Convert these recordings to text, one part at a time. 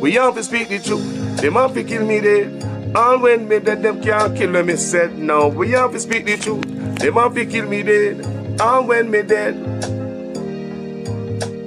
We have to speak the truth. Them have to kill me dead. All when me dead, them can't kill me said. No, we have to speak the truth. Them have to kill me dead. All when me dead.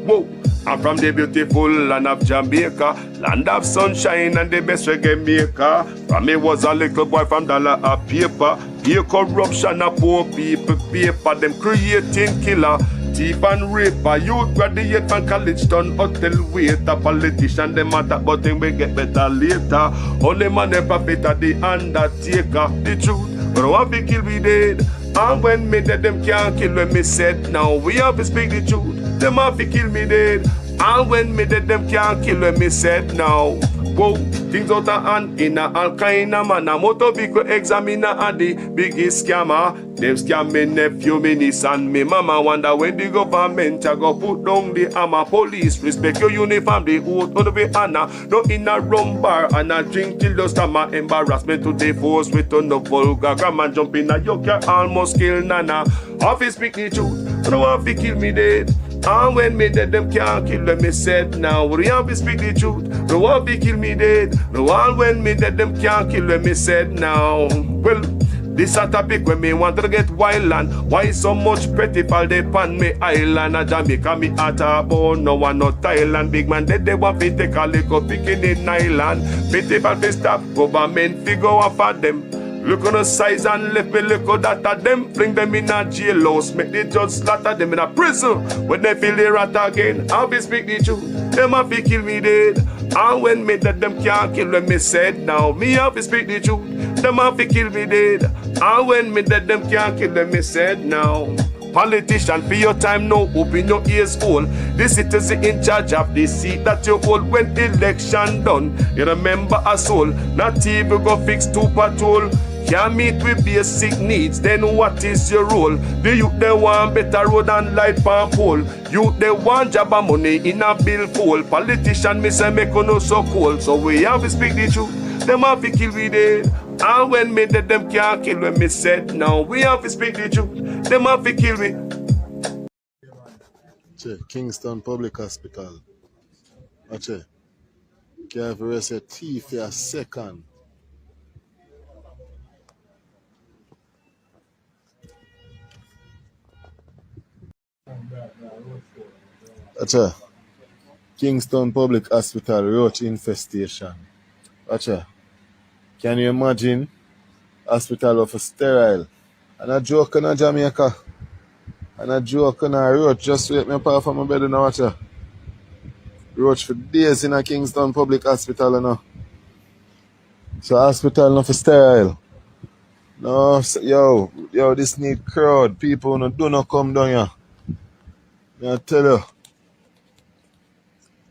Whoa. I'm from the beautiful land of Jamaica, land of sunshine and the best reggae maker. From me was a little boy from dollar a paper. Here corruption a poor people paper. Them creating killer, thief and raper. Youth graduate from college done hotel waiter. Politician them matter but them will get better later. Only man a prophet at the undertaker. The truth, but I want to kill me dead. And when me dead them can't kill when me said. Now we have to speak the truth. Them have to kill me dead. And when me dead, them can't kill when me said now. Whoa, things out of hand in a all kind of man. A motor vehicle examiner and the biggest scammer. Them scam me nephew, me niece and me mama. Wonder when the government a go put down the hammer. Police respect your uniform, the oath on the honor. No in a rum bar and a drink till the stomach. Embarrassment to the force with on the vulgar grammar. Jump in a yoke, almost kill nana. Office speak the truth, I don't want to kill me dead. And when me dead, them can't kill them, me said. Now, we have to speak the truth. No one be kill me dead. No one when me dead, them can't kill them, me said. Now, well, this a topic when me want to get wild and why so much pretty fall they pan me island. A Jamaica me at a bone, no one no Thailand. Big man dead, they want to take a lick of picking in island. Pity for the stop, government figure off at them. Look on the size and left me look at that of them. Bring them in a jailhouse, make the judge slaughter them in a prison. When they feel the rat again, I'll be speak the truth. Them have to kill me dead. And when me dead, them can't kill when me said. Now me have to speak the truth. Them have to kill me dead. And when me dead, them can't kill when me said. Now politician, for your time now, open your ears all. The citizen in charge of the seat that you hold when election done. You remember us all, not even go fix two patrol. Can't meet with basic needs, then what is your role? The youth they want better road and light pan pole. Youth they want job and money in a bill pool. Politician me say make no so cold. So we have to speak the truth. Them have to kill we dead. And when me dead them can't kill when me said. Now we have to speak the truth. Them have to kill me. Kingston Public Hospital. Ache. Can't have arrest a thief for a second. Acha. Kingston Public Hospital roach infestation. Acha. Can you imagine? Hospital of a sterile. And a joke in Jamaica. And a joke in a roach. Just wake me up off my bed now, acha. Roach for days in a Kingston Public Hospital, you know. So hospital not for sterile. No, yo, this need crowd. People no, do not come down here. I tell you.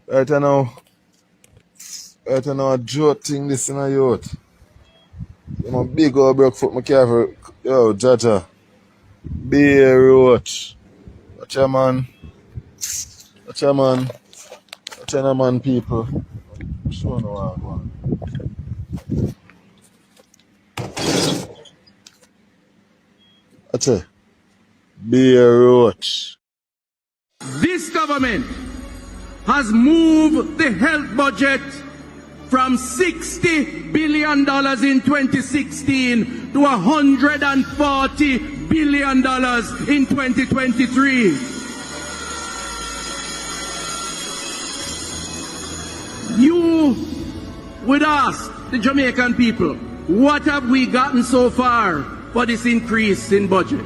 Right now, a joke thing this in a youth. I'm a big old broke foot, my careful. Yo, Jaja. Be a roach. Watch your man. Watch your man. Watch your man, people. Show no one. Watch it. Be a roach. This government has moved the health budget from $60 billion in 2016 to $140 billion in 2023. You would ask the Jamaican people, what have we gotten so far for this increase in budget?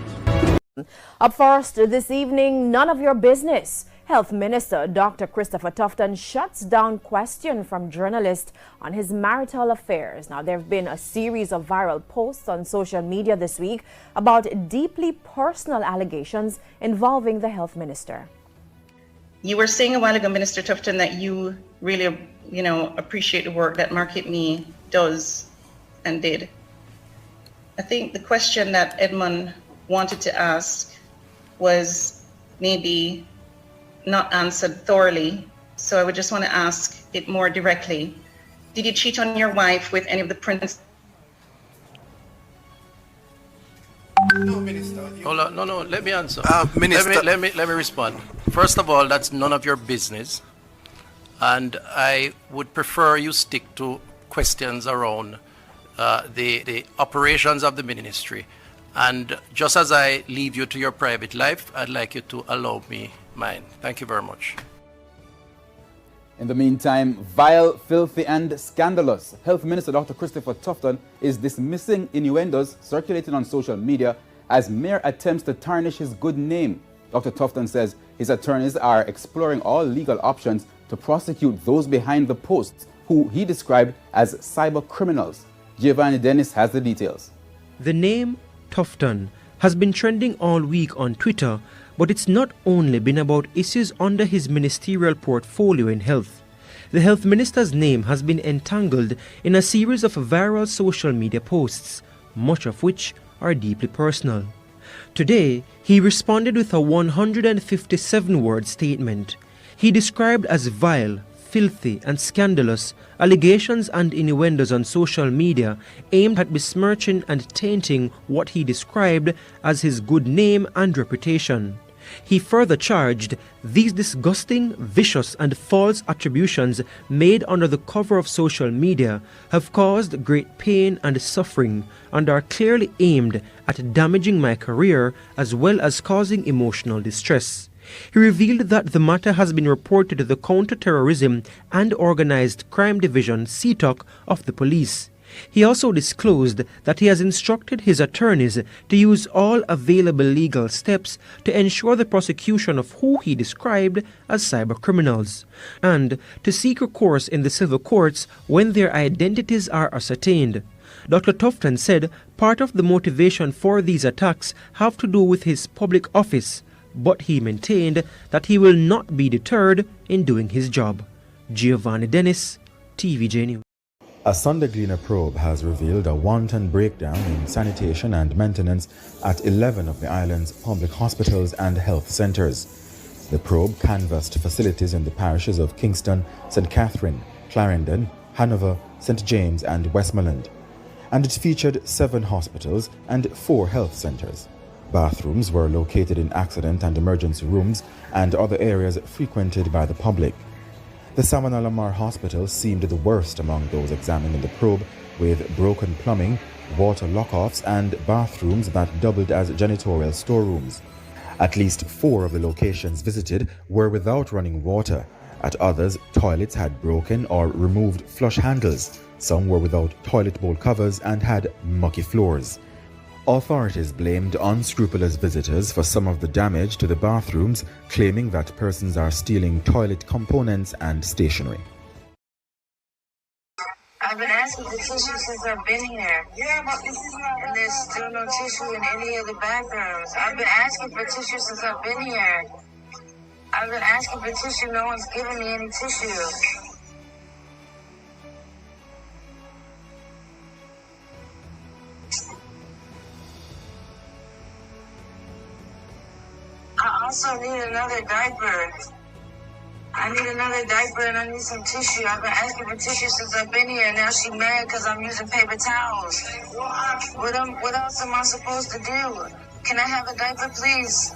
Up first this evening, none of your business. Health Minister Dr. Christopher Tufton shuts down question from journalists on his marital affairs. Now, there have been a series of viral posts on social media this week about deeply personal allegations involving the health minister. You were saying a while ago, Minister Tufton, that you really, appreciate the work that Market Me does and did. I think the question that Edmund wanted to ask was maybe not answered thoroughly, so I would just want to ask it more directly. Did you cheat on your wife with any of the prince? No, Minister. Hold on. No, let me answer. Minister. Let me respond. First of all, that's none of your business. And I would prefer you stick to questions around the operations of the ministry. And just as I leave you to your private life, I'd like you to allow me mine. Thank you very much. In the meantime, vile, filthy and scandalous, Health Minister Dr. Christopher Tufton is dismissing innuendos circulating on social media as mere attempts to tarnish his good name. Dr. Tufton says his attorneys are exploring all legal options to prosecute those behind the posts, who he described as cyber criminals. Giovanni Dennis has the details. The name Tufton has been trending all week on Twitter, but it's not only been about issues under his ministerial portfolio in health. The health minister's name has been entangled in a series of viral social media posts, much of which are deeply personal. Today, he responded with a 157-word statement. He described as vile, filthy and scandalous allegations and innuendos on social media aimed at besmirching and tainting what he described as his good name and reputation. He further charged these disgusting, vicious and false attributions made under the cover of social media have caused great pain and suffering and are clearly aimed at damaging my career as well as causing emotional distress. He revealed that the matter has been reported to the Counter-Terrorism and Organized Crime Division (CTOC) of the police. He also disclosed that he has instructed his attorneys to use all available legal steps to ensure the prosecution of who he described as cybercriminals, and to seek recourse in the civil courts when their identities are ascertained. Dr. Tufton said part of the motivation for these attacks have to do with his public office, but he maintained that he will not be deterred in doing his job. Giovanni Dennis, TVJ News. A Sunday Gleaner probe has revealed a wanton breakdown in sanitation and maintenance at 11 of the island's public hospitals and health centres. The probe canvassed facilities in the parishes of Kingston, St. Catherine, Clarendon, Hanover, St. James and Westmoreland, and it featured 7 hospitals and 4 health centres. Bathrooms were located in accident and emergency rooms and other areas frequented by the public. The Samana-Lamar Hospital seemed the worst among those examined in the probe, with broken plumbing, water lock-offs and bathrooms that doubled as janitorial storerooms. At least 4 of the locations visited were without running water. At others, toilets had broken or removed flush handles. Some were without toilet bowl covers and had mucky floors. Authorities blamed unscrupulous visitors for some of the damage to the bathrooms, claiming that persons are stealing toilet components and stationery. I've been asking for tissue since I've been here. Yeah, but this is not. And there's still no tissue in any of the bathrooms. I've been asking for tissue since I've been here. I've been asking for tissue. No one's giving me any tissue. I also need another diaper. I need another diaper and I need some tissue. I've been asking for tissue since I've been here, and now she's mad because I'm using paper towels. What else am I supposed to do? Can I have a diaper, please?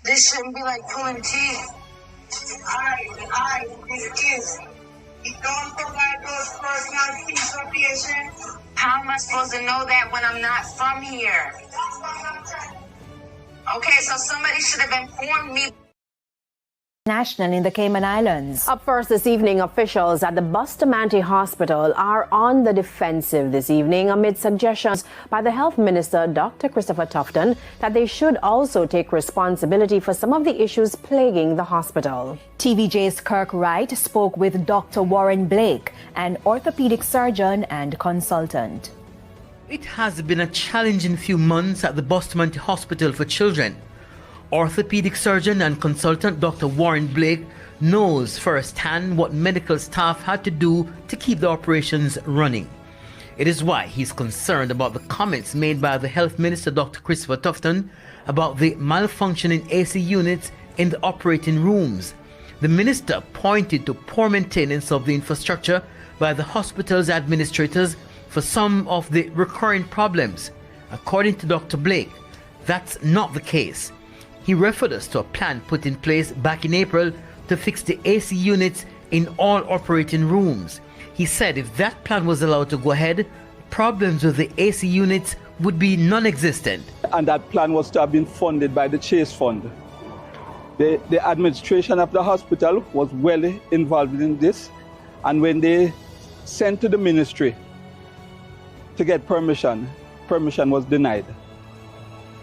This shouldn't be like pulling teeth. You don't provide those personal information. How am I supposed to know that when I'm not from here? Okay, so somebody should have informed me. National in the Cayman Islands. Up first this evening, officials at the Bustamante Hospital are on the defensive this evening amid suggestions by the Health Minister, Dr. Christopher Tufton, that they should also take responsibility for some of the issues plaguing the hospital. TVJ's Kirk Wright spoke with Dr. Warren Blake, an orthopedic surgeon and consultant. It has been a challenging few months at the Bustamante Hospital for Children. Orthopedic surgeon and consultant Dr. Warren Blake knows firsthand what medical staff had to do to keep the operations running. It is why he's concerned about the comments made by the Health Minister Dr. Christopher Tufton about the malfunctioning AC units in the operating rooms. The minister pointed to poor maintenance of the infrastructure by the hospital's administrators for some of the recurring problems. According to Dr. Blake, that's not the case. He referred us to a plan put in place back in April to to fix the AC units in all operating rooms. He said if that plan was allowed to go ahead, problems with the AC units would be non-existent. And that plan was to have been funded by the Chase Fund. The administration of the hospital was well involved in this, and when they sent to the ministry to get permission was denied.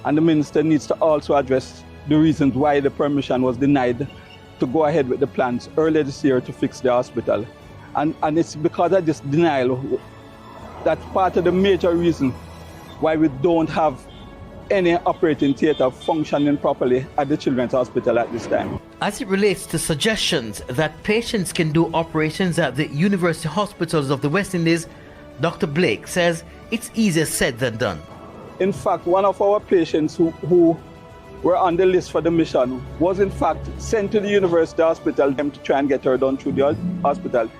And the minister needs to also address the reasons why the permission was denied to go ahead with the plans earlier this year to fix the hospital. And it's because of this denial that's part of the major reason why we don't have any operating theatre functioning properly at the Children's Hospital at this time. As it relates to suggestions that patients can do operations at the university hospitals of the West Indies, Dr. Blake says it's easier said than done. In fact, one of our patients who were on the list for the mission was in fact sent to the university hospital to try and get her done through the hospital.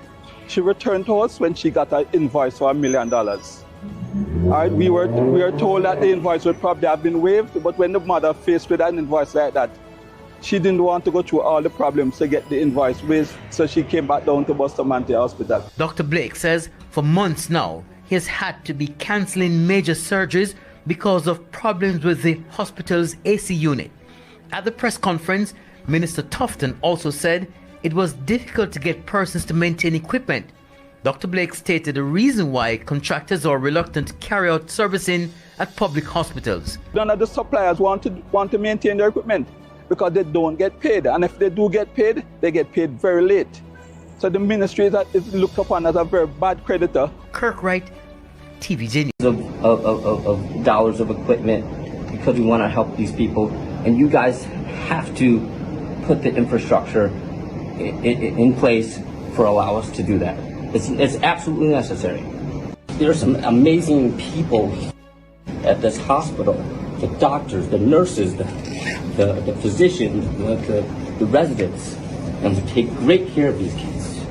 She returned to us when she got an invoice for $1 million. All right, we were told that the invoice would probably have been waived, but when the mother faced with an invoice like that, she didn't want to go through all the problems to get the invoice waived, so she came back down to Bustamante Hospital. Dr. Blake says for months now, he has had to be cancelling major surgeries because of problems with the hospital's AC unit. At the press conference, Minister Tufton also said it was difficult to get persons to maintain equipment. Dr. Blake stated the reason why contractors are reluctant to carry out servicing at public hospitals. None of the suppliers want to maintain their equipment because they don't get paid. And if they do get paid, they get paid very late. So the ministry is looked upon as a very bad creditor. Kirk Wright, TVJ News. Of dollars of equipment because we want to help these people. And you guys have to put the infrastructure in place for allow us to do that. It's absolutely necessary. There are some amazing people at this hospital, the doctors, the nurses, the physicians, the residents, and to take great care of these kids.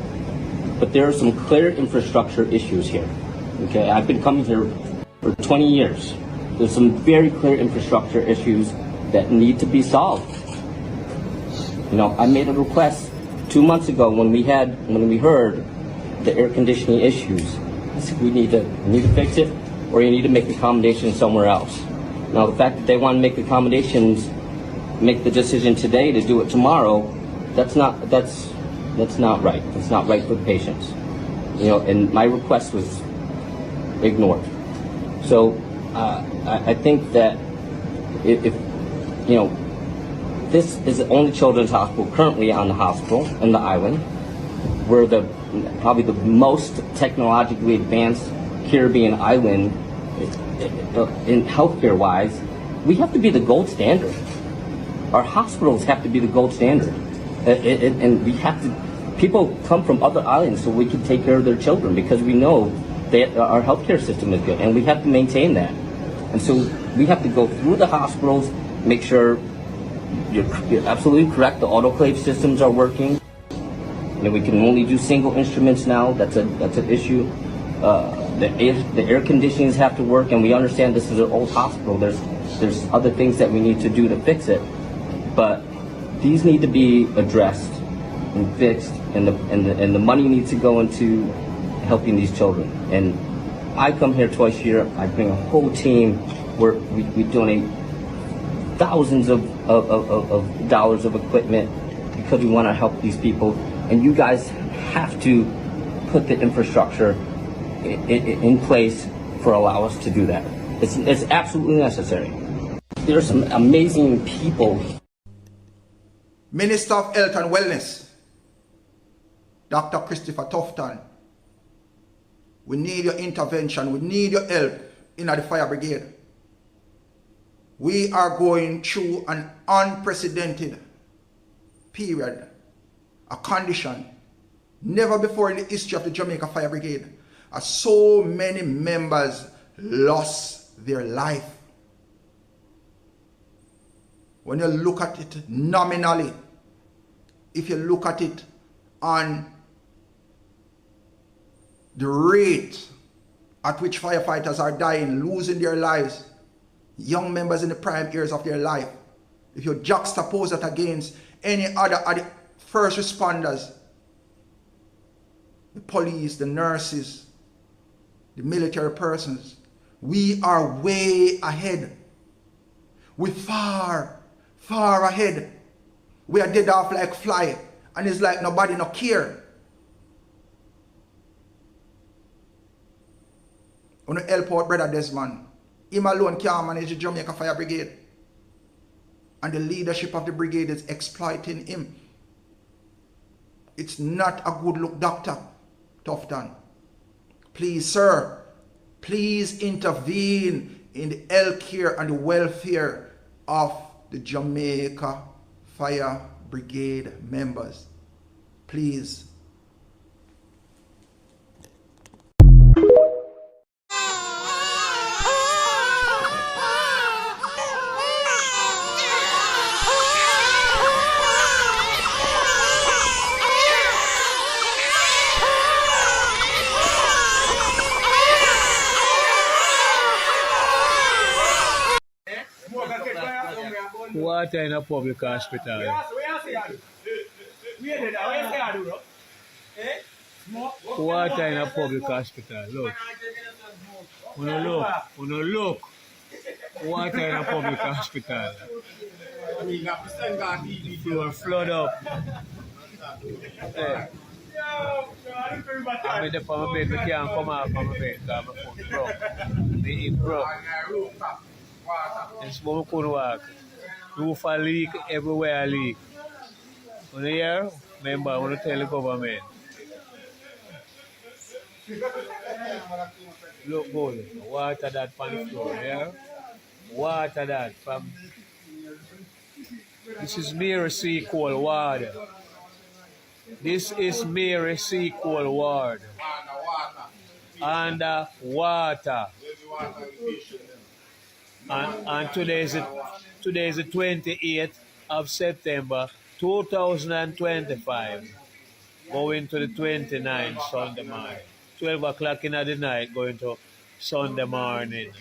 But there are some clear infrastructure issues here. Okay, I've been coming here for 20 years. There's some very clear infrastructure issues that need to be solved. You know, I made a request 2 months ago when we heard the air conditioning issues. I said we need to fix it, or you need to make accommodations somewhere else. Now the fact that they want to make accommodations, make the decision today to do it tomorrow, that's not right. That's not right for the patients. You know, and my request was ignored. So I think that if you know, this is the only children's hospital currently on the hospital in the island. We're probably the most technologically advanced Caribbean island in healthcare wise. We have to be the gold standard. Our hospitals have to be the gold standard, and we have to. People come from other islands so we can take care of their children because we know that our healthcare system is good, and we have to maintain that. And so we have to go through the hospitals, make sure you're absolutely correct. The autoclave systems are working. You know, we can only do single instruments now. That's an issue. The air conditionings have to work, and we understand this is an old hospital. There's other things that we need to do to fix it, but these need to be addressed and fixed, and the money needs to go into helping these children. And I come here twice a year. I bring a whole team where we donate thousands of dollars of equipment because we want to help these people. And you guys have to put the infrastructure in place for allow us to do that. It's absolutely necessary. There are some amazing people. Minister of Health and Wellness, Dr. Christopher Tufton, we need your intervention. We need your help in the fire brigade. We are going through an unprecedented period, a condition never before in the history of the Jamaica Fire Brigade, as so many members lost their life. When you look at it nominally, if you look at it on the rate at which firefighters are dying, losing their lives, young members in the prime years of their life, if you juxtapose that against any other first responders, the police, the nurses, the military persons. We are way ahead. We're far, far ahead. We are dead off like fly, and it's like nobody no care. On the help out brother Desmond. Him alone can't manage the Jamaica Fire Brigade. And the leadership of the brigade is exploiting him. It's not a good look, Dr. Tufton. Please, sir, please intervene in the health care and the welfare of the Jamaica Fire Brigade members. Please. Water in a public hospital. Water in a public hospital. Look. Look. Water in a public hospital. Floor flood up. Hey. I'm in the palm bed, I can't come out from my bed because my foot broke. It broke. And so I couldn't walk. Roof a leak, everywhere a leak. When you hear, remember, I want to tell the government. Look good, water that on the floor, yeah? Water that from... This is Mary Sequel Ward. This is Mary Sequel Ward. And water. And today is the 28th of September 2025. Going to the 29th Sunday morning. 12 o'clock in the night going to Sunday morning.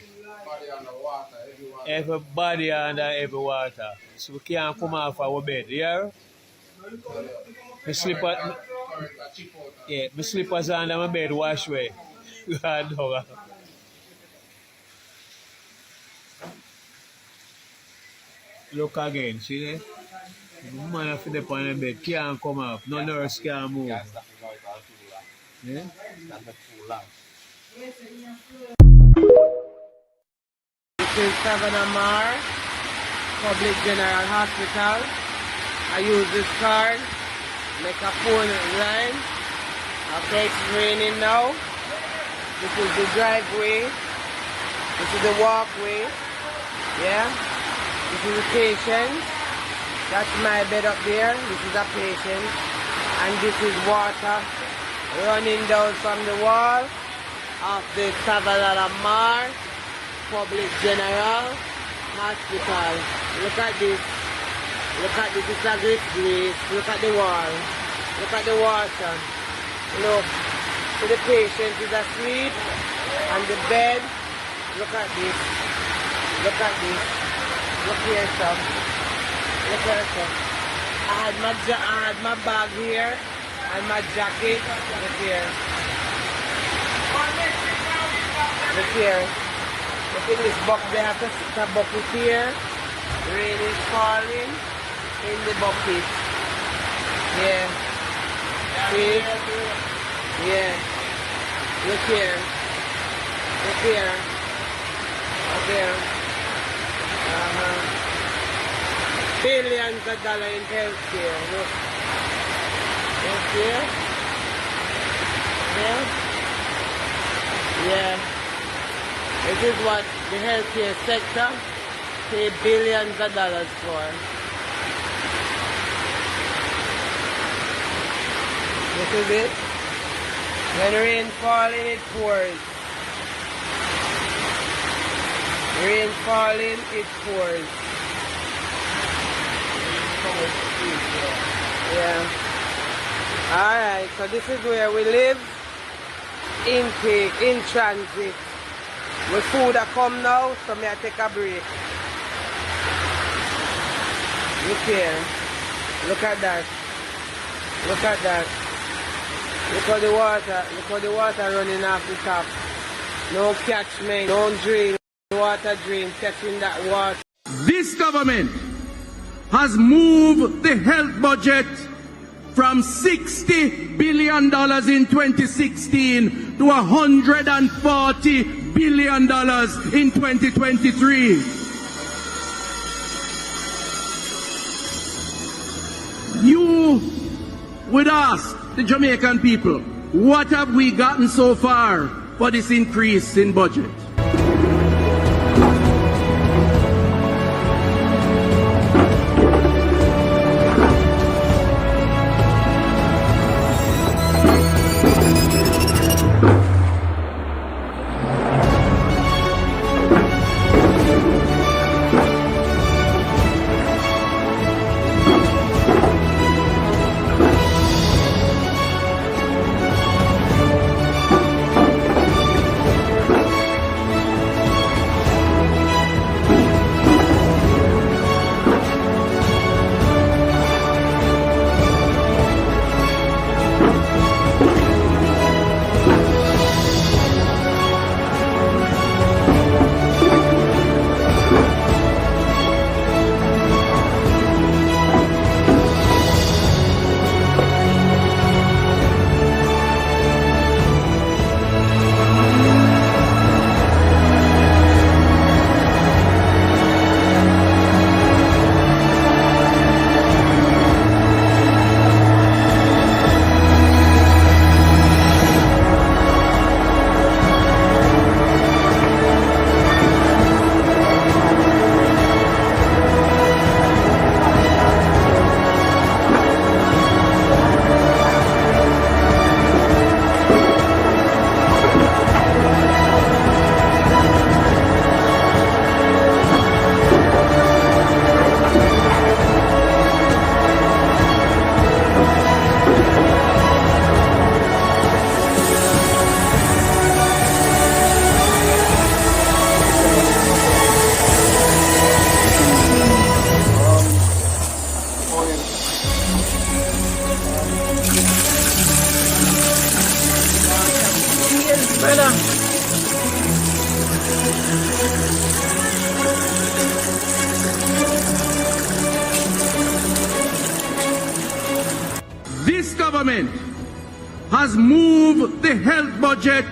Everybody under every water. So we can't come off our bed, yeah? My slippers under my bed wash away. Look again, see there? The man have to dip on the bed, can't come up, no nurse can move. Yeah? This is Savannah Mar, Public General Hospital. I use this card, make a phone line. Okay, it's raining now. This is the driveway. This is the walkway. Yeah? This is a patient. That's my bed up there. This is a patient. And this is water running down from the wall of the Savannah Mar Public General Hospital. Look at this. Look at this. It's a great place. Look at the wall. Look at the water. Look. So the patient is asleep on the bed. Look at this. Look at this. Look here, son. Look here, son. I had my bag here and my jacket. Look here. Look here. Look in this bucket. They have to sit a bucket here. Rain is falling in the bucket. Yeah. See? Yeah. Look here. Look here. Up there. Billions of dollars in healthcare. Look. Healthcare. Yeah. Yeah. It is what the healthcare sector pay billions of dollars for. This is it. When rain falling, it pours. Rain falling, it pours. Yeah. Alright, so this is where we live. Intake, in transit. With food that come now, so may I take a break. Look here. Look at that. Look at that. Look at the water running off the top. No catchment, no drain, water drain catching that water. This government has moved the health budget from $60 billion in 2016 to $140 billion in 2023. You would ask the Jamaican people, what have we gotten so far for this increase in budget? This government has moved the health budget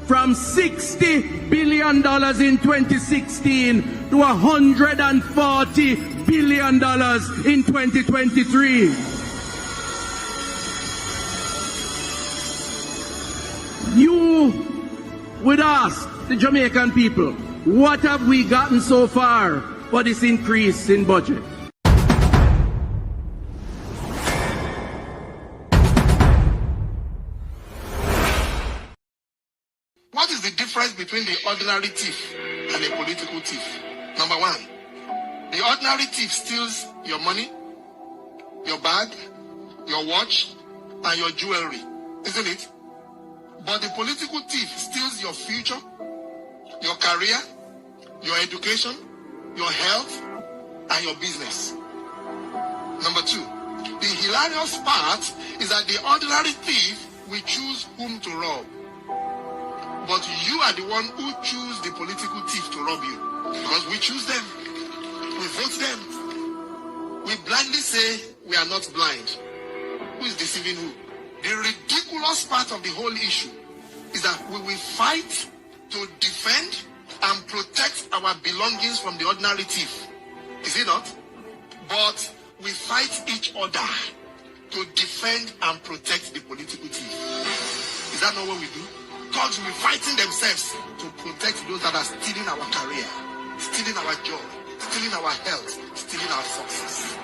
from $60 billion in 2016 to $140 billion in 2023. You would ask the Jamaican people, what have we gotten so far for this increase in budget? What is the difference between the ordinary thief and a political thief? Number one, the ordinary thief steals your money, your bag, your watch, and your jewelry, isn't it? But the political thief steals your future, your career, your education, your health, and your business. Number two, the hilarious part is that the ordinary thief will choose whom to rob. But you are the one who choose the political thief to rob you. Because we choose them. We vote them. We blindly say we are not blind. Who is deceiving who? The ridiculous part of the whole issue is that we will fight to defend and protect our belongings from the ordinary thief. Is it not? But we fight each other to defend and protect the political thief. Is that not what we do? Thugs will be fighting themselves to protect those that are stealing our career, stealing our job, stealing our health, stealing our success.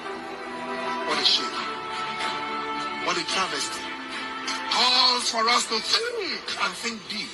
What a shame. What a travesty. Calls for us to think and think deep.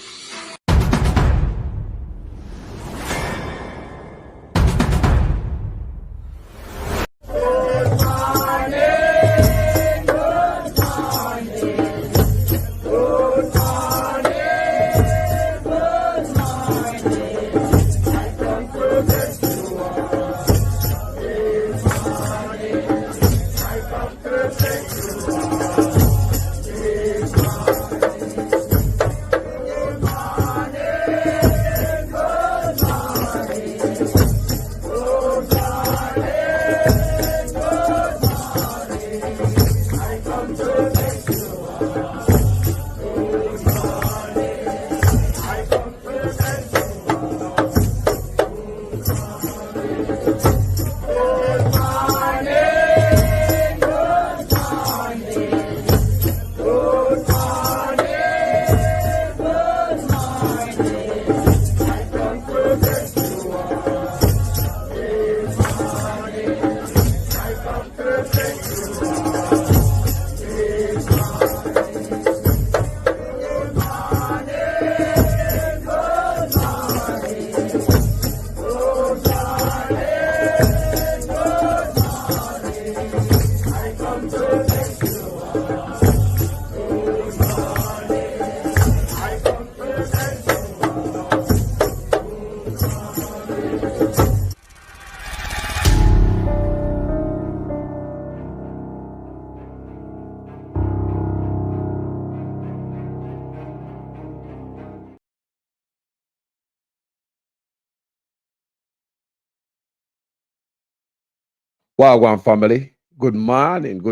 Wagwan family, good morning,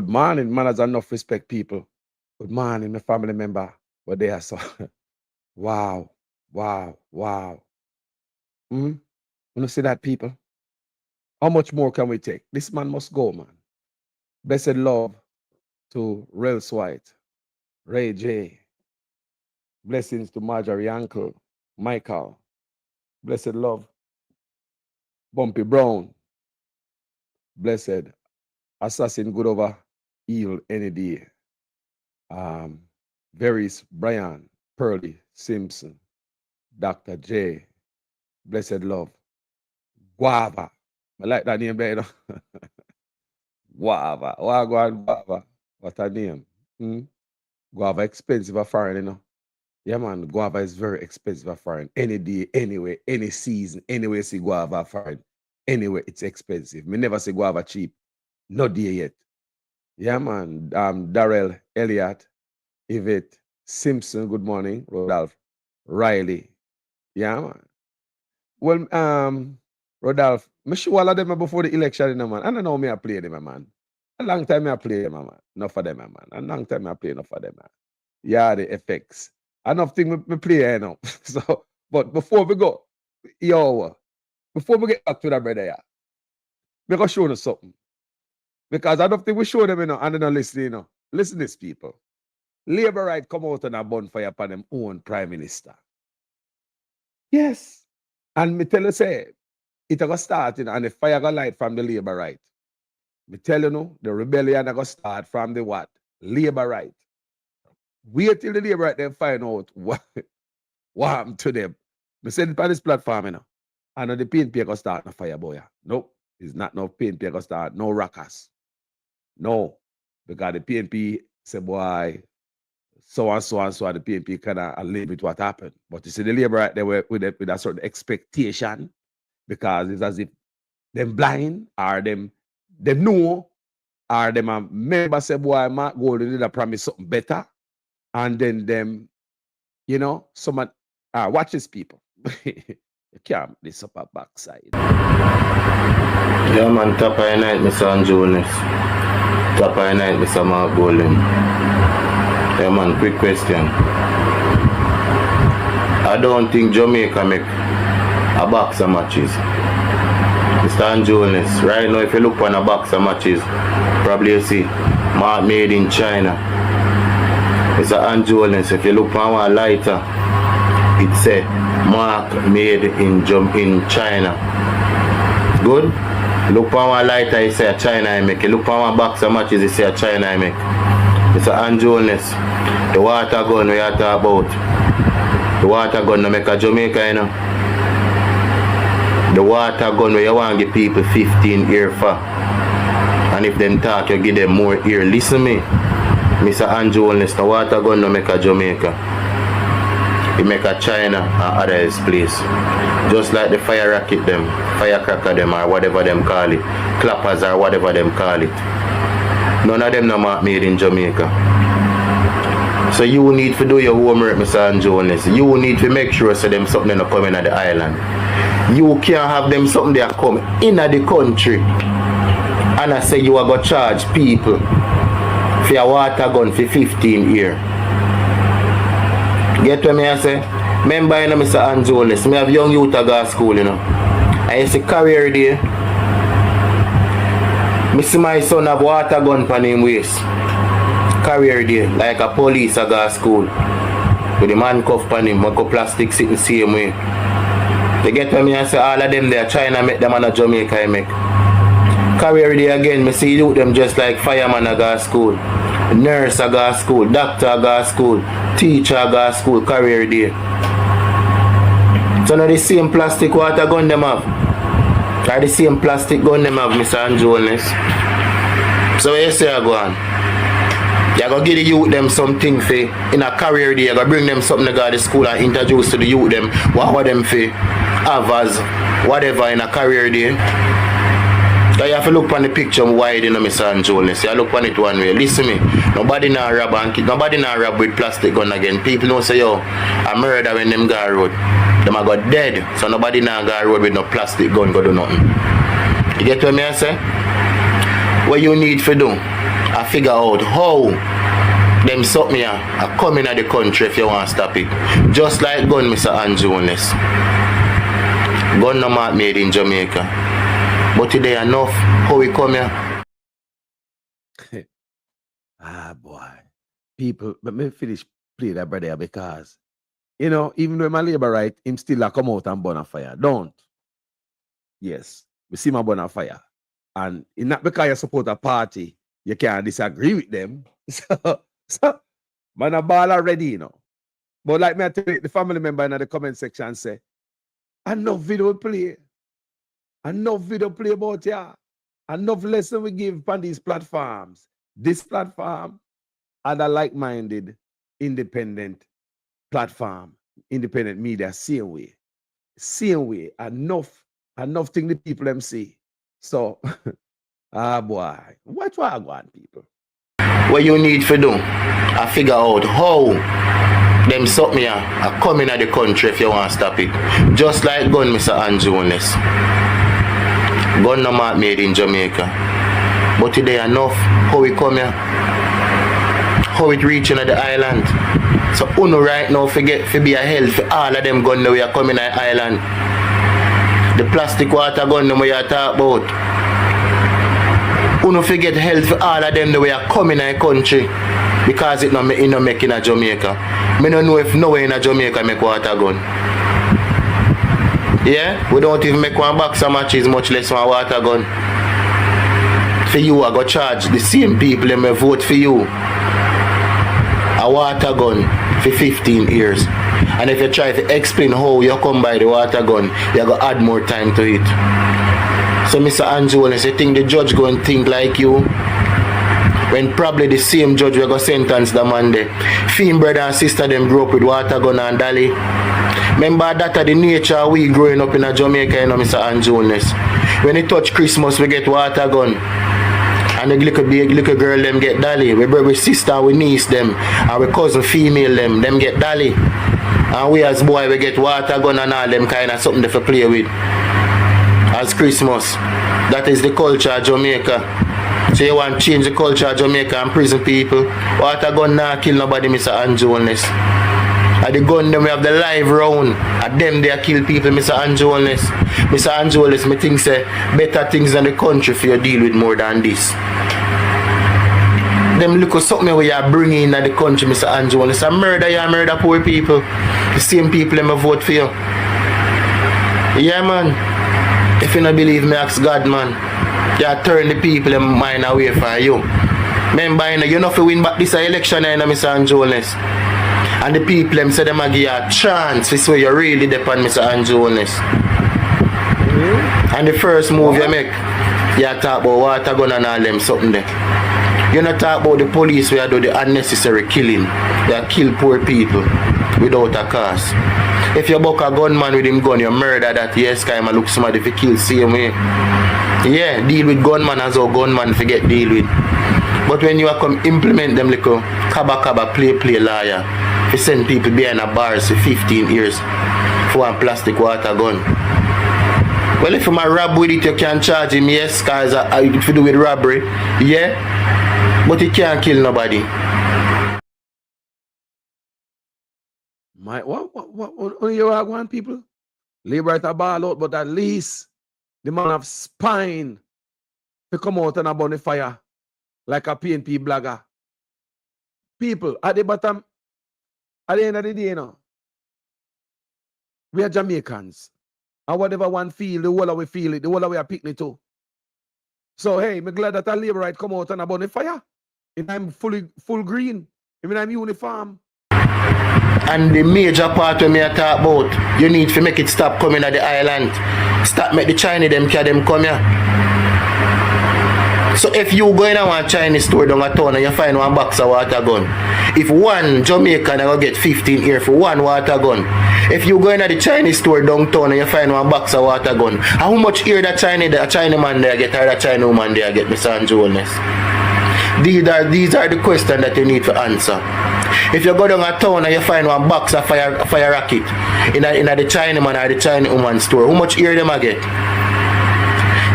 manners and enough respect people. Good morning, my family member. But they are so wow. You see that people? How much more can we take? This man must go, man. Blessed love to Rels White, Ray J. Blessings to Marjorie Uncle, Michael. Blessed love, Bumpy Brown. Blessed Assassin good over evil any day. Veris Brian, Pearly Simpson, Dr. J. Blessed love. Guava. I like that name there, you know. Guava. Guava. What a name. Guava expensive a foreign, you know. Yeah, man, guava is very expensive a foreign. Any day, anyway, any season, anyway, see guava foreign. Anyway, it's expensive. Me never see guava cheap. No day yet. Yeah, man. Darrell, Elliott, Yvette, Simpson, good morning. Rodolph, Riley. Yeah, man. Well, Rodolph, me sure all of them before the election, you know, man. I don't know me I play them, man. A long time I play them, man. Enough for them, man. A long time I play enough for them, man. Yeah, the effects. Enough thing me play, you know. So, but before we go, before we get back to that brother, yeah, we gonna show them something. Because I don't think we show them, you know, and they don't listen, you know. Listen to this, people. Labour right come out on a bonfire upon them own prime minister. Yes. And me tell you, say, it gonna start, you know, and the fire gonna light from the Labour right. Me tell you, no, the rebellion gonna start from the what? Labour right. Wait till the Labour right then find out what happened to them. Me said it on this platform, you know. And the PNP gonna start the fire, boy. Nope. It's not no PNP gonna start, no rockers. No. Because the PNP say, boy, so and so, the PNP kind of live with what happened. But you see, the Labour right there with a certain expectation, because it's as if them blind, or them know, or them a member say, boy, Mark Golden did a promise something better, and then them, you know, someone, watch this, people. You can't make this up a backside. Yeah, man, top of the night, Mr. Jonas. Top of the night, Mr. Mark Golden. Yeah, man, quick question. I don't think Jamaica make a box of matches. Mr. Jonas, right now, if you look on a box of matches, probably you see Mark made in China. Mr. Jonas, if you look on one lighter, it say Mark made in China. Good? Look on one lighter, it say China I make. Look on one box of matches, it say China I make. Mr. Jonas, the water gun we are talking about. The water gun no make a Jamaica, you know. The water gun where you want to give people 15 ear for. And if them talk, you give them more ear. Listen me, Mr. Jonas, the water gun no make a Jamaica. It make a China and others place. Just like the fire rocket them, firecracker them, or whatever them call it, clappers or whatever them call it. None of them no mark made in Jamaica. So you need to do your homework, Mr. Jonas. You need to make sure so them something no come in at the island. You can't have them something they come in at the country. And I say you are going to charge people for a water gun for 15 years. Get what me I say? Remember, you know, Mr. Jonas, me have young youth at go school, you know. I used to career day. Me see my son have water gun pan him waist. Career day, like a police at go school. With the man cuff pan him, make a plastic sitting same way. You get what me I say? All of them there, China make them and a Jamaica make. Career day again, me see youth them just like fireman at go school. Nurse at go school, doctor at go school, teacher at go school, career day. So now the same plastic water gun them have. Or the same plastic gun them have, Mr. Jonas. So what you say I go on? You go give the youth them something for in a career day, you go bring them something to go to school and introduce to the youth them what them for have as whatever in a career day. So you have to look on the picture wide, you know, Mr. Jonas. You look on it one way. Listen me. Nobody now rob and nobody now rob with plastic gun again. People don't say, yo, a murder when them go road. Them a got dead. So nobody now go road with no plastic gun go do nothing. You get what me I say? What you need to do, I figure out how them suck me I come in the country if you want to stop it. Just like gun, Mr. Anjones. Gun no mark made in Jamaica. But today enough, how we come here? Boy. People, let me finish play that brother because, you know, even though my labor right, him still come out and burn a fire. Don't. Yes. We see my burn a fire. And it's not because you support a party, you can't disagree with them. So man, a ball already, you know. But like me, I tell you, the family member in the comment section say, enough video play. Enough video play about ya. Enough lesson we give on these platforms. This platform and a like-minded, independent platform, independent media, same way. Same way. Enough thing the people them say. So, boy, what I want, people? What you need to do, I figure out how them suck me I come in the country if you want to stop it. Just like gun, Mr. Anjones. Gun no mark made in Jamaica. But today enough, how we come here, how it reaching at the island. So uno right now forget to be a help for all of them gun that we are coming at the island. The plastic water gun that we are talking about. Uno forget help for all of them that we are coming in the country because it no make in a Jamaica. I don't know if nowhere in a Jamaica make water gun. Yeah? We don't even make one box of matches, much less one water gun. For you, I go charge the same people that may vote for you a water gun for 15 years. And if you try to explain how you come by the water gun, you go add more time to it. So Mr. Anjones, you think the judge go and think like you? When probably the same judge will go sentence the man there. Finn brother and sister them grew up with water gun and dolly. Remember that the nature we growing up in a Jamaica, you know, Mr. Anjones. When it touch Christmas, we get water gun. And the little girl them get dolly. We sister, we niece them. And we cousin female them get dolly. And we as boy, we get water gun and all them kind of something to play with. As Christmas. That is the culture of Jamaica. So you want to change the culture of Jamaica and prison people. Water gun not kill nobody, Mr. Anjones. At the gun them we have the live round. At them they kill people, Mr. Anjones. Mr. Anjones, me think say better things in the country for you deal with more than this. Them look at something where you bring in the country, Mr. Anjones. You murder poor people. The same people them vote for you. Yeah, man. If you don't believe me, ask God, man. You turn the people in mind away from you. Remember, you know, if you win back this election, Mr. Anjones. And the people them say them give you a chance. This way you really depend, Mr. Anjones. And the first move you make, you talk about water gun and all them something there. You not talk about the police where you do the unnecessary killing. They kill poor people without a cause. If you buck a gunman with him gun, you murder that, yes, kind of look somebody if you kill same way. Yeah, deal with gunman as how gunman forget deal with. But when you come implement them little kaba play liar, you send people behind a bars for 15 years for one plastic water gun. Well, if you rob with it, you can charge him, yes, because if you do with robbery, yeah, but you can't kill nobody. What you want, people? Labor at a ball out, but at least the man have spine to come out and burn the fire like a PNP blogger. People, at the bottom, at the end of the day, you know, we are Jamaicans. And whatever one feel, the whole of we feel it, the whole of we are picking it too. So, hey, I'm glad that a labor right come out and burn the fire. And I'm full green. Even I'm uniform. And the major part when me talk about, you need to make it stop coming at the island. Stop make the Chinese them come here. So if you go in a one Chinese store down a town and you find one box of water gun, if one Jamaican will get 15 here for one water gun. If you go in a the Chinese store downtown and you find one box of water gun, how much here that Chinese man there get or that Chinese woman there get, Mr. Anjones? These are the questions that you need to answer. If you go down a town and you find one box of fire rocket in a the China man or the China woman store, how much ear them I get?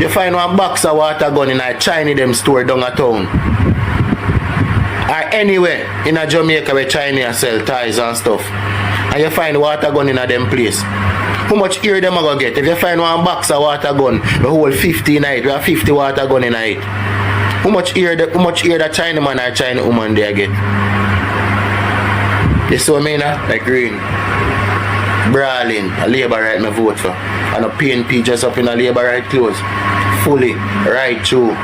You find one box of water gun in a Chinese them store down a town. Or anywhere in a Jamaica where Chinese sell ties and stuff. And you find water gun in a them place. How much ear them a go get? If you find one box of water gun, the whole 50 in it, we have 50 water gun in it. How much ear the China man or China woman they get? You see what I mean? Like green. Brawling, a labor right me vote for. And a PNP just up in a labor right clothes. Fully, right through.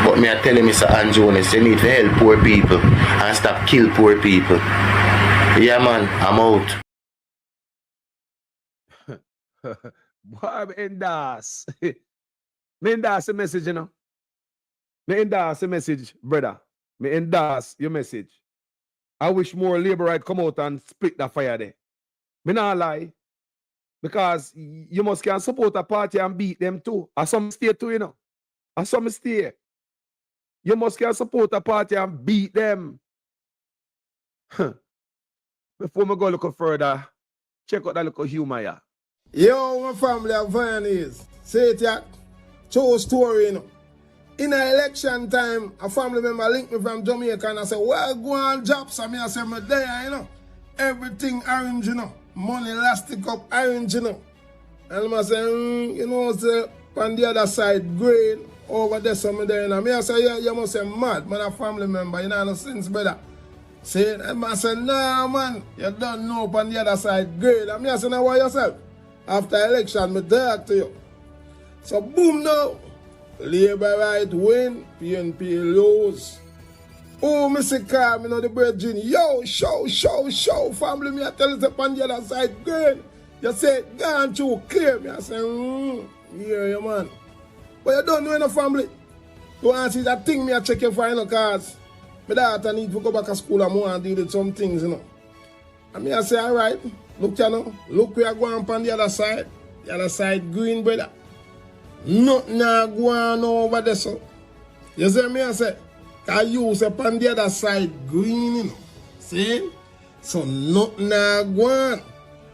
But me I tell him, Mr. Anjones, you need to help poor people and stop kill poor people. Yeah man, I'm out. Boy, me endorse. Me endorse the message, you know. Me endorse the message, brother. Me endorse your message. I wish more labor right come out and split the fire there. Me not lie. Because you must can support a party and beat them too. Or some state too, you know. Or some state. You must can support a party and beat them. Before me go look further, check out that little humor here. Yo, my family of Viennese. Say it ya. True story, you know. In an election time, a family member linked me from Jamaica and I said, well, go on jobs. And I said, me there, you know. Everything orange, you know. Money elastic up orange, you know. And I say, you know, say, on the other side, green, over there, somewhere there, you know. I say, yeah, you must say mad, man, a family member, you know, no sense better. Say, and I say, nah, man, you don't know on the other side, green. And I say, now why yourself? After election, me talk to you. So, boom, now. Labour right win, PNP lose. Oh, Mr. Carl, me know the brethren. Yo, show. Family, me I tell you upon the other side, green. You say, gone through, clear. Me I say, yeah, man. But you don't know any family. You want to see that thing me I check you for, you know, cause my daughter need to go back to school and more and deal with some things, you know. And me I say, all right, look, you know, look we are going upon the other side green, brother. Nothing going over there, so. You see me I say, I use upon the other side green, you know. See? So nothing going.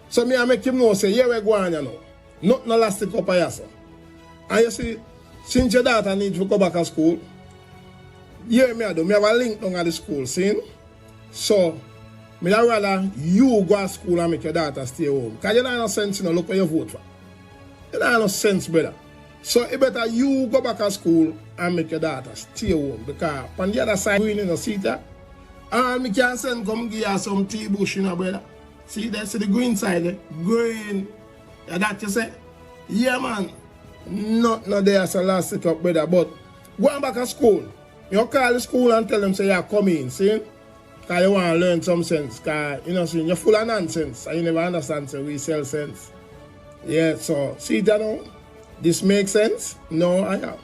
So me I make him know, say, yeah, we're going, you know. Nothing elastic up here, so. And you see, since your daughter needs to go back to school, yeah, me I do. Me have a link down at the school, see? So, me I rather you go to school and make your daughter stay home. Because you don't have no sense, you know, look what you vote for. You don't have no sense, brother. So it better you go back to school and make your daughter stay home. Because on the other side, green, you know, see that? And me can send come give her some tea bush, you know, brother. See that? See the green side there? Green. Yeah, that you say? Yeah, man. Not there as a last stick up, brother. But going back to school, you call the school and tell them, say, yeah, come in, see? Because you want to learn some sense. Because, you know, see, you're full of nonsense. And you never understand, so we sell sense. Yeah, so, see that now? This makes sense? No, I am.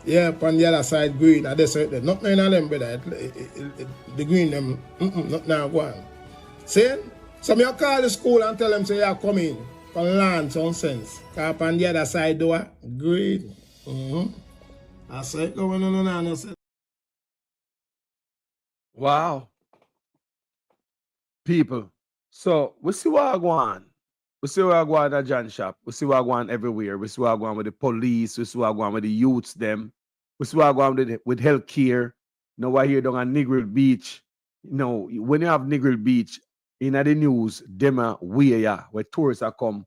Yeah, on the other side, green. And that's it. Not none of them, brother. The green, them, not now go on. See? So, me call the school and tell them, say, yeah, come in. Come learn some sense. Because on the other side, door, green. I said, no. Wow. People. So, we see what I go on. We see what I go on at John Shop. We see what I go on everywhere. We see what I go on with the police. We see what I go on with the youths, them. We see what I go on with healthcare. You know, what here down on Negril Beach. You know, when you have Negril Beach, in the news, them where tourists are come,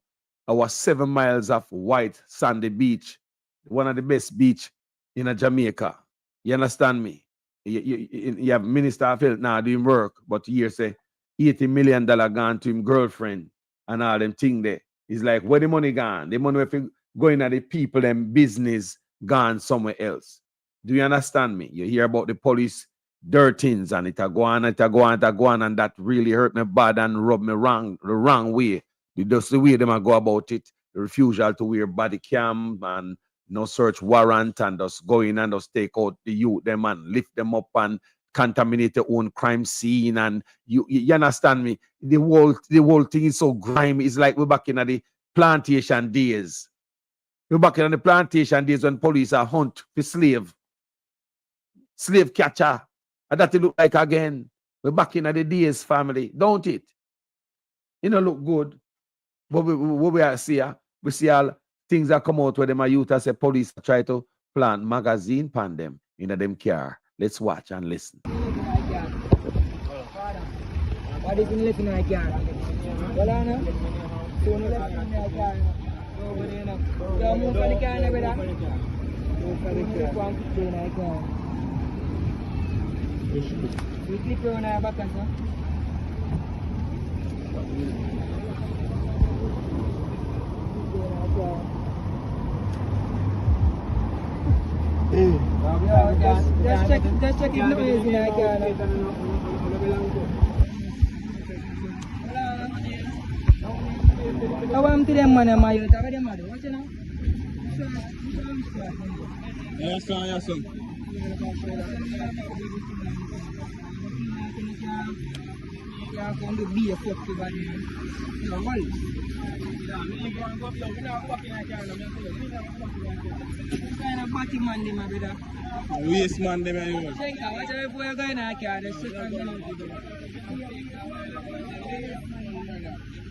our 7 miles of white sandy beach, one of the best beach in Jamaica. You understand me? You have Minister of Health now doing work, but here say $80 million gone to him girlfriend and all them thing there. It's like, where the money gone? The money if going at the people and business gone somewhere else. Do you understand me? You hear about the police dirt things and it a go on, and that really hurt me bad and rub me the wrong way. Just the way them a go about it, the refusal to wear body cam and no search warrant and just go in and just take out the youth them and lift them up and contaminate their own crime scene. And you understand me? The whole thing is so grimy. It's like we're back in the plantation days. We're back in the plantation days when police are hunt for slave catcher. And that it look like again. We're back in the days, family, don't it? It don't look good. But what we see all things that come out where them a youth as say police try to plant magazine pan them in them car. Let's watch and listen. What is in listen I can? Well, I know. So no left in my car. Over there now. So move for the car now, brother. Move for the car. One clip in I can. We clip on our back, sir. Just check if no is in our car. I want to them man and my youth. What them do? What you know? Yes, sir. Yes, sir. Yeah, going to be a fuck to body. You know what? Kind of batty man, them, my brother. Waste man, them, you know. Think I watch if we're going to car. The shit I'm going to do.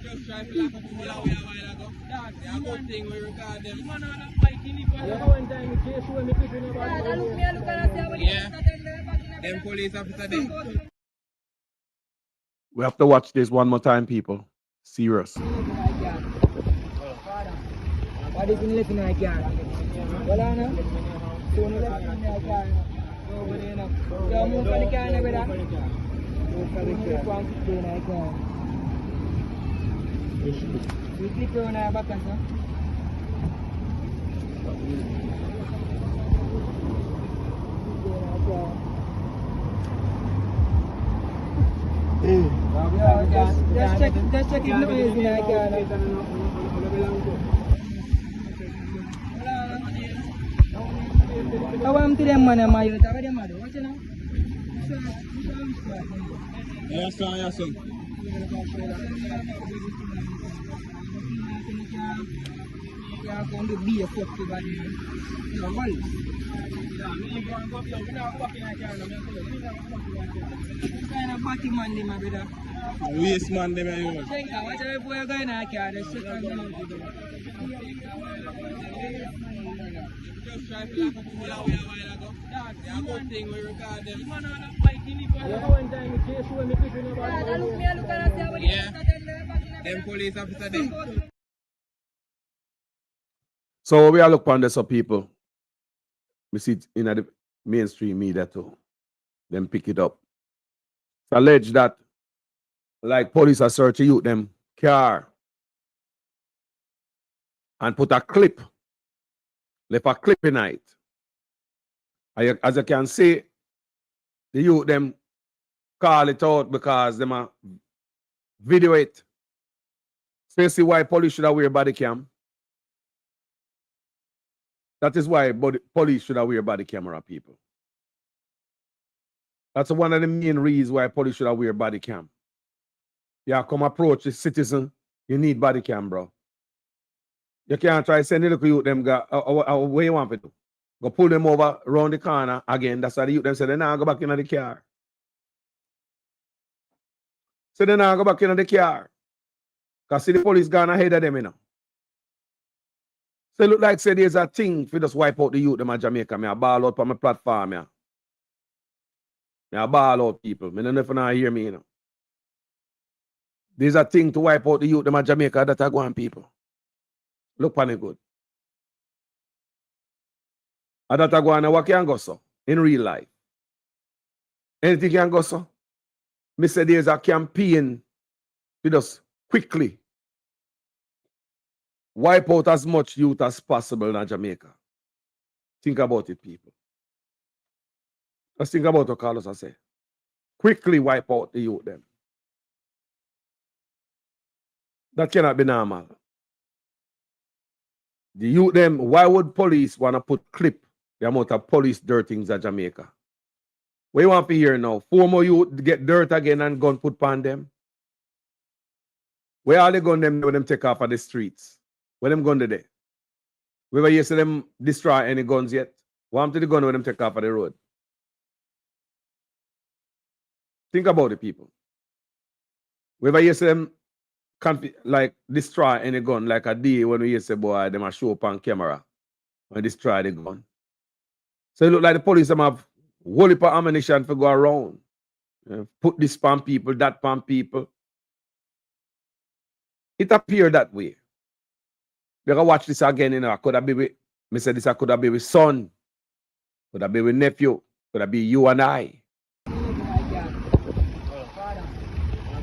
Just try to lock up people away a while ago. That's a good thing we record them. Man, I'm not fighting it. One time you chase you and me keep in the body. Yeah. Them police officer there. We have to watch this one more time, people. Serious. What is in left in my car? Well, I know. So no left in my car. Over there now. So move for the car now, brother. Move for the car. One clip in my car. We clip on our back, sir. Just check if no is in our car. I want to them man and my youth. What them do? What you know? Yes, sir. Yes, sir. Yeah, going to be a fuck to body. You know what? Kind of batty man, them, my brother. Waste man, them, you know. Think I watch if we're going to car. The shit I'm going to do. Just try to lock up people away a while ago. That's a good thing we record them. Man, I'm not fighting it. One time you chase you and me keep in the body. Yeah. Them police officer there. So we are looking on this, so people. We see it in the mainstream media too. Them pick it up. It's alleged that like police are searching youth them car and put a clip. Left a clip in it. As you can see, the youth them call it out because them a video it. So you see why police should have wear body cam. That is why police should have wear body camera, people. That's one of the main reasons why police should have wear body cam. Yeah, come approach a citizen, you need body cam, bro. You can't try send the youth them go, what you want to do? Go pull them over around the corner again. That's why the youth them say they now go back into the car. So they now go back into the car. Because see the police gone ahead of them, you know. So it look like say there's a thing for just wipe out the youth them in Jamaica. Me a ball out on my platform, yeah. Me a ball out people. Me don't know if you not hear me, you know. There's a thing to wipe out the youth them in Jamaica that are going people. Look on it good. And that are going what can go so in real life. Anything can go so. Me say there's a campaign to just quickly wipe out as much youth as possible in Jamaica. Think about it, people. Let's think about what Carlos has said. Quickly wipe out the youth them. That cannot be normal. The youth them, why would police want to put clip the amount of police dirt things in Jamaica? What you want to hear now? 4 more youth get dirt again and gun put on them? Where are they gun them when them take off of the streets? Where them gun today? We ever see them destroy any guns yet? What happened to the gun when them take off of the road? Think about it, people. We ever see them like destroy any gun like a day when we used to say, boy, them a show up on camera when destroy the gun. So it look like the police them have whole heap of ammunition to go around. Put this pan people, that pan people. It appeared that way. We can watch this again, you know. Could have been with me said this could have been with son, could have been with nephew, could have been you and I.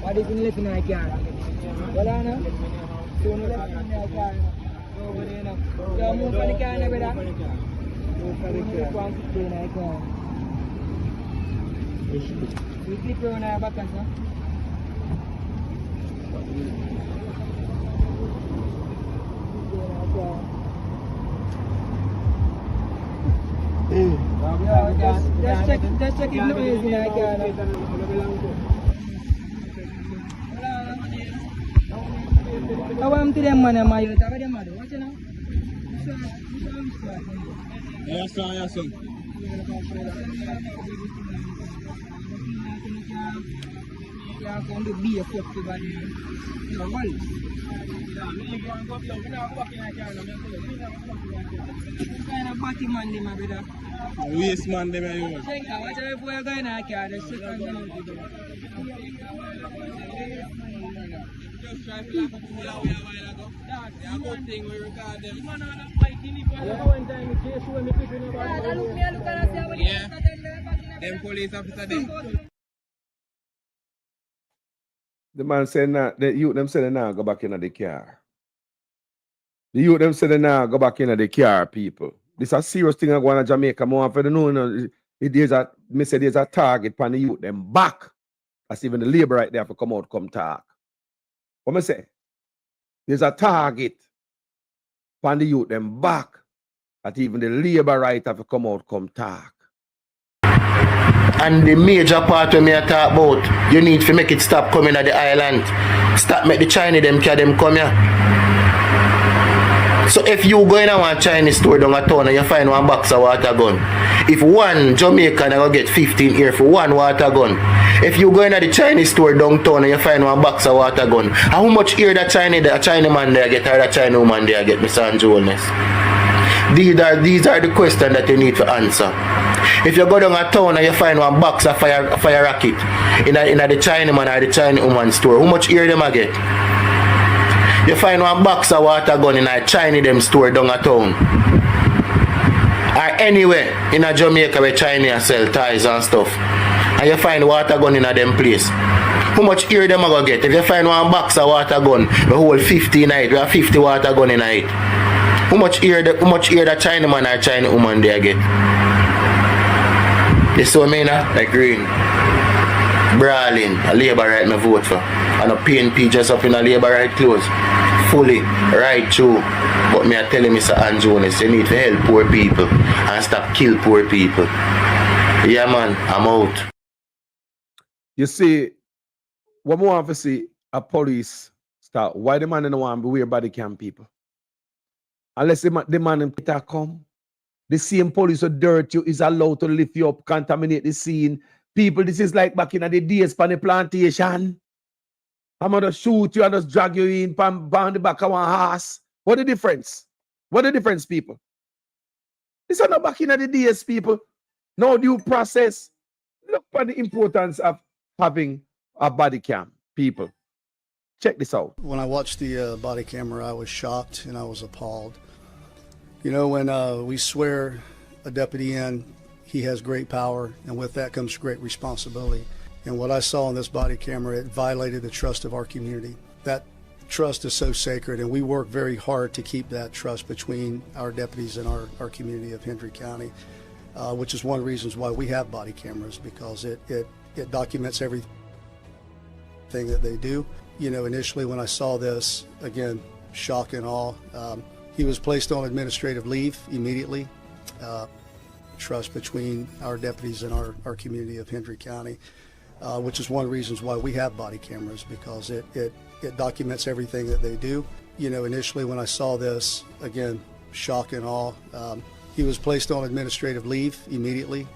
Body can live in a car. Wala na? So no left in a car. Over there na. Kaya mo pa ni kaya na beda? Kuang kita na car. Weekly pro na bakas na. Just check if no is in a car. Awam ti dem mana mayo ta dem ado wacha na yes sir ya ko ndu biye ko ti ba ni normal kana bati man de mabeda yes man de mayo senga wacha we ga na kya de second just try to like a pull away a while ago. That's one thing we record them. Man on a fight in it. One time it just show me people in the yeah. Them police officer them. The man said that the youth them said they now go back in the car. The youth them said they now go back in the car, people. This is a serious thing I go on in Jamaica. More for the know there's a target for the youth them back. That's even the labor right there for come out, come talk. What I say? There's a target for the youth them back. That even the labor right have to come out, come talk. And the major part when me I talk about, you need to make it stop coming at the island. Stop make the Chinese them carry them come here. So if you go in a one Chinese store down a town and you find one box of water gun, if one Jamaican will get 15 here for one water gun. If you go in at the Chinese store downtown and you find one box of water gun, how much here that Chinese man there get or that Chinese woman there get, Mr. Anjones? These are the questions that you need to answer. If you go down a town and you find one box of fire rocket in the Chinese man or the Chinese woman store, how much here them a get? You find one box of water gun in a Chinese them store down a town. Or anywhere in a Jamaica where Chinese sell ties and stuff. And you find water gun in a them place. How much here them a go get? If you find one box of water gun, we hold 50 in it, we have 50 water gun in it. How much here that Chinese man or Chinese woman they get? You see what I mean? Like green. Brawling, a labor right me vote for. And a PNP just up in a labor right clothes. Fully, right through. But me I tell you, Mr. Anjones, you need to help poor people and stop kill poor people. Yeah man, I'm out. You see, what more want to see a police start, why the man don't want to wear body cam people? Unless the man in Peter come, the same police who dirt you is allowed to lift you up, contaminate the scene. People, this is like back in the days on the plantation. I'm going to shoot you and just drag you in behind the back of one horse. What the difference? What the difference, people? This is not back in the days, people. No due process. Look for the importance of having a body cam, people. Check this out. When I watched the body camera, I was shocked and I was appalled. You know, when we swear a deputy in, he has great power, and with that comes great responsibility. And what I saw on this body camera, it violated the trust of our community. That trust is so sacred, and we work very hard to keep that trust between our deputies and our community of Hendry County, which is one of the reasons why we have body cameras, because it documents everything that they do. You know, initially when I saw this, again, shock and awe. He was placed on administrative leave immediately. Trust between our deputies and our community of Hendry County, which is one of the reasons why we have body cameras, because it documents everything that they do. You know, initially when I saw this, again, shock and awe. He was placed on administrative leave immediately.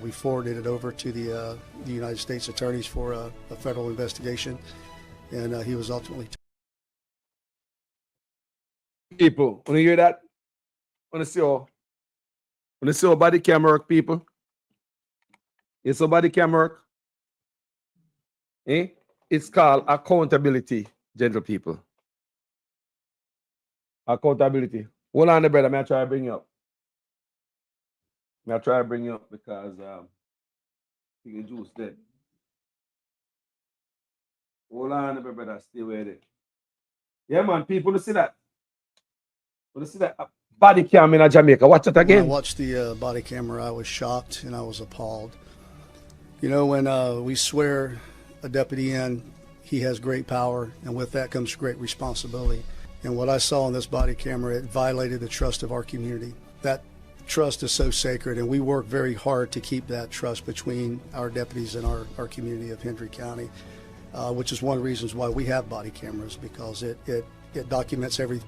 We forwarded it over to the United States attorneys for a federal investigation. and he was ultimately. People, when you hear that, when you see how body camera work, people, it's a body camera work. It's called accountability, gentle people. Accountability. Hold on, brother. May I try to bring you up? May I try to bring you up because you can juice dead. Hold on, brother. Stay with it. Yeah, man. People, you see that? You see that body cam in Jamaica? Watch it again. When I watched the body camera, I was shocked and I was appalled. You know, when we swear a deputy in, he has great power, and with that comes great responsibility. And what I saw on this body camera, it violated the trust of our community. That trust is so sacred, and we work very hard to keep that trust between our deputies and our community of Hendry County, which is one of the reasons why we have body cameras, because it documents everything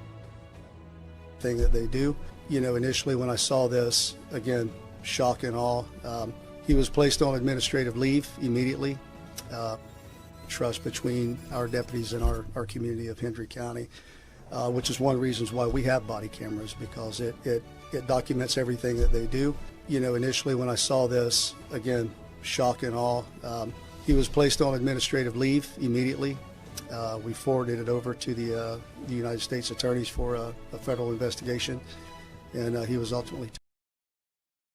that they do. You know, initially when I saw this, again, shock and awe. He was placed on administrative leave immediately. Trust between our deputies and our community of Hendry County, which is one of the reasons why we have body cameras, because it documents everything that they do. You know, initially when I saw this, again, shock and awe. He was placed on administrative leave immediately. We forwarded it over to the United States attorneys for a federal investigation, and he was ultimately.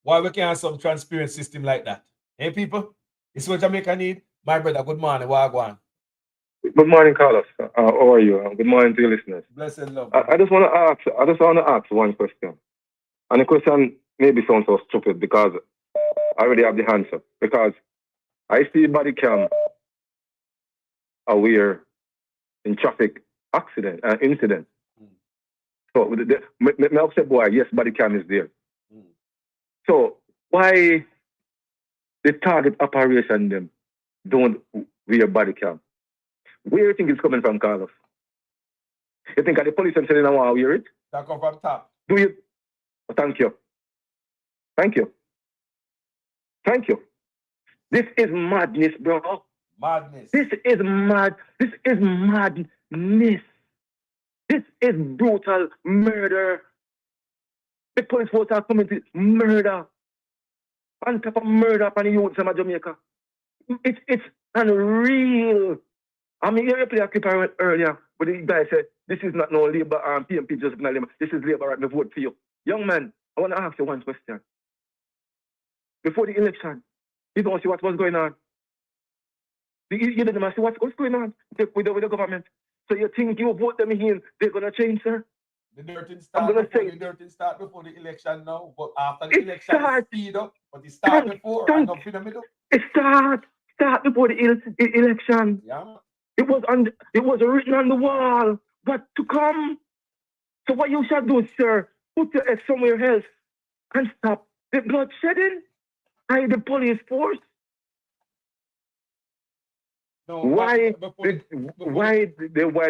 Why we can't have some transparent system like that? Hey, people, it's what Jamaica need. My brother, good morning. Wagwan. Good morning, Carlos. How are you? Good morning to your listeners. Blessed love. I just want to ask one question, and the question maybe sounds so stupid because I already have the answer. Because I see body cam aware in traffic accident incident. So me upset boy, yes, body cam is there. So why the target operation them don't wear body cam? Where do you think it's coming from, Carlos? You think the police and saying I want to wear it? That come from top. Do you? Oh, thank you. Thank you. Thank you. This is madness, bro. Madness. This is mad. This is madness. This is brutal murder. The police force are committing murder. On top of murder upon the youths of Jamaica. It's unreal. I mean, you played a clip earlier where the guy said, this is not no Labour PMP just Labour. This is Labour, right? Me vote for you. Young man, I want to ask you one question. Before the election, you don't see what was going on. You didn't see what's going on with the government. So you think you vote them in, they're going to change, sir? The dirt start before the election now, but after the election, it speed up. But it start before, and up in the middle. It start before the election. Yeah, man. It was written on the wall. What to come? So what you shall do, sir, put your head somewhere else and stop the bloodshedding by the police force. No, why they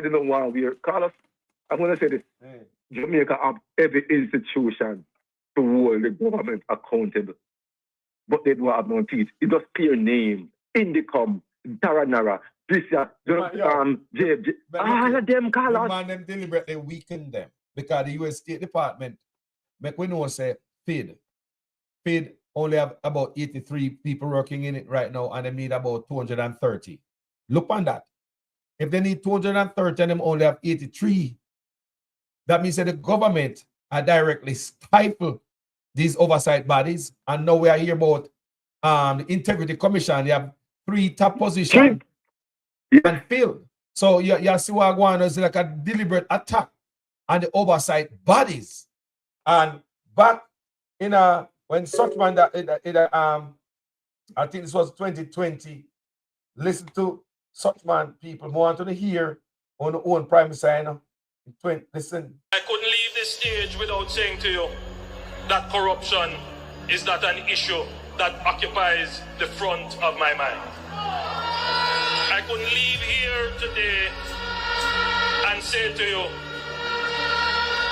don't want we Carlos, I'm gonna say this. Jamaica have every institution to hold the government accountable. But they don't have no teeth. It just clear name, Indicom, Taranara, all of them, Carlos. The man them deliberately weaken them because the U.S. State Department make we know say FID only have about 83 people working in it right now, and they need about 230. Look on that. If they need 230 and them only have 83, that means that the government are directly stifle these oversight bodies. And now we are here about the Integrity Commission. They have 3 top positions and failed. So you see what going on is like a deliberate attack on the oversight bodies. And back in when Suchman I think this was 2020, listen to Suchman people who want to hear on the own prime sign. Listen. I couldn't leave this stage without saying to you that corruption is not an issue that occupies the front of my mind. I couldn't leave here today and say to you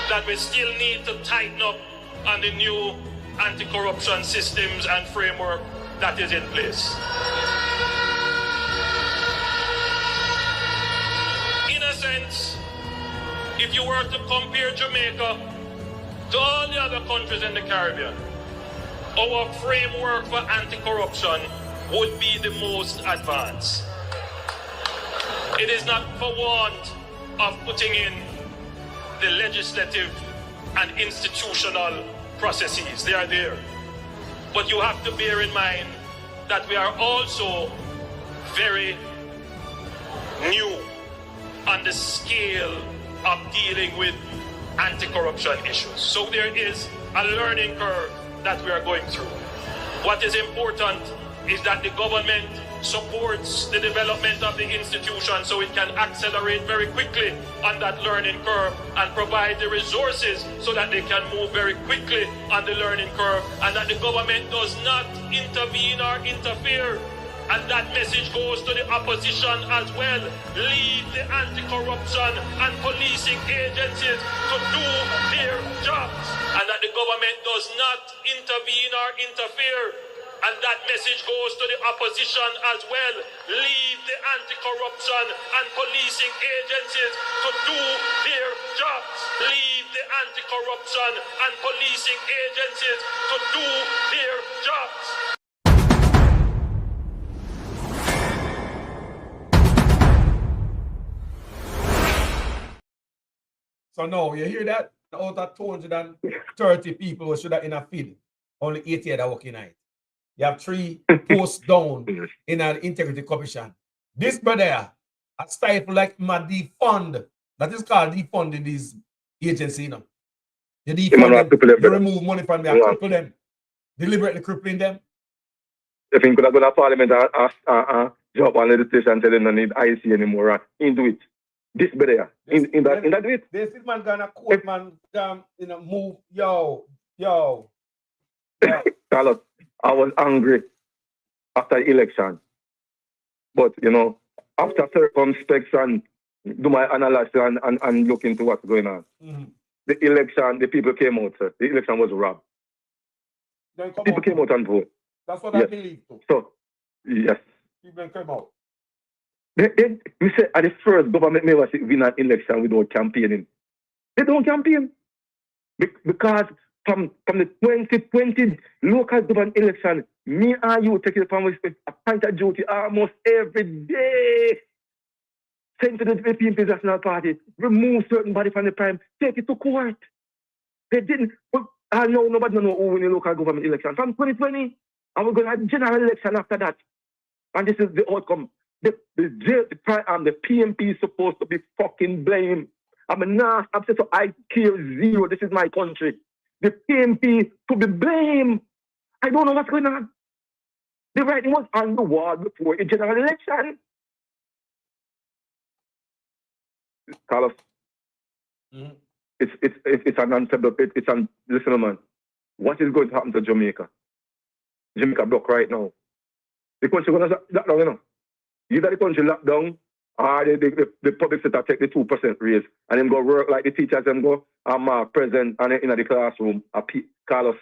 that we still need to tighten up on the new anti-corruption systems and framework that is in place. if you were to compare Jamaica to all the other countries in the Caribbean, our framework for anti-corruption would be the most advanced. It is not for want of putting in the legislative and institutional processes. They are there. But you have to bear in mind that we are also very new on the scale of dealing with anti-corruption issues. So there is a learning curve that we are going through. What is important is that the government supports the development of the institution so it can accelerate very quickly on that learning curve and provide the resources so that they can move very quickly on the learning curve, and that the government does not intervene or interfere. And that message goes to the opposition as well. Leave the anti-corruption and policing agencies to do their jobs, and that the government does not intervene or interfere. And that message goes to the opposition as well. Leave the anti-corruption and policing agencies to do their jobs. Leave the anti-corruption and policing agencies to do their jobs. So now, you hear that? Out of 230 people who should have in a field, only 88 are working night. You have 3 posts down in an integrity commission. This brother, a stifle like my defund. That is called defunding these agencies, you know. You defund them, you remove money from them, cripple them. Deliberately crippling them. If he could have gone to Parliament and job on legislation and say they don't need IC anymore, he do it. This brother, in that way. This man gonna court, man, move, yo. Carlos, I was angry after the election. But, after circumspection, do my analysis and look into what's going on. Mm-hmm. The election, the people came out, sir. The election was robbed. People came out and voted. That's what I believe too. So, yes. People came out. We say at the first government may win an election without campaigning. They don't campaign. Because from the 2020 local government election, me and you take it from a point of duty almost every day. Send to the PNP National Party, remove certain body from the prime, take it to court. They didn't. I know nobody know who win the local government election. From 2020, and we're going to have general election after that. And this is the outcome. The PNP is supposed to be fucking blamed. I'm upset, so I care zero. This is my country. The PNP to be blamed. I don't know what's going on. The writing was on the wall before a general election. Carlos, it's an unstable. Listen, man. What is going to happen to Jamaica? Jamaica block right now. The country going to lock down, you know. Either the country lock down, or the public sector take the 2% raise, and then go work like the teachers and go present and in the classroom. Carlos,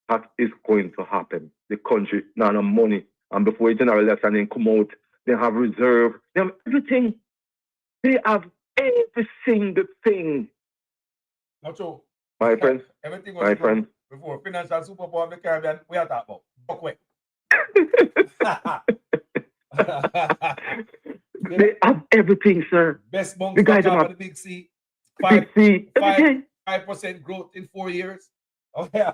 that is going to happen. The country now no money, and before the general election then come out, they have reserve, they have everything. They have every single thing. Not true. My friend. Everything was friend. Before financial superpower of the Caribbean, we are talking about. Buckway. They have everything, sir. Best bunks the guys have the Big C. 5% growth in 4 years. Oh, yeah.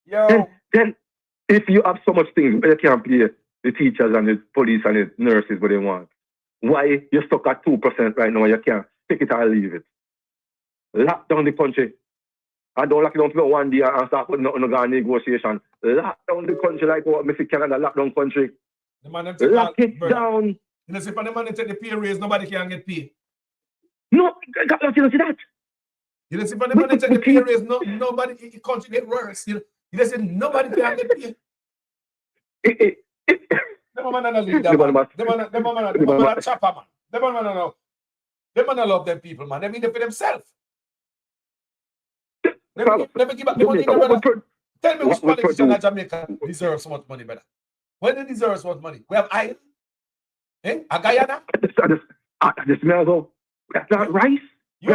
Yo. Then, if you have so much things, you can't pay the teachers and the police and the nurses what they want. Why you're stuck at 2% right now? You can't take it or leave it. Lock down the country. I don't lock it down for 1 day and start putting on negotiation. Lock down the country like what Mr. Canada lock down country. Lock it down. You know, if the man take the pay raise, nobody can get paid. No, you don't see that. You know, if the man take the pay raise, nobody the country get worse. You know, say nobody can get paid. Them man not lead that man. Them man chopper man. Them man love them people, man. They mean it for themselves. Let me give back the money. Tell me which politician in Jamaica deserves so much money, brother. When they deserve so much money? We have iron. A Guyana? I just smell though. That's not rice. We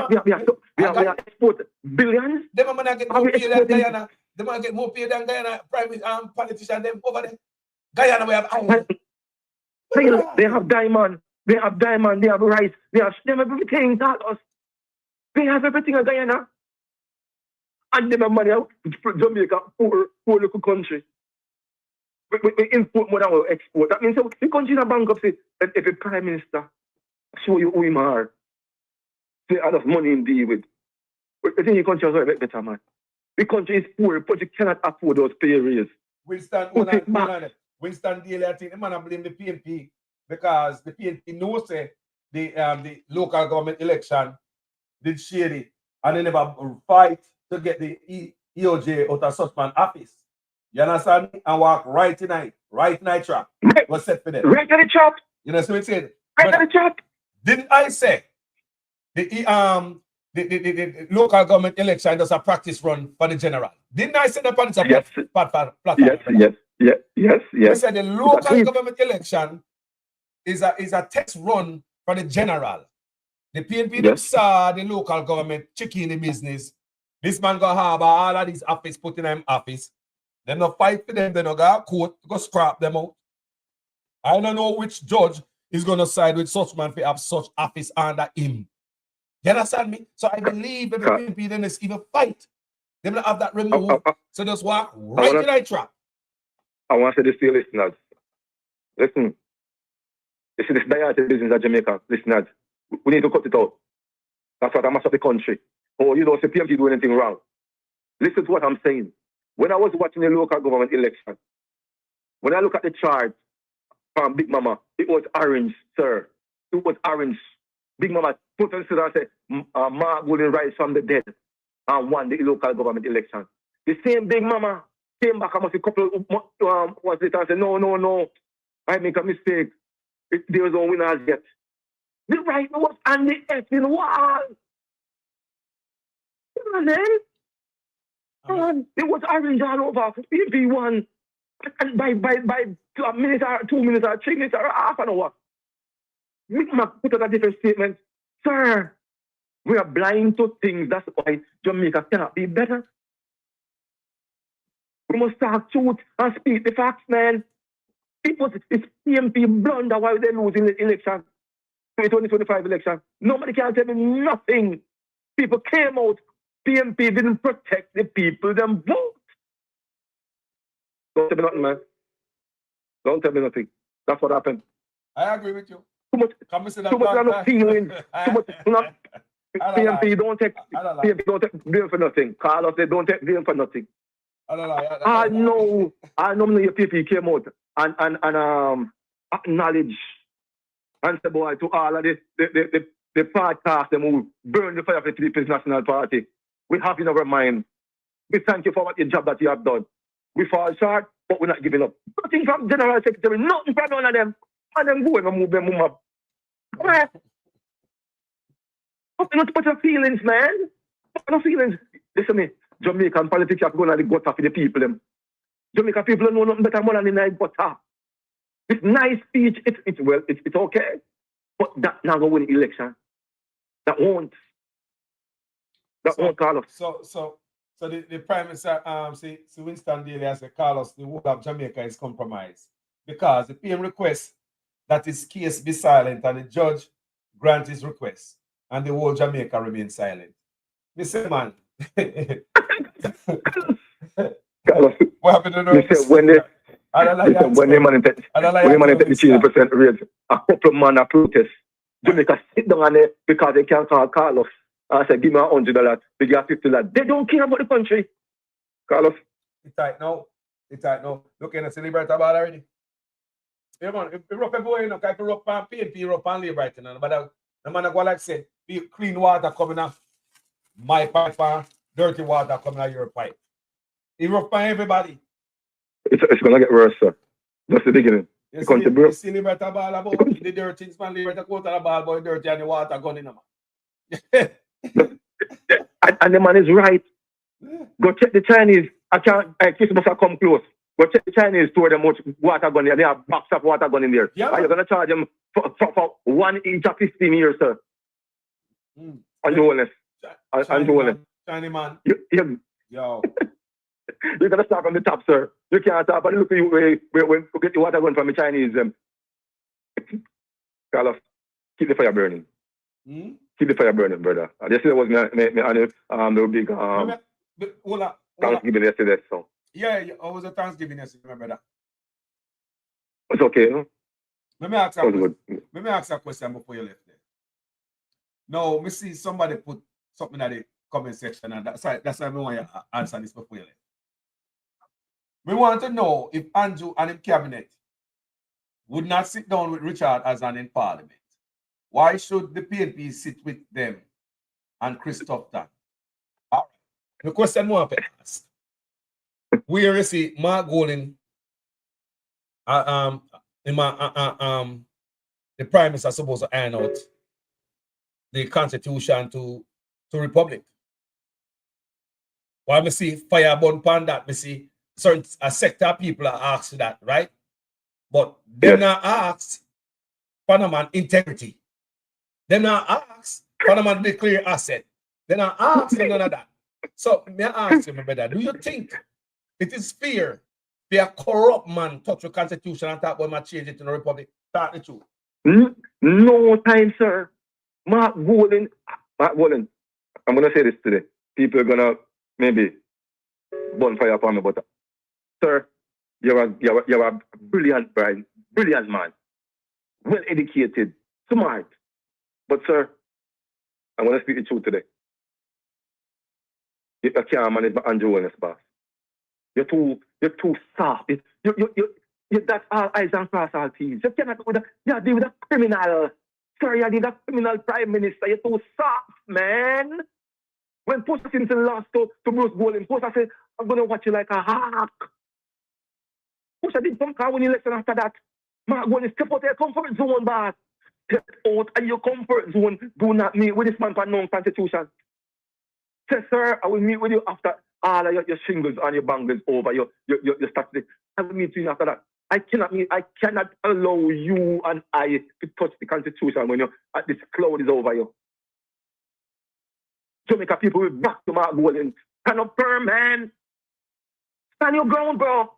have export billions. Them are gonna get more pay than Guyana. Them are get more pay than Guyana private politicians them over there. Guyana we have iron. They have diamond. They have diamond. They have rice. They have everything. Us. They have everything in Guyana. And them have money out. Jamaica, poor local country. We import more than we export. That means the country is a bankruptcy. If a prime minister show you who him are, they have enough money in deal with. I think your country is already better, man. The country is poor, but you cannot afford those pay raise. Winston Daly, I think the man blame the PNP because the PNP knows the local government election did shady and they never fight to get the EOJ out of such man office. You understand me? And walk right tonight trap. Was set for them. Right in the trap. You know what I'm saying? Right in the trap. Didn't I say the local government election does a practice run for the general? Didn't I say that on the yes. platform? Yes. I said the local government election is a test run for the general. The PNP saw the local government chicken in the business. This man go have all of these office put in them office. They no fight for them, they no go court, go scrap them out. I don't know which judge is gonna side with such man for have such office under him. You understand me? So I believe that the PNP then is even fight. They will have that removed. So just walk right in that trap. I want to say this to your listeners. Listen. You see this dietary business at Jamaica, listeners. We need to cut it out. That's what I must have the country. Oh, you don't see PMP do anything wrong. Listen to what I'm saying. When I was watching the local government election, when I look at the chart from Big Mama, it was orange, sir. It was orange. Big Mama put on and said, Mark Golden rise from the dead and won the local government election. The same Big Mama came back almost a couple of months later and said, no, I make a mistake. There was no winners yet. The right was on the effing wall. Come on, then. It was orange all over. PNP won. And by 2 minutes or 3 minutes or half an hour. We must put out a different statement. Sir, we are blind to things. That's why Jamaica cannot be better. We must talk truth and speak the facts, man. It's PMP blunder why they lose in the election. 2025 election. Nobody can tell me nothing. People came out. PMP didn't protect the people, them vote. Don't tell me nothing, man. Don't tell me nothing. That's what happened. I agree with you. Too much feelings. Too much PMP don't take blame for nothing. Carlos said don't take blame for nothing. I know your PMP came out and acknowledge and say boy to all of the podcast them who burn the fire for the People's National Party. We have in our mind. We thank you for what your job that you have done. We fall short, but we're not giving up. Nothing from General Secretary, nothing from none of them. And them go and move them up. Not put your feelings, man. No feelings. Listen to me. Jamaican politics have gone on the gutter for the people. Them. Jamaican people don't know nothing better more than the night gutter. This nice speech, it's okay. But that not going to win the election. That won't. Carlos. So the Prime Minister, Winston Daly has said, Carlos, the whole of Jamaica is compromised because the PM requests that his case be silent and the judge grant his request and the whole Jamaica remain silent. Mr. Man, Carlos, what happened to the when they manage the 18% raise, a couple of men are protest. Jamaica sit down on it because they can't call Carlos. I said, give me $100, they give $50. They don't care about the country. Carlos. It's tight now. Look at the celebrate about already. Yeah, man, if you rough everywhere, you know, if you rough on PNP, you rough on labor right now. But the man go like say, clean water coming out my pipe and dirty water coming out your pipe. He rough on everybody. It's gonna get worse, sir. That's the beginning. You see liberty ball about the dirty things, man. Liberty go to the ball boy dirty and the water gun in them. And the man is right. Go check the Chinese. Christmas will come close. Go check the Chinese store them much water gun there. They have box of water gun in there. Yeah, are you gonna charge them for 1 inch of 15 years, sir? Andrew Holness. Andrew Holness. Shiny man. Yo. You gotta start from the top, sir. You can't start, but look at you where get the water going from the Chinese. Carlos, keep the fire burning. Keep the fire burning, brother. Yesterday was the big Thanksgiving yesterday, so. Yeah, it was a Thanksgiving yesterday, my brother. It's okay, no? Let me ask a question before you left there. No, me see somebody put something in the comment section, and that's why I want you to answer this before you left. We want to know if Andrew and his cabinet would not sit down with Richard Azan in Parliament. Why should the PNP sit with them and Christoph Tan? All right. The question more to ask. Where you see Mark Golding, the Prime Minister is supposed to iron out the Constitution to Republic. While we see fire burn pan that, we see certain a sector of people are asked that, right? But they're not asked Panama integrity. They're not asked Panama declare asset. They're not asked none of that. So may I ask you, my brother, do you think it is fair for a corrupt man touch the Constitution and talk about my change it in the Republic? Talk the truth. No time, sir. Mark Golding, I'm gonna say this today. People are gonna maybe bonfire upon me, but sir, you're a brilliant brain, brilliant man, well educated, smart. But sir, I'm gonna speak the truth today. You can't manage my Andrew Holness, boss. You're too soft. That's all eyes and cross all T's. You cannot do that. You deal with a criminal. Sir, you deal with a criminal prime minister. You're too soft, man. When Post Simpson lost to Bruce Golding, Post said, I'm gonna watch you like a hawk. Post did some car when election after that. Mark Golding step out of your comfort zone, boss. Step out of your comfort zone. Do not meet with this man for non-constitution. Say, sir, I will meet with you after all of your shingles and your bangles over your statistics. I will meet you after that. I cannot allow you and I to touch the Constitution when this cloud is over you. Jamaica people will back to Mark Golding. Stand up firm, man. Stand your ground, bro.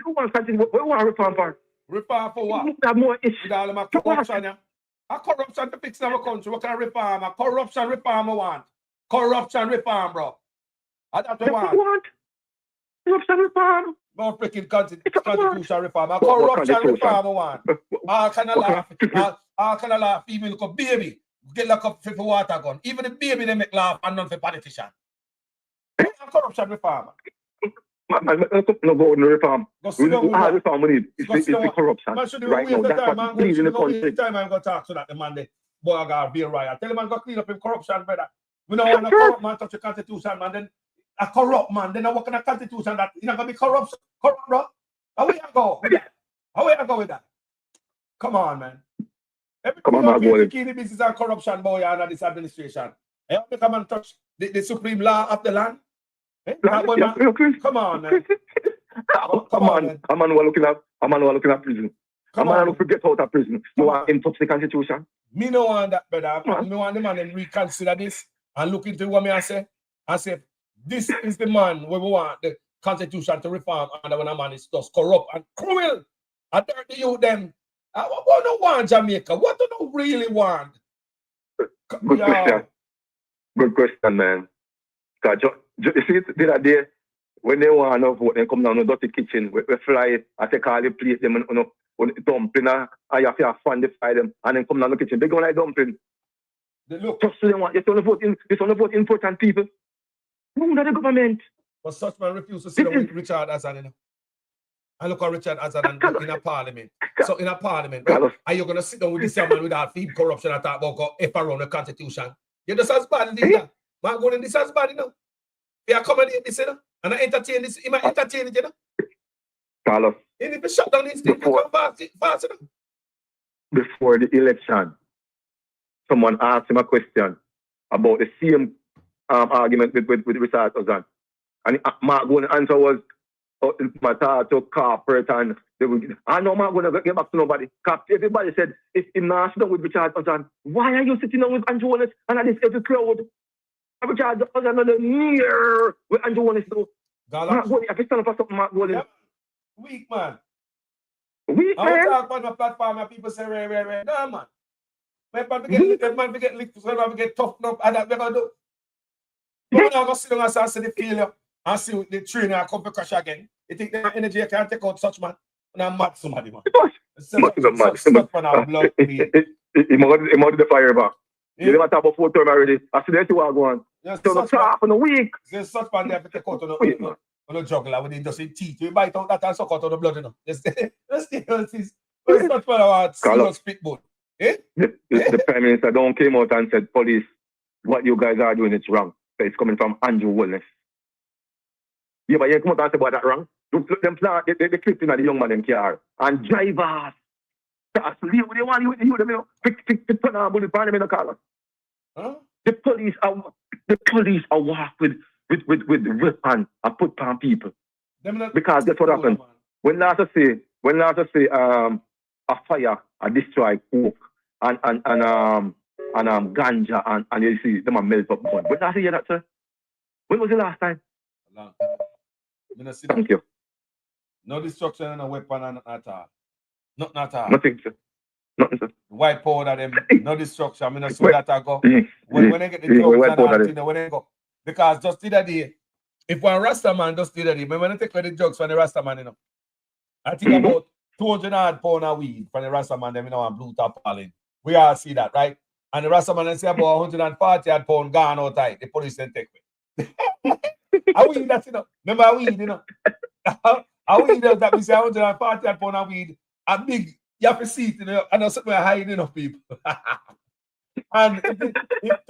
Who wants to reform for? Reform for what? We have more issues. With all of my corruption, yeah? A corruption to fix our country. What kind of reform? A corruption reform I want. Corruption reform, bro. That's what I want. Corruption reform. No freaking constitution reform. A corruption reform I want. All kind of laugh. Even look a baby. Get locked up for water gun. Even the baby they make laugh and none for politician. A corruption reform. No go on the reform. All reform we need is the corruption. Right now, that's what we need in the country. Time I'm going to talk to that the man there. Boy, I got to be right. Tell him I'm going to clean up in corruption, brother. We don't want a corrupt man touch the Constitution, man. Then a corrupt man, then I work in a Constitution that you're not going to be corrupt, bro. How will you go with that? How will you go with that? Come on, man. Come on, man. The business and corruption, boy, under this administration. I have to come and touch the supreme law of the land. Eh? Come on, man. Come on. A man who are looking at prison. A man who forget out of prison. You want him touch the Constitution? Me no want that, brother. Me want the man to reconsider this and look into what me I say. I say, this is the man where we want the Constitution to reform, and when a man is just corrupt and cruel. I tell the youth them, what do you want Jamaica? What do you really want? Good question, man. You see it the other day, when they want to vote, they come down to the dirty kitchen, we fly, I take all the plate, them on dumpling, I have to fund the fry them, and then come down to the kitchen. They go like dumpling. Look. Just so they want, you want to vote important people. No, not the government. But such man refuse to sit down with Richard Azan, you know. And look at Richard Azan in a parliament. So in a parliament, right? Are you going to sit down with this man without feed corruption and talk about go F around the Constitution? You're just as bad as this. Man, going in this as bad, you know. They accommodate this, you know. And I entertain this. He might entertain it, you know. Carlos. And if you shut down this thing, you come fast, you know. Before the election, someone asked him a question about the same argument with Richard Azan. And Mark Golding's answer was, my thought to corporate and they will, I know I'm going to get back to nobody. Everybody said, if him not sit down with Richard Hudson, why are you sitting down with Andrew Wallace and at this every crowd? Richard Hudson not near with Andrew Wallace though. Mark Golding, I can stand up for something, Mark Golding. Yeah. Weak, man. Weak, I man. will talk about my platform and people say, right. No, man. Man, get licked, so man, get toughened up, and that we're going to do. But we're not going to sit down and see the failure and see the trainer come to crash again. You think that energy can take out such man? And I'm mad somebody, man. Such man, I'm blood. He might the fire back. You never talk about 4 term already. I see that you are going. So the top in a week. There's such man there to take out on the juggler when he does his teeth. You bite out that and suck out of the blood, you know. It's such man about serious pitbull. The Prime Minister don't came out and said, police, what you guys are doing is wrong. So it's coming from Andrew Wallace. Yeah, but you come out and say about that wrong. Look them plant the clip in the young man in car. And drivers. They want you them, you know. Pick turn on bullet pan them in the car. Huh? The police are walk with the weapon and put on people. Because that's what happened. When Lassa say a fire a destroy coke and ganja and you see them a melt up gun. When Lassa hear that, sir? When was the last time? A long time. Thank you. No destruction and a weapon and at all. Nothing at all. Nothing, sir. Nothing, sir. White powder them, no destruction. I mean, I saw that I go. When they get the drugs and all, you know, when they go. Because just the other day, if one Rasta man just the other day, when they take away the drugs from the Rasta man, you know, I think about 200 odd pound of weed from the Rasta man, them, you know, and blue top falling. We all see that, right? And the Rasta man, they say about 140 odd pound gone out tight. The police then take away. I weed that, you know. Remember weed, you know. I weed that we say 140 odd pound of weed, a big. You have to see it, you know, and there's something hiding of people. And if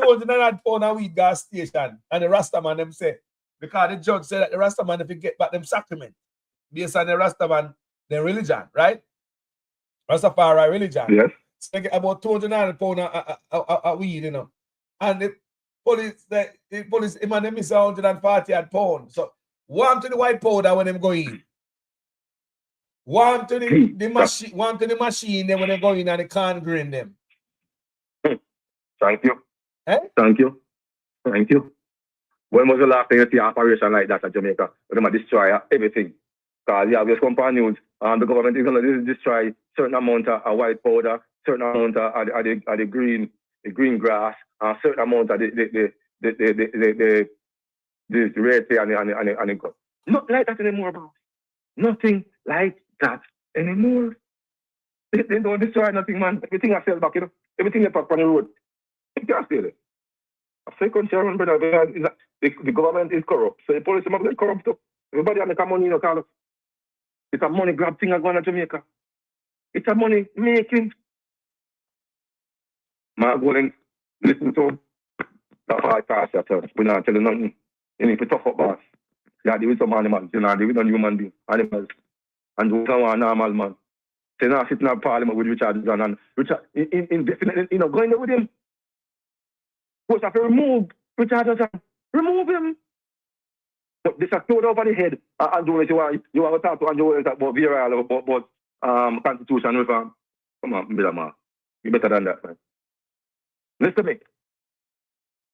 200 pound of weed gas station, and the Rastaman them say, because the judge said that the Rastaman, if you get back them sacrament, based on the Rastaman, their religion, right? Rastafari religion. Yes. So they get about 200 pound of weed, you know. And the police, him and them miss 140 pounds. So, one to the white powder when them go in. One to the machine then when they go in and they can't grind them. Thank you. Eh? Thank you. Thank you. When was the last time you see an operation like that at Jamaica? Where they destroy everything. Because you have this company news, the government is going to destroy certain amount of white powder, certain amount of the green grass, and certain amount of the red tea and the Nothing like that anymore, bro. Nothing like that anymore. They don't destroy nothing, man. Everything I sell back, you know. Everything they pack on the road. You can't steal it. I say, country, brother, the government is corrupt. So the police must get corrupt too. Everybody make money, you know, Carlos. It's a money grab thing going to Jamaica. It's a money making. Man, go and listen to that hard pass yourself. We're not telling nothing. You need to tough up, boss. You deal with some animals. You know, deal with non-human beings, animals. And you don't want a normal man. So now sitting in parliament with Richard Hudson and Richard, indefinitely, you know, going there with him. Because have to remove Richard Hudson. Remove him. But this is thrown over the head. Andrew, you want to talk to Andrew about VRL, about constitution reform. Come on, brother man. You better than that, man. Listen to me.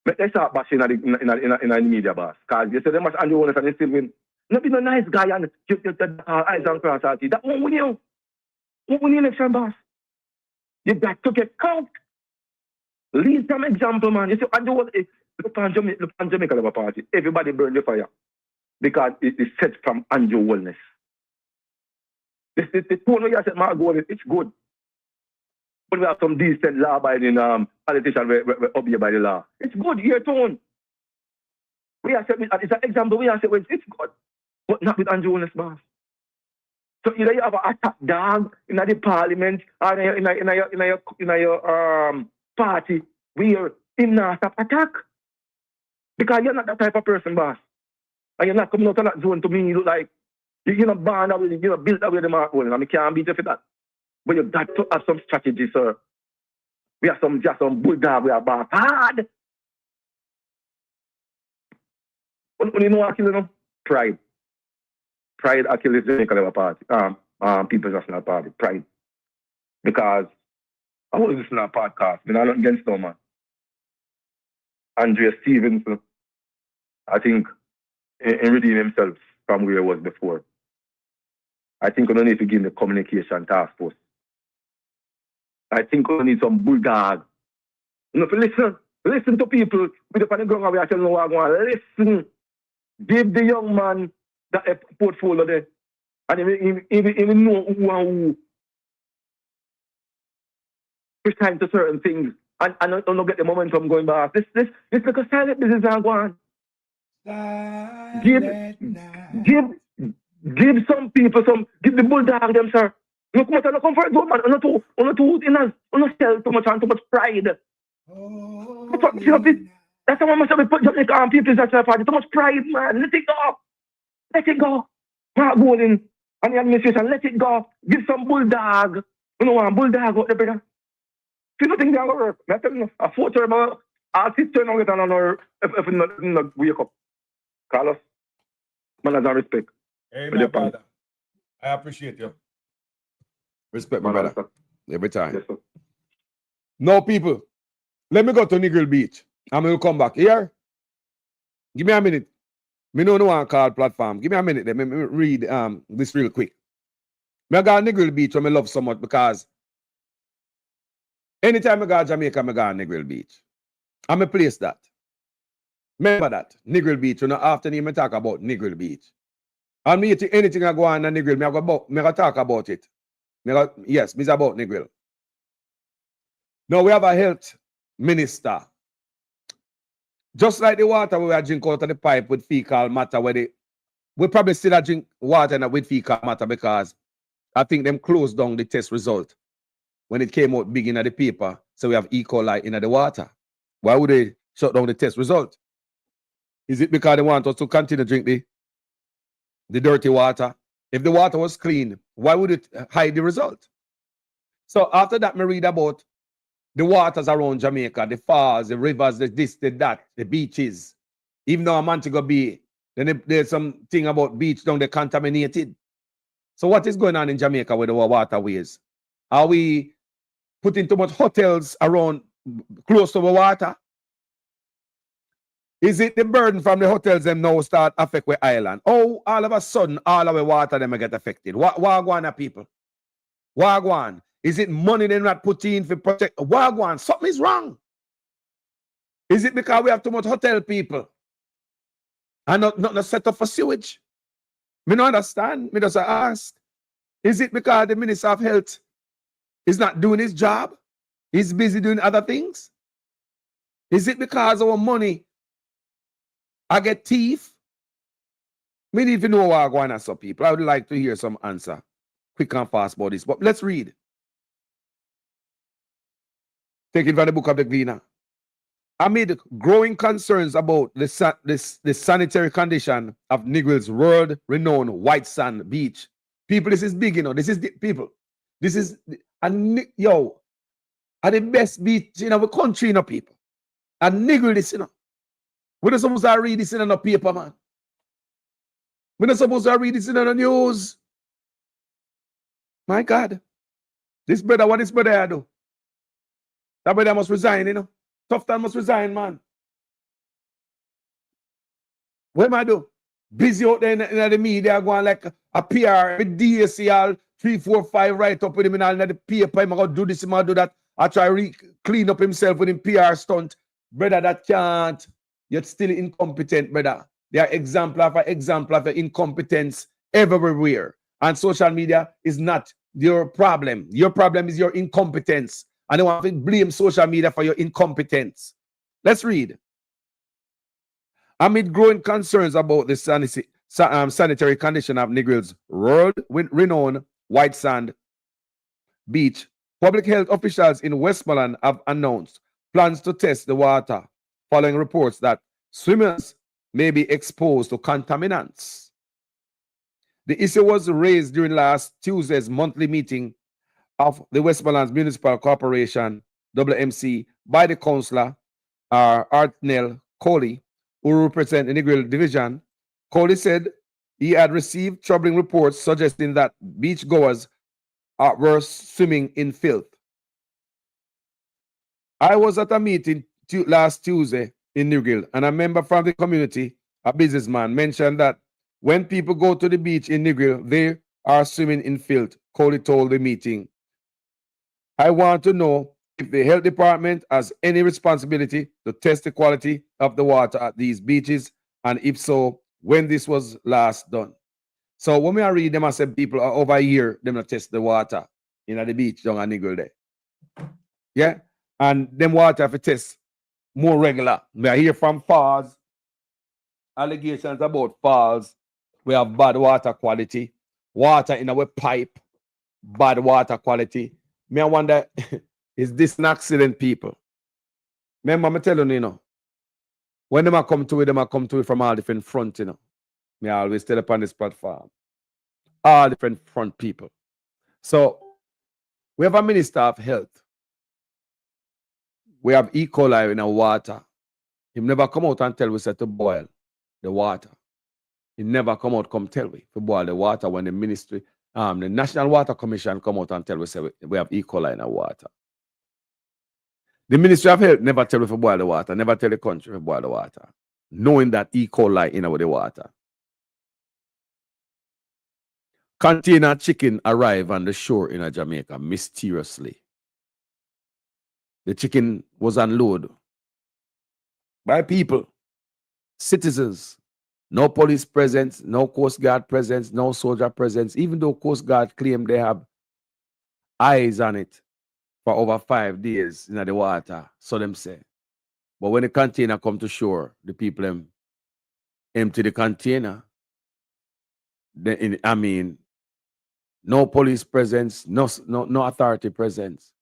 Let's start bashing in the media, boss. Because you say they must Andrew and they still win. Not be no nice guy and you eyes and cross out. That won't win you. Won't win the election, boss. You got to get caught. Lead some example, man. You see, Andrew, look on Jamaica Labour Party. Everybody burn the fire. Because it is set from Andrew Wellness. The tone where you said, Mark Golding, it's good. But we have some decent law-abiding politicians obey by the law. It's good, your tone. We are said, it's an example, we are said, well, it's good. But not with Andrew Wellness, boss. So either you have an attack dog in the parliament or in your party where him not stop attack. Because you're not that type of person, boss. And you're not coming out of that zone to me, you look like you're not born that way, you're not built that way the Mark Golding. I can't beat you for that. But you got to have some strategy, sir. We have some bulldog, we are back hard. When you know what you know? Pride. Pride actually is Jamaica Labour Party, People's National Party, Pride. Because I was listening to a podcast, I'm not against no man. Andrea Stevenson, I think, in redeem himself from where he was before. I think we don't need to give him the communication task force. I think we need some bulldog. You know, listen to people with the ground where I tell them what I want. Listen. Give the young man that portfolio there. And even know who and who. Precise to certain things. And don't get the momentum going back. This like a silent business and go on. Give some people give the bulldog them, sir. You come out and come for it, man. On not sell too much and too much pride. That's why I must have put Jamaican people that party. Too much pride, man. Let it go. Let it go. Mark Golden and the administration, let it go. Give some bulldog. You know what, bulldog out there, brother. See nothing going to work. I tell you, a 4-term, I'll sit turn on it and on if we not wake up. Carlos, man has a respect. Hey, my brother. I appreciate you. Respect, my brother. Every time. Yes, sir. No, people. Let me go to Negril Beach. And we'll come back. Here? Give me a minute. Me know no one call platform. Give me a minute. Let me read this real quick. I go to Negril Beach when I love so much because anytime I go to Jamaica, I go to Negril Beach. I'm a place that. Remember that. Negril Beach. You know, afternoon I talk about Negril Beach. And me anything I go on Negril, me go talk about it. Yes, it's about Negril. Now we have a health minister. Just like the water we drink out of the pipe with fecal matter, we probably still drink water with fecal matter because I think them closed down the test result when it came out big in the paper. So we have E. coli in the water. Why would they shut down the test result? Is it because they want us to continue to drink the dirty water? If the water was clean, why would it hide the result? So after that, I read about the waters around Jamaica, the falls, the rivers, the this, the that, the beaches. Even though Montego Bay, then there's some thing about beach down there contaminated. So what is going on in Jamaica with our waterways? Are we putting too much hotels around close to the water? Is it the burden from the hotels them now start affect the island? Oh, all of a sudden, all of the water them get affected. Wagwan people. Wagwan. Is it money they're not putting for protect Wagwan? Something is wrong. Is it because we have too much hotel people and not set up for sewage? Me don't understand. Me just ask. Is it because the Minister of Health is not doing his job? He's busy doing other things? Is it because our money I get thief? Me need to know what going on, some people. I would like to hear some answer. Quick and fast about this. But let's read. Take it from the book of the Gleaner. Amid growing concerns about the sanitary condition of Negril's world-renowned white sand beach. People, this is big, you know. This is the people. This is at the best beach in our country, you know, people. And Negril this, you know. We're not supposed to read this in the paper, man. We're not supposed to read this in the news. My God. This brother, what this brother do? That brother must resign, you know. Tufton must resign, man. What am I do? Busy out there in the media going like a PR with DAC, 3, 4, 5 right up with him in the paper. I'm going to do this, I'm going to do that. I try to clean up himself with him PR stunt. Brother, that can't. You're still incompetent, brother. There are example of incompetence everywhere. And social media is not your problem. Your problem is your incompetence. And I want to blame social media for your incompetence. Let's read. Amid growing concerns about the sanitary condition of Negril's world-renowned white sand beach, public health officials in Westmoreland have announced plans to test the water following reports that swimmers may be exposed to contaminants. The issue was raised during last Tuesday's monthly meeting of the Westmoreland Municipal Corporation, WMC, by the councillor, Artnell Coley, who represents the Negril division. Coley said he had received troubling reports suggesting that beachgoers were swimming in filth. I was at a meeting last Tuesday in Negril, and a member from the community, a businessman, mentioned that when people go to the beach in Negril, they are swimming in filth, Coley told the meeting. I want to know if the health department has any responsibility to test the quality of the water at these beaches, and if so, when this was last done. So when I read them, I say people are over here, them not test the water in the beach down at Negril there. Yeah? And them water have to test more regular. We are here from Falls, allegations about Falls. We have bad water quality, water in our pipe, bad water quality. Me, I wonder, is this an accident, people? Remember, I'm telling you, when them come to it from all different fronts, Me always tell upon this platform. All different front people. So, we have a minister of health. We have E. coli in our water. He never come out and tell we to boil the water. He never come out come tell we to boil the water when the ministry, the National Water Commission come out and tell we we have E. coli in our water. The Ministry of Health never tell we to boil the water, never tell the country to boil the water, knowing that E. coli in our water. Container chicken arrived on the shore in Jamaica mysteriously. The chicken was unloaded by people, citizens. No police presence, no Coast Guard presence, no soldier presence, even though Coast Guard claim they have eyes on it for over 5 days in the water, so them say. But when the container come to shore, the people empty the container. No police presence, no authority presence.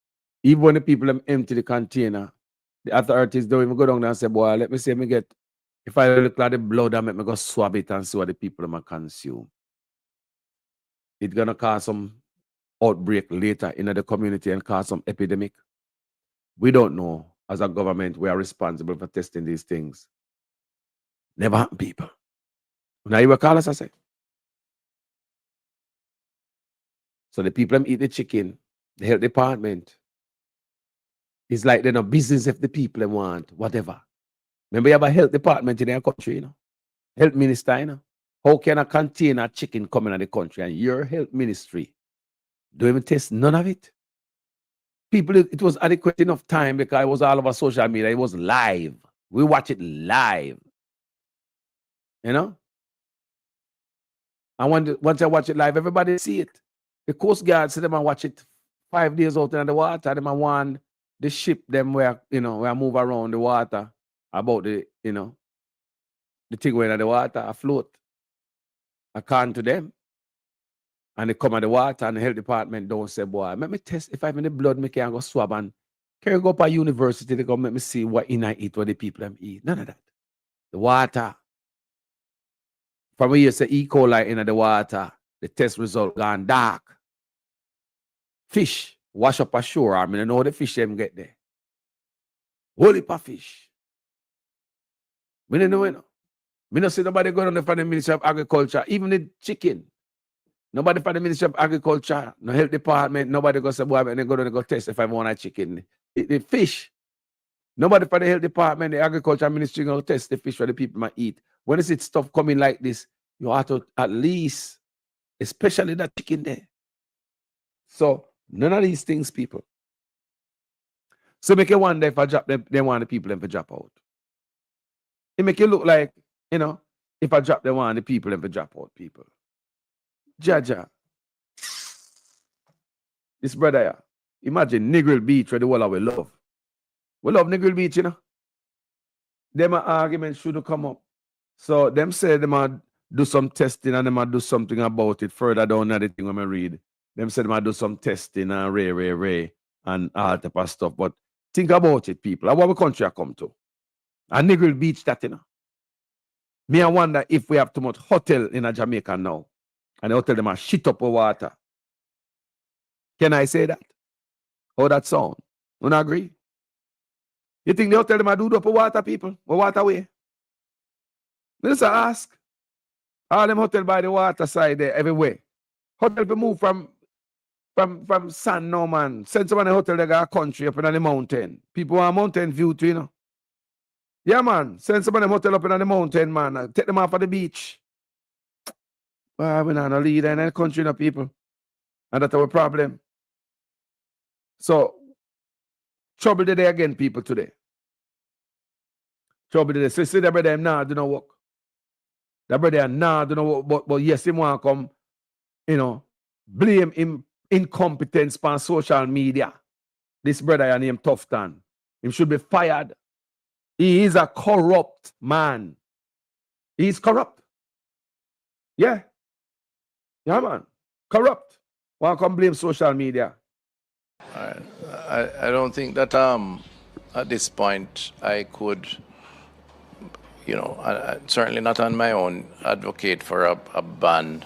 Even when the people empty the container, the authorities don't even go down there and say, boy, let me see me get, if I look like the blood, I make me go swab it and see what the people consume. It's gonna cause some outbreak later in the community and cause some epidemic. We don't know. As a government, we are responsible for testing these things. Never happen, people. Now you will call us, I say. So the people eat the chicken, the health department. It's like they're no business if the people want, whatever. Remember, you have a health department in our country, Health minister, How can a container chicken come in the country and your health ministry don't even test none of it? People, it was adequate enough time because it was all over social media. It was live. We watch it live. And once I watch it live, everybody see it. The Coast Guard see them and watch it 5 days out in the water. Them and want the ship them where where move around the water about the the thing where in the water afloat. According to them. And they come at the water and the health department don't say, boy, let me test if I have any blood, me can go swab and can go up a university to go let me see what I eat, what the people eat. None of that. The water. From where you say E. coli in the water, the test result gone dark. Fish wash up ashore. I mean, I know the fish them get there. Whole heap of fish. Me don't know. Me don't see nobody going on from the Ministry of Agriculture, even the chicken. Nobody from the Ministry of Agriculture, no health department, nobody go say, boy, they go test if I want a chicken. The fish. Nobody from the health department, the agriculture ministry going to test the fish for the people might eat. When you see stuff coming like this, you have to at least, especially that chicken there. So none of these things, people. So make you wonder if I drop them, they want the people them to drop out. It make you look like, if I drop them, want the people them to drop out, people. Jaja. This brother here. Imagine Negril Beach where the whole we love. We love Negril Beach, Them arguments should come up. So them say they might do some testing and they might do something about it further down the thing when I read. Them say they might do some testing and ray and all type of stuff. But think about it, people. How our country I come to? And Negril Beach that, Me I wonder if we have too much hotel in Jamaica now. And the hotel them are shit up with water. Can I say that? How that sound? You not agree? You think the hotel them are do up with water, people? With water way? Let's ask. All them hotel by the water side there, everywhere. Hotel to move from sand, no man. Send someone a hotel they got a country up in the mountain. People want mountain view too, you know. Yeah, man. Send someone a hotel up in the mountain, man. Take them off of the beach. Well, we're not a leader in the country, no people. And that's our problem. So, trouble today again, people today. Trouble today. So, you see the brother, nah, do no work. The brother, nah, do no work. But yes, he want to come, you know, blame him incompetence on social media. This brother named Tufton. He should be fired. He is a corrupt man. He is corrupt. Yeah. Yeah, man. Corrupt. Want to come blame social media. I don't think that at this point I could, you know, certainly not on my own, advocate for a ban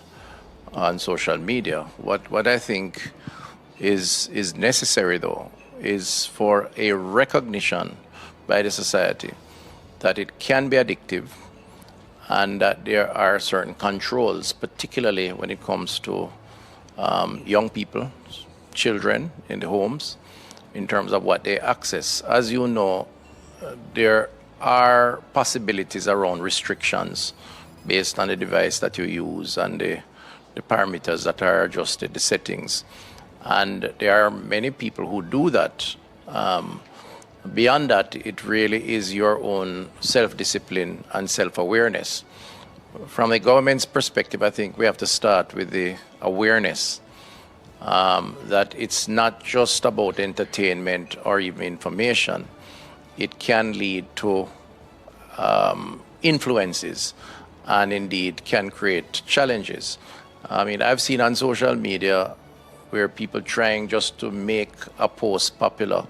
on social media. What I think is necessary, though, is for a recognition by the society that it can be addictive and that there are certain controls, particularly when it comes to young people, children in the homes, in terms of what they access. As you know, there are possibilities around restrictions based on the device that you use and the parameters that are adjusted, the settings. And there are many people who do that. Beyond that, it really is your own self-discipline and self-awareness. From the government's perspective, I think we have to start with the awareness that it's not just about entertainment or even information. It can lead to influences and indeed can create challenges. I mean, I've seen on social media where people trying just to make a post popular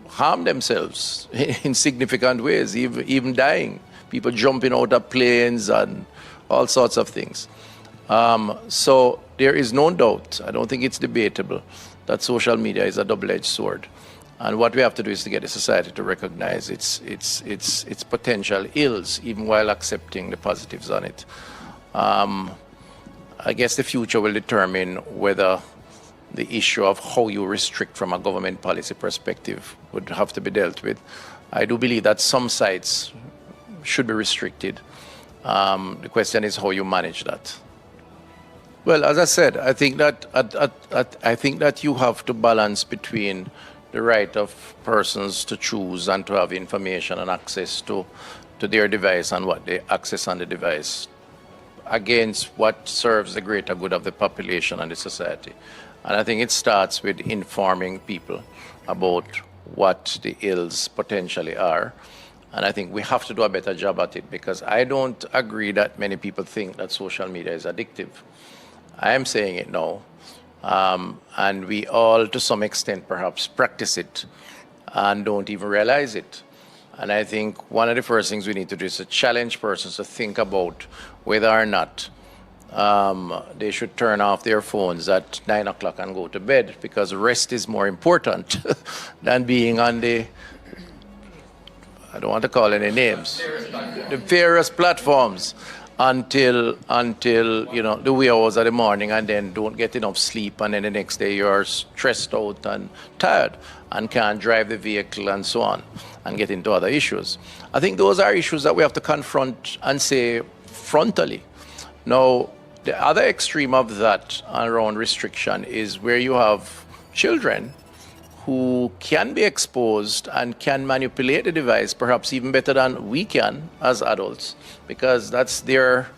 harm themselves in significant ways, even dying. People jumping out of planes and all sorts of things. So there is no doubt, I don't think it's debatable, that social media is a double-edged sword. And what we have to do is to get the society to recognize its potential ills, even while accepting the positives on it. I guess the future will determine whether the issue of how you restrict from a government policy perspective would have to be dealt with. I do believe that some sites should be restricted. The question is how you manage that. Well, as I said, I think that you have to balance between the right of persons to choose and to have information and access to their device and what they access on the device against what serves the greater good of the population and the society. And I think it starts with informing people about what the ills potentially are. And I think we have to do a better job at it, because I don't agree that many people think that social media is addictive. I am saying it now. And we all, to some extent, perhaps practice it and don't even realize it. And I think one of the first things we need to do is to challenge persons to think about whether or not they should turn off their phones at 9 o'clock and go to bed, because rest is more important than being on the, I don't want to call any names, the various platforms until you know, the wee hours of the morning, and then don't get enough sleep, and then the next day you're stressed out and tired and can't drive the vehicle and so on, and get into other issues. I think those are issues that we have to confront and say frontally. Now, the other extreme of that around restriction is where you have children who can be exposed and can manipulate the device perhaps even better than we can as adults, because that's their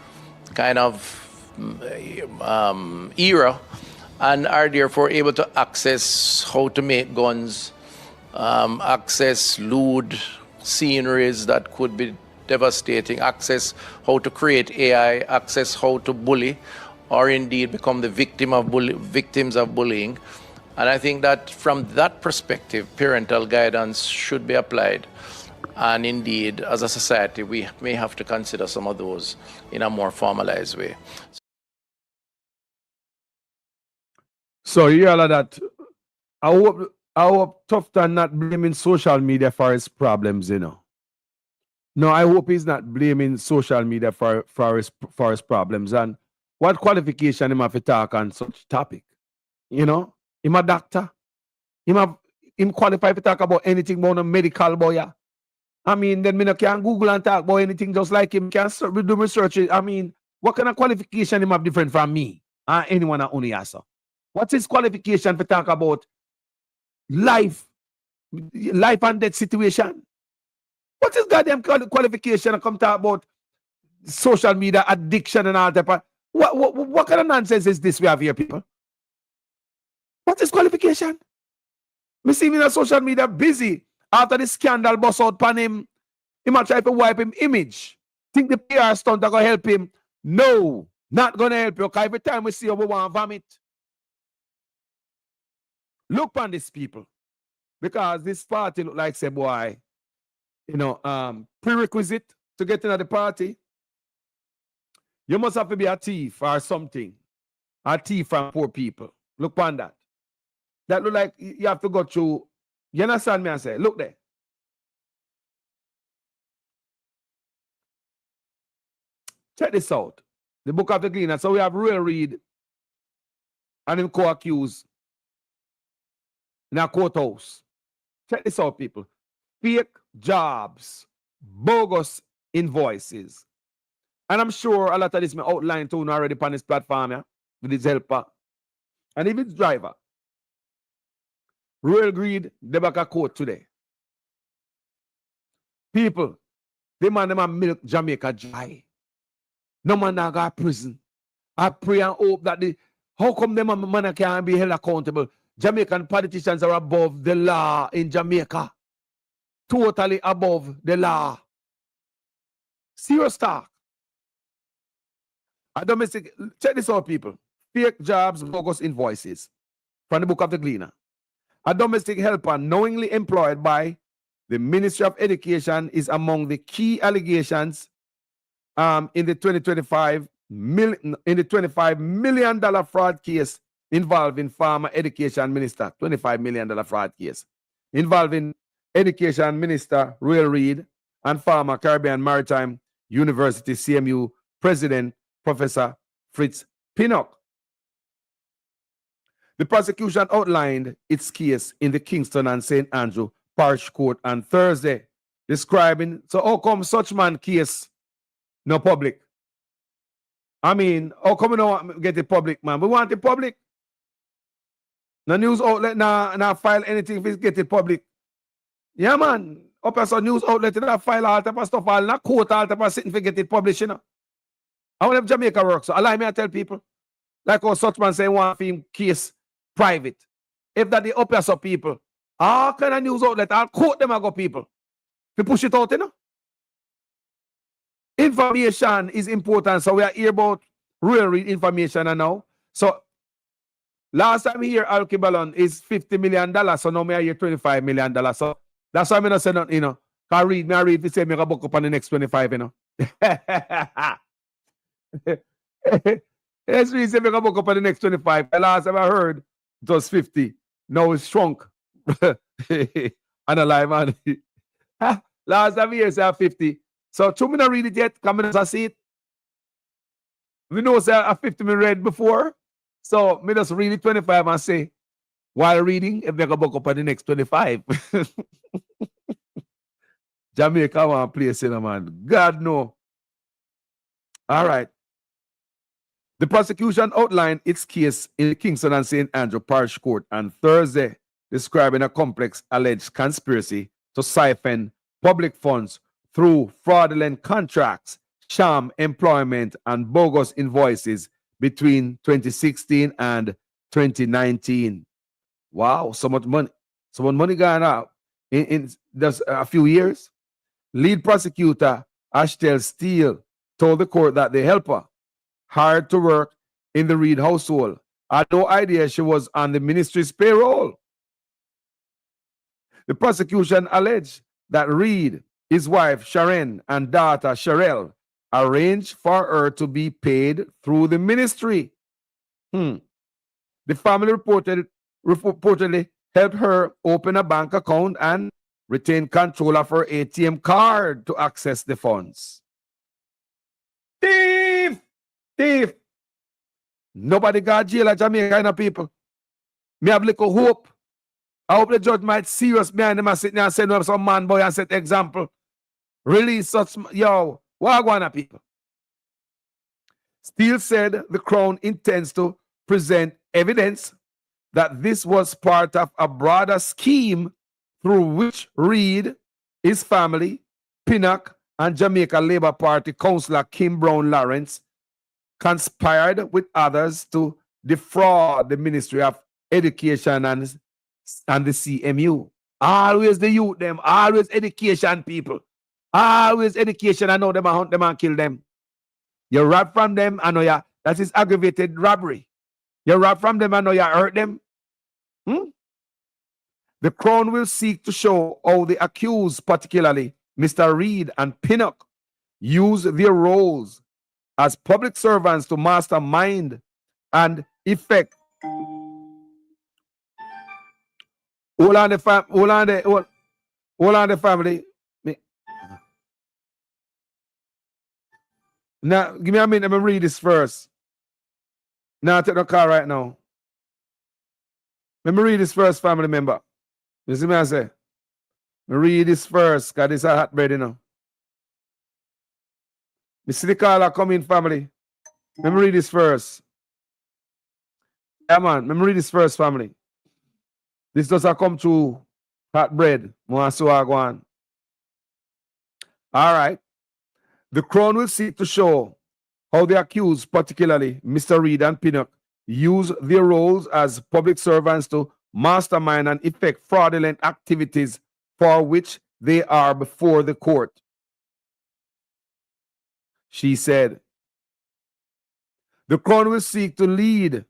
kind of era, and are therefore able to access how to make guns, access lewd sceneries that could be devastating, access how to create AI, access how to bully, or indeed become the victims of bullying. And I think that from that perspective, parental guidance should be applied. And indeed, as a society, we may have to consider some of those in a more formalized way. So you all of that. I hope Tufton not blaming social media for his problems, you know. No, I hope he's not blaming social media for his problems. And what qualification him have to talk on such topic? You know, him a doctor. Him qualified to talk about anything about a medical boy. Yeah? I mean, then me no can Google and talk about anything just like him. Can do research. I mean, what kind of qualification him have different from me? Anyone at Uniasa? What's his qualification to talk about life and death situation? What's his goddamn qualification to come talk about social media addiction and all that? What kind of nonsense is this we have here, people? What's his qualification? Me see him in social media busy after the scandal bust out upon him. He might try to wipe him image. Think the PR stunt are going to help him? No, not going to help you. Because every time we see him, we want to vomit. Look on these people. Because this party look like, say, boy, you know, prerequisite to get into the party. You must have to be a thief or something. A thief from poor people. Look on that. That look like you have to go through. You understand me? I say, look there. Check this out. The book of the cleaner. So we have Real Read and him co-accused in a courthouse. Check this out, people. Fake jobs, bogus invoices. And I'm sure a lot of this may outline to already on this platform, yeah, with his helper. And even his driver. Real Greed, they back a court today. People, they man them milk Jamaica dry. No man now got prison. I pray and hope that how come them man can't be held accountable? Jamaican politicians are above the law in Jamaica. Totally above the law. Serious talk. A domestic, check this out, people. Fake jobs, bogus invoices. From the book of the Gleaner. A domestic helper knowingly employed by the Ministry of Education is among the key allegations in the $25 million fraud case involving former Education Minister. $25 million fraud case involving Education Minister Real Read and former Caribbean Maritime University CMU President Professor Fritz Pinnock. The prosecution outlined its case in the Kingston and St. Andrew Parish Court on Thursday, describing, so how come such man case no public? I mean, how come we don't get it public, man? We want it public. No news outlet now file anything if it get it public. Yeah, man. Up as a news outlet that file all type of stuff, all not court, all type of sitting for get it published, you know. I want to Jamaica work, so allow me to tell people. Like how such man say one film case private. If that the up as of people, all kind of news outlet, I'll quote them, I go people. To push it out, you know. Information is important, so we are here about real information and now. So last time here, Alki Ballon is $50 million, so now me are here $25 million. So that's why I'm not saying nothing, you know. I read, if you say me a book up on the next 25, you know. Let's read, say me a book up on the next 25. The last time I heard, it was 50. Now it's shrunk. And a lie, man. Last time here, say 50. So, two me not read it yet. Come in and see it. We know say a 50 me read before. So, me just read it 25 and say, while reading, if they go book up on the next 25. Jamaica want to play cinema, man. God no. All right. The prosecution outlined its case in the Kingston and St. Andrew Parish Court on Thursday, describing a complex alleged conspiracy to siphon public funds through fraudulent contracts, sham employment, and bogus invoices between 2016 and 2019. Wow, so much money. So much money gone out in just a few years. Lead prosecutor Ashtel Steele told the court that the helper, hired to work in the Reed household, had no idea she was on the ministry's payroll. The prosecution alleged that Reed, his wife Sharon, and daughter Sherelle arranged for her to be paid through the ministry. The family reportedly helped her open a bank account and retained control of her ATM card to access the funds. Thief! Thief! Nobody got jail at Jamaica, you know, people. Me have little hope. I hope the judge might serious behind them and sit there and send up some man boy and set example. Release such, yo, what going people? Steele said the Crown intends to present evidence that this was part of a broader scheme through which Reid, his family, Pinnock, and Jamaica Labour Party councillor Kim Brown Lawrence conspired with others to defraud the Ministry of Education and the CMU. Always the youth them, always education people. Always education, I know them and hunt them and kill them. You rob from them, I know ya. That is aggravated robbery. You rob from them, I know you hurt them. The Crown will seek to show how the accused, particularly Mr. Reid and Pinnock, use their roles as public servants to mastermind and effect. Hold on the family. Now, give me a minute. Let me read this first. Now, take the car right now. Let me read this first, family member. You see me I say? Let me read this first, because this is a hot bread, you know. Me see the caller coming, family. Let me read this first. Yeah, man. Let me read this first, family. This does not come through hot bread. All right. The Crown will seek to show how the accused, particularly Mr. Reid and Pinnock, use their roles as public servants to mastermind and effect fraudulent activities for which they are before the court. She said, the Crown will seek to lead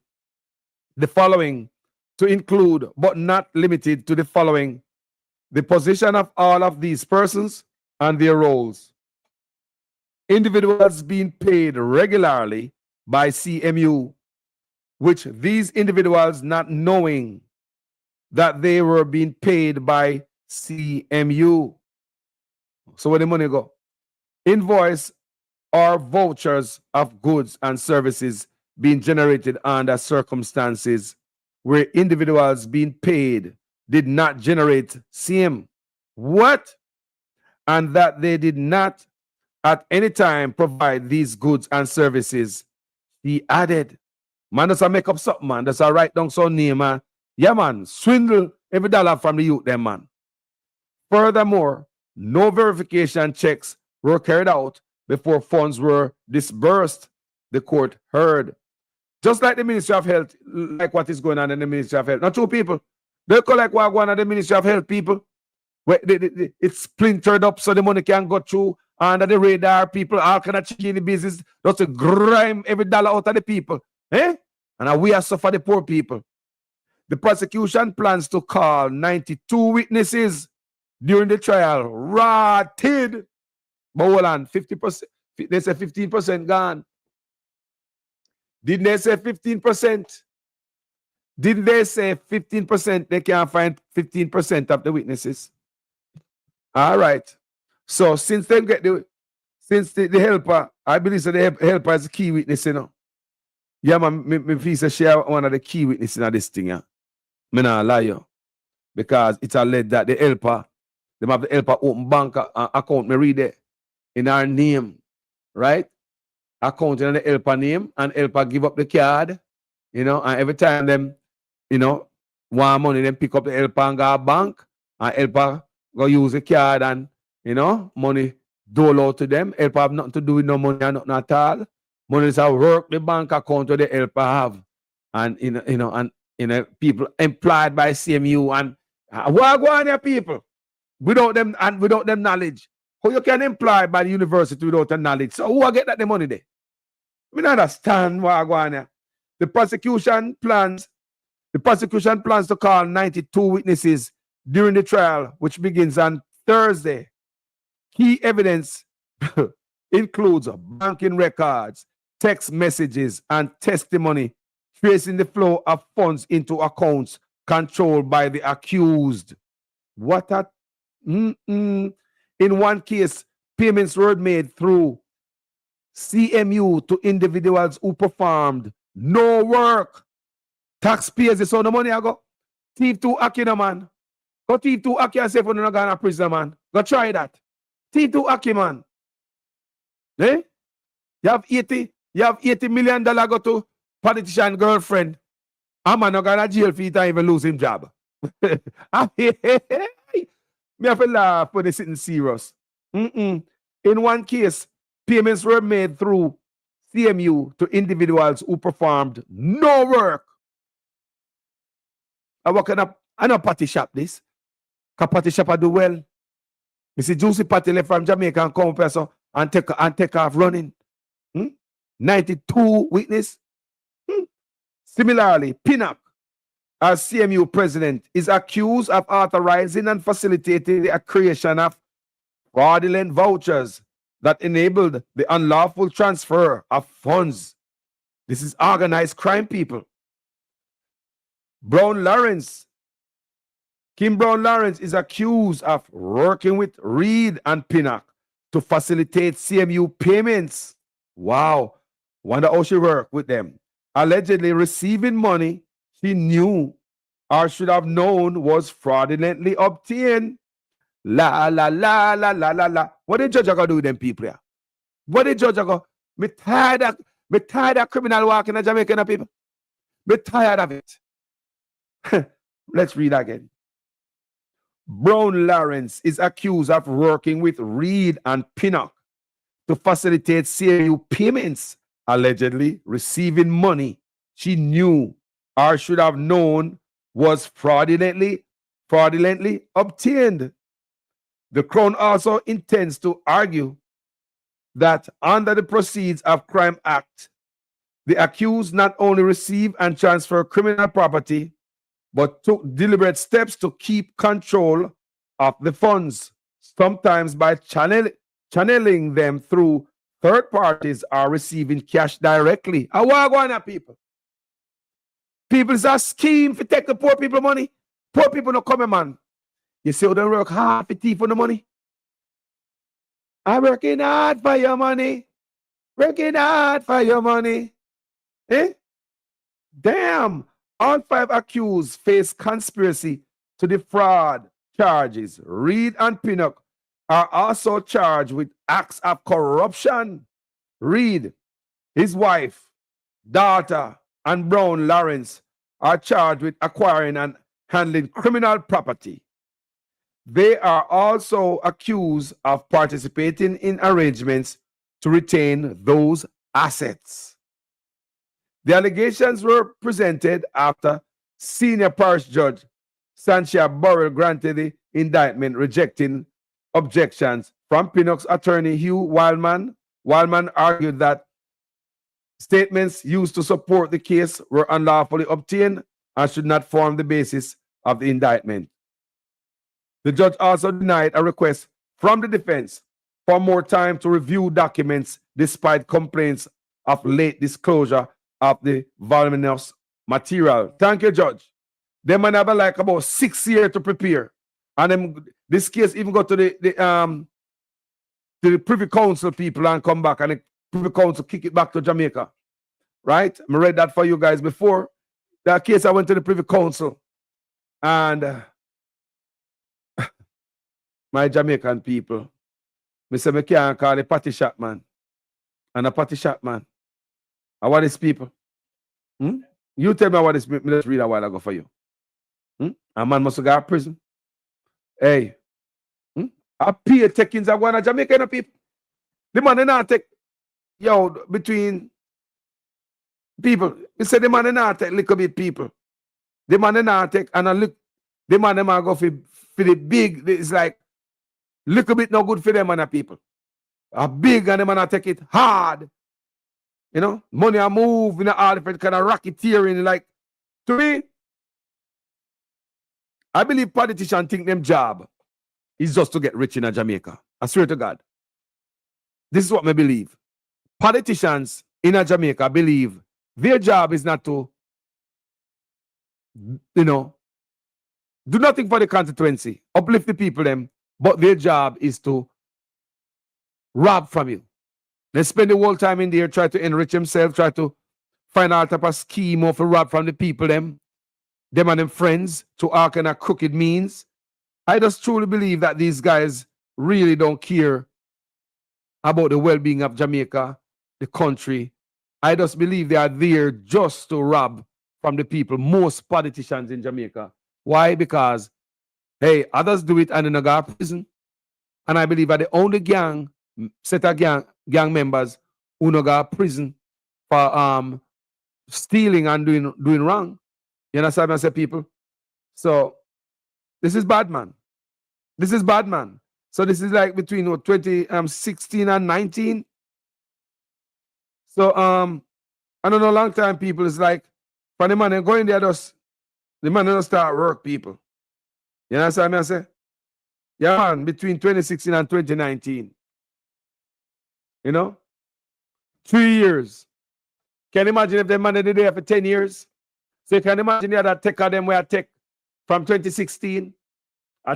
the following to include, but not limited to the following: the position of all of these persons and their roles. Individuals being paid regularly by CMU, which these individuals not knowing that they were being paid by CMU. So where the money go? Invoice or vouchers of goods and services being generated under circumstances where individuals being paid did not generate CM. What? And that they did not at any time provide these goods and services. He added, man, does I make up something, man. Does I write down some name, man. Yeah, man, swindle every dollar from the youth, them, man. Furthermore, no verification checks were carried out before funds were disbursed, the court heard. Just like the Ministry of Health, like what is going on in the Ministry of Health. Now, two people, they collect what going on in the Ministry of Health, people. Where it's splintered up so the money can go through under the radar, people, all kind of chicken in the business, just to grime every dollar out of the people. And we are suffer the poor people. The prosecution plans to call 92 witnesses during the trial. Rotted. But hold on, 50%. They say 15% gone. Didn't they say 15%? Didn't they say 15%? They can't find 15% of the witnesses. All right. So since they get the helper, I believe that the helper is the key witness, you know. Yeah, man, me feel say share one of the key witnesses in this thing, yeah. Me not lie you. Because it's alleged that the helper, them have the helper open bank account, me read it, in our name, right? Account in the helper name, and helper give up the card, you know, and every time them, you know, want money, them pick up the helper and go bank, and helper go use the card and, you know, money dole out to them. Helper have nothing to do with no money and nothing at all. Money is a work the bank account where the helper have. And, people employed by CMU and what go on here, people? Without them and without them knowledge. How you can employ by the university without the knowledge? So who get that the money there? We don't understand what go on here. The prosecution plans to call 92 witnesses during the trial, which begins on Thursday. Key evidence includes banking records, text messages, and testimony tracing the flow of funds into accounts controlled by the accused. What a In one case, payments were made through CMU to individuals who performed no work. Taxpayers, they saw the money I go. Thief to Aki, no man. Go thief to Aki and say for no going to prison, man. Go try that. Thief to Aki, man. Eh? You have $80 million go to politician girlfriend. A man not going to jail for it and even lose him job. Me have to laugh when they sitting serious. In one case, payments were made through CMU to individuals who performed no work. I work in a party shop this. Because party shop I do well. You see Juicy Party left from Jamaica and come up and take off running. 92 witness. Similarly, Pinnock, as CMU president, is accused of authorizing and facilitating the creation of fraudulent vouchers that enabled the unlawful transfer of funds. This is organized crime, people. Kim Brown Lawrence is accused of working with Reed and Pinnock to facilitate CMU payments. Wow. Wonder how she worked with them. Allegedly receiving money she knew or should have known was fraudulently obtained. La, la, la, la, la, la, la. What did judge go do with them people here? What did judge go? Me tired of criminal walking in Jamaican people. Me tired of it. Let's read again. Brown Lawrence is accused of working with Reed and Pinnock to facilitate CMU payments, allegedly receiving money she knew or should have known was fraudulently obtained. The Crown also intends to argue that under the Proceeds of Crime Act, the accused not only received and transferred criminal property, but took deliberate steps to keep control of the funds, sometimes by channeling them through third parties or receiving cash directly. I want to go on, people. People's a scheme to take the poor people money. Poor people don't come, man. You say, don't work hard for thief for the money. I'm working hard for your money. Working hard for your money. Eh? Damn. All 5 accused face conspiracy to defraud charges. Reed and Pinnock are also charged with acts of corruption. Reed, his wife, daughter, and Brown Lawrence are charged with acquiring and handling criminal property. They are also accused of participating in arrangements to retain those assets. The allegations were presented after Senior Parish Judge Sanchia Burrell granted the indictment, rejecting objections from Pinnock's attorney Hugh Wildman. Wildman argued that statements used to support the case were unlawfully obtained and should not form the basis of the indictment. The judge also denied a request from the defense for more time to review documents despite complaints of late disclosure of the voluminous material. Thank you, Judge. They might have like about 6 years to prepare. And then this case even go to the Privy Council people and come back, and the Privy Council kick it back to Jamaica. Right? I read that for you guys before. That case I went to the Privy Council, and my Jamaican people, I say I can't call the party shop man. And a party shop man. And what is people? You tell me what is people. Let's read a while ago for you. A man must go to prison. Hey, I pay takings of one of Jamaican people. The man did not take, between people. You say the man did not take little bit people. The man did not take, and I look, the man them go for the big, it's like, little bit no good for them and the people. A big and the man take it hard. You know, money I move in all different kind of racketeering. Like, to me, I believe politicians think them job is just to get rich in Jamaica. I swear to God. This is what I believe. Politicians in Jamaica believe their job is not to, do nothing for the constituency, uplift the people them, but their job is to rob from you. They spend the whole time in there, try to enrich themselves, try to find out type of scheme of a rob from the people, them and them friends, to all kind of crooked means. I just truly believe that these guys really don't care about the well-being of Jamaica, the country. I just believe they are there just to rob from the people, most politicians in Jamaica. Why? Because, hey, others do it and they go to prison. And I believe that the only set of gang members who no go to prison for stealing and doing wrong. You understand what I say, people? So this is bad, man. This is bad, man. So this is like between 2016 and 19. So I don't know, long time people is like, for the man they go in there, the man don't start work, people. You understand what I say? Yeah, man, between 2016 and 2019. You know? 3 years. Can you imagine if the man did there for 10 years? So you can imagine the other tech of them where I take from 2016.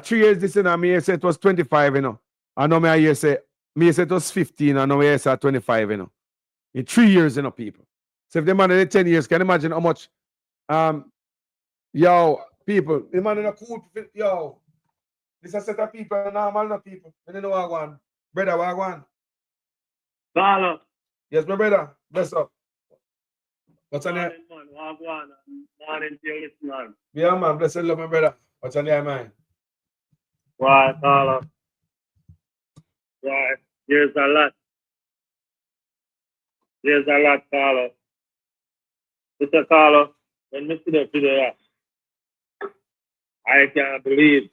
3 years this and me say it was 25, you know. I know me say it was 15, I know me say 25, you know. In 3 years, you know, people. So if the man did 10 years, can you imagine how much yo, people, the man in a cool, yo, this is a set of people, normal no people. I don't know what I want. Brother, what I want? Carlo. Yes, my brother. Bless up. What's on there? Morning to you, listener. Yeah, man. Bless you, my brother. What's on there, man? Right, Carlo. Right. There's a lot. There's a lot, Carlo. Mr. Carlo, when we see the video, I can't believe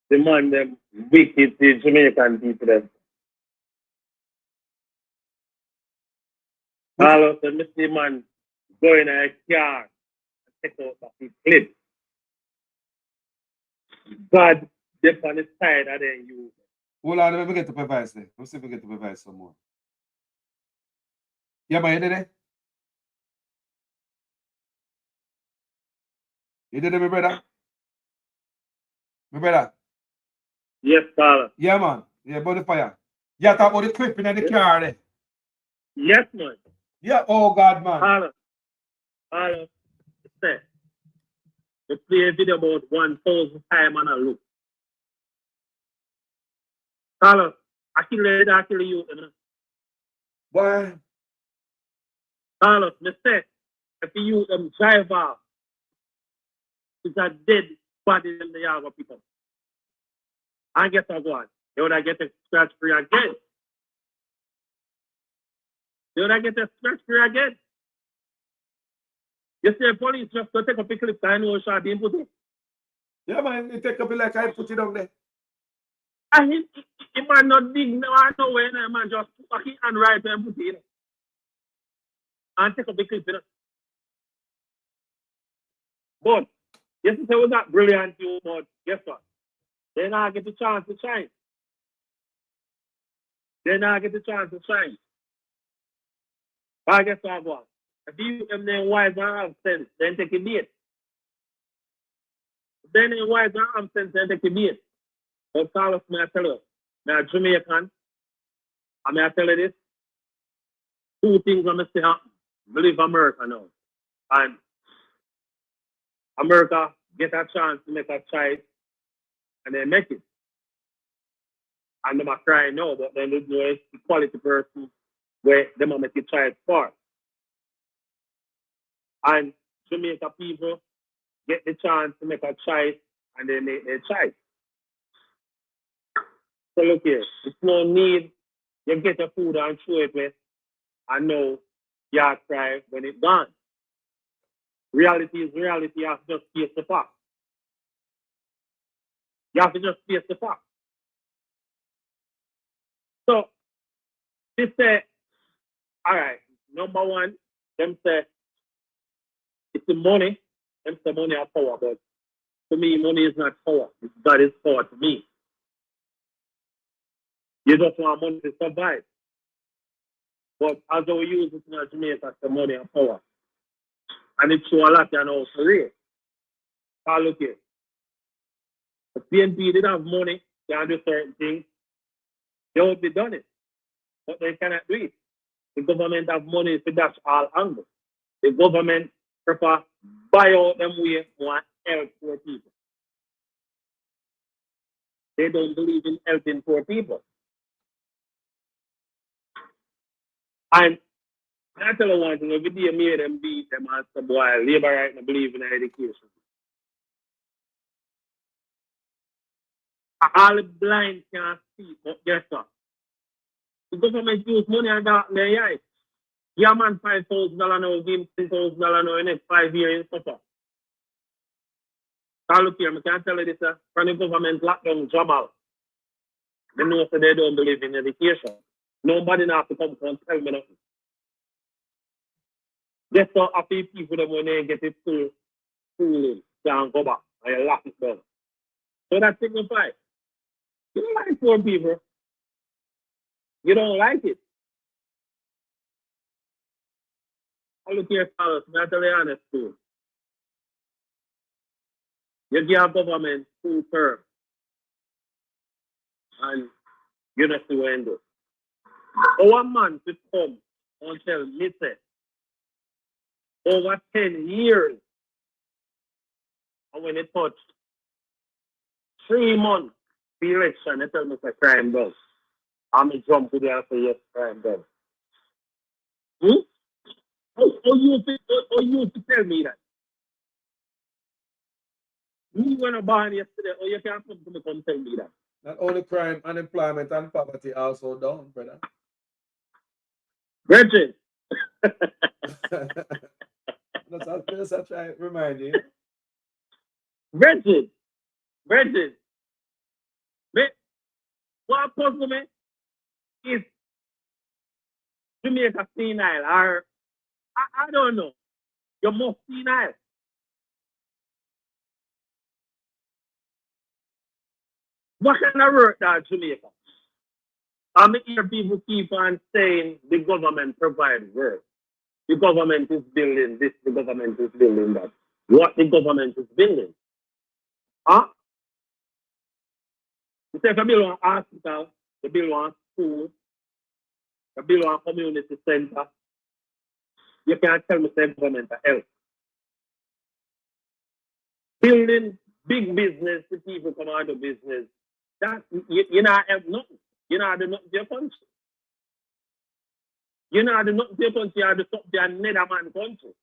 the man, them wicked Jamaican people, them. Carlo, the Mr. Man go in a car and take out of his clip. God, they're on the side of them you. Hold on, let me get to advice there. Let's see if we get to advice some more. Yeah, man, you did it? You did it, my brother? My brother? Yes, Carlo. Yeah, man. Yeah, about the fire. Yeah, talk about the clipping in the car there. Yes, man. Yeah, oh God, man. Carlo, say, they play a video about 1,000 times and I look. Carlo, I kill you. Why? Carlos, me say, if you drive off, it's a dead body in the yard of people. I get a one. They would I get a scratch free again. They would I get a scratch free again. You say police just go take a pickle if I know shot didn't put it. Yeah, man, you take a bit like I put it down there. And he man not big no I know where man just put his hand right and put it. And take a big clip, you know. But yesterday was not brilliant, you, but guess what? They now get the chance to shine. I guess what? If you them then wise and have sense, then take a bait. Then they wise and have sense, then take a bait. But Carlos, may I tell you, now Jamaican, I may I tell you this, 2 things I'm going to say happen. Believe America now. And America get a chance to make a choice and they make it. And them are crying now, but then there's no equality person where them are make a choice for. And Jamaica people get the chance to make a choice and they make their choice. So look here, it's no need you get your food and throw it with and know you cry when it's gone. Reality is reality, you have to just face the fact. You have to just face the fact. So, they say, all right, number one, them say, it's the money. Them say money is power, but to me, money is not power. God is power to me. You just want money to survive. But as we use it in Jamaica, the money and power. And it shows a lot, you know, for real. Look here. If PNP did have money, can do certain things, they would be done it. But they cannot do it. The government have money to dash all angles. The government prefer buy out them way more help poor people. They don't believe in helping poor people. And I tell you one thing, every day me them beat them and say, boy, labor right now believe in education. All the blind can't see, but guess what? The government use money and that in their eyes. Yeah, man, $5,000 now, give him $10,000 now in the next 5 years in suffer. So look here, I can't tell you this, from the government lockdown job out. They know that they don't believe in education. Nobody now have to come and tell me nothing. Just so happy people them when they get it through schooling, can't go back and you lock it down. So that signifies. You don't like poor people. You don't like it. I look here, fellas, I tell you honest truth. You give government 2 terms and you don't see what you do. Our man to come and tell me, say, over 10 years, and when it touched 3 months, the election, they tell me it's a crime done. I'm a jump to there and say, yes, crime done. Or you to tell me that? Me when I born yesterday, or you can't come to me come tell me that. Not only crime, unemployment and poverty also down, brother. Bridget. That's I try to remind you. Bridget. What puzzle me is Jamaica senile, or I don't know. You're more senile. What kind of work that Jamaica? I hear people keep on saying the government provides work. The government is building this, the government is building that. What the government is building? Huh? You say if you build one hospital, you build one school, you build one community center, you can't tell me the government help. Building big business, the people come out of business, that you not help nothing. You know do nothing to your country. You know do nothing to your country, you do something to another man's country.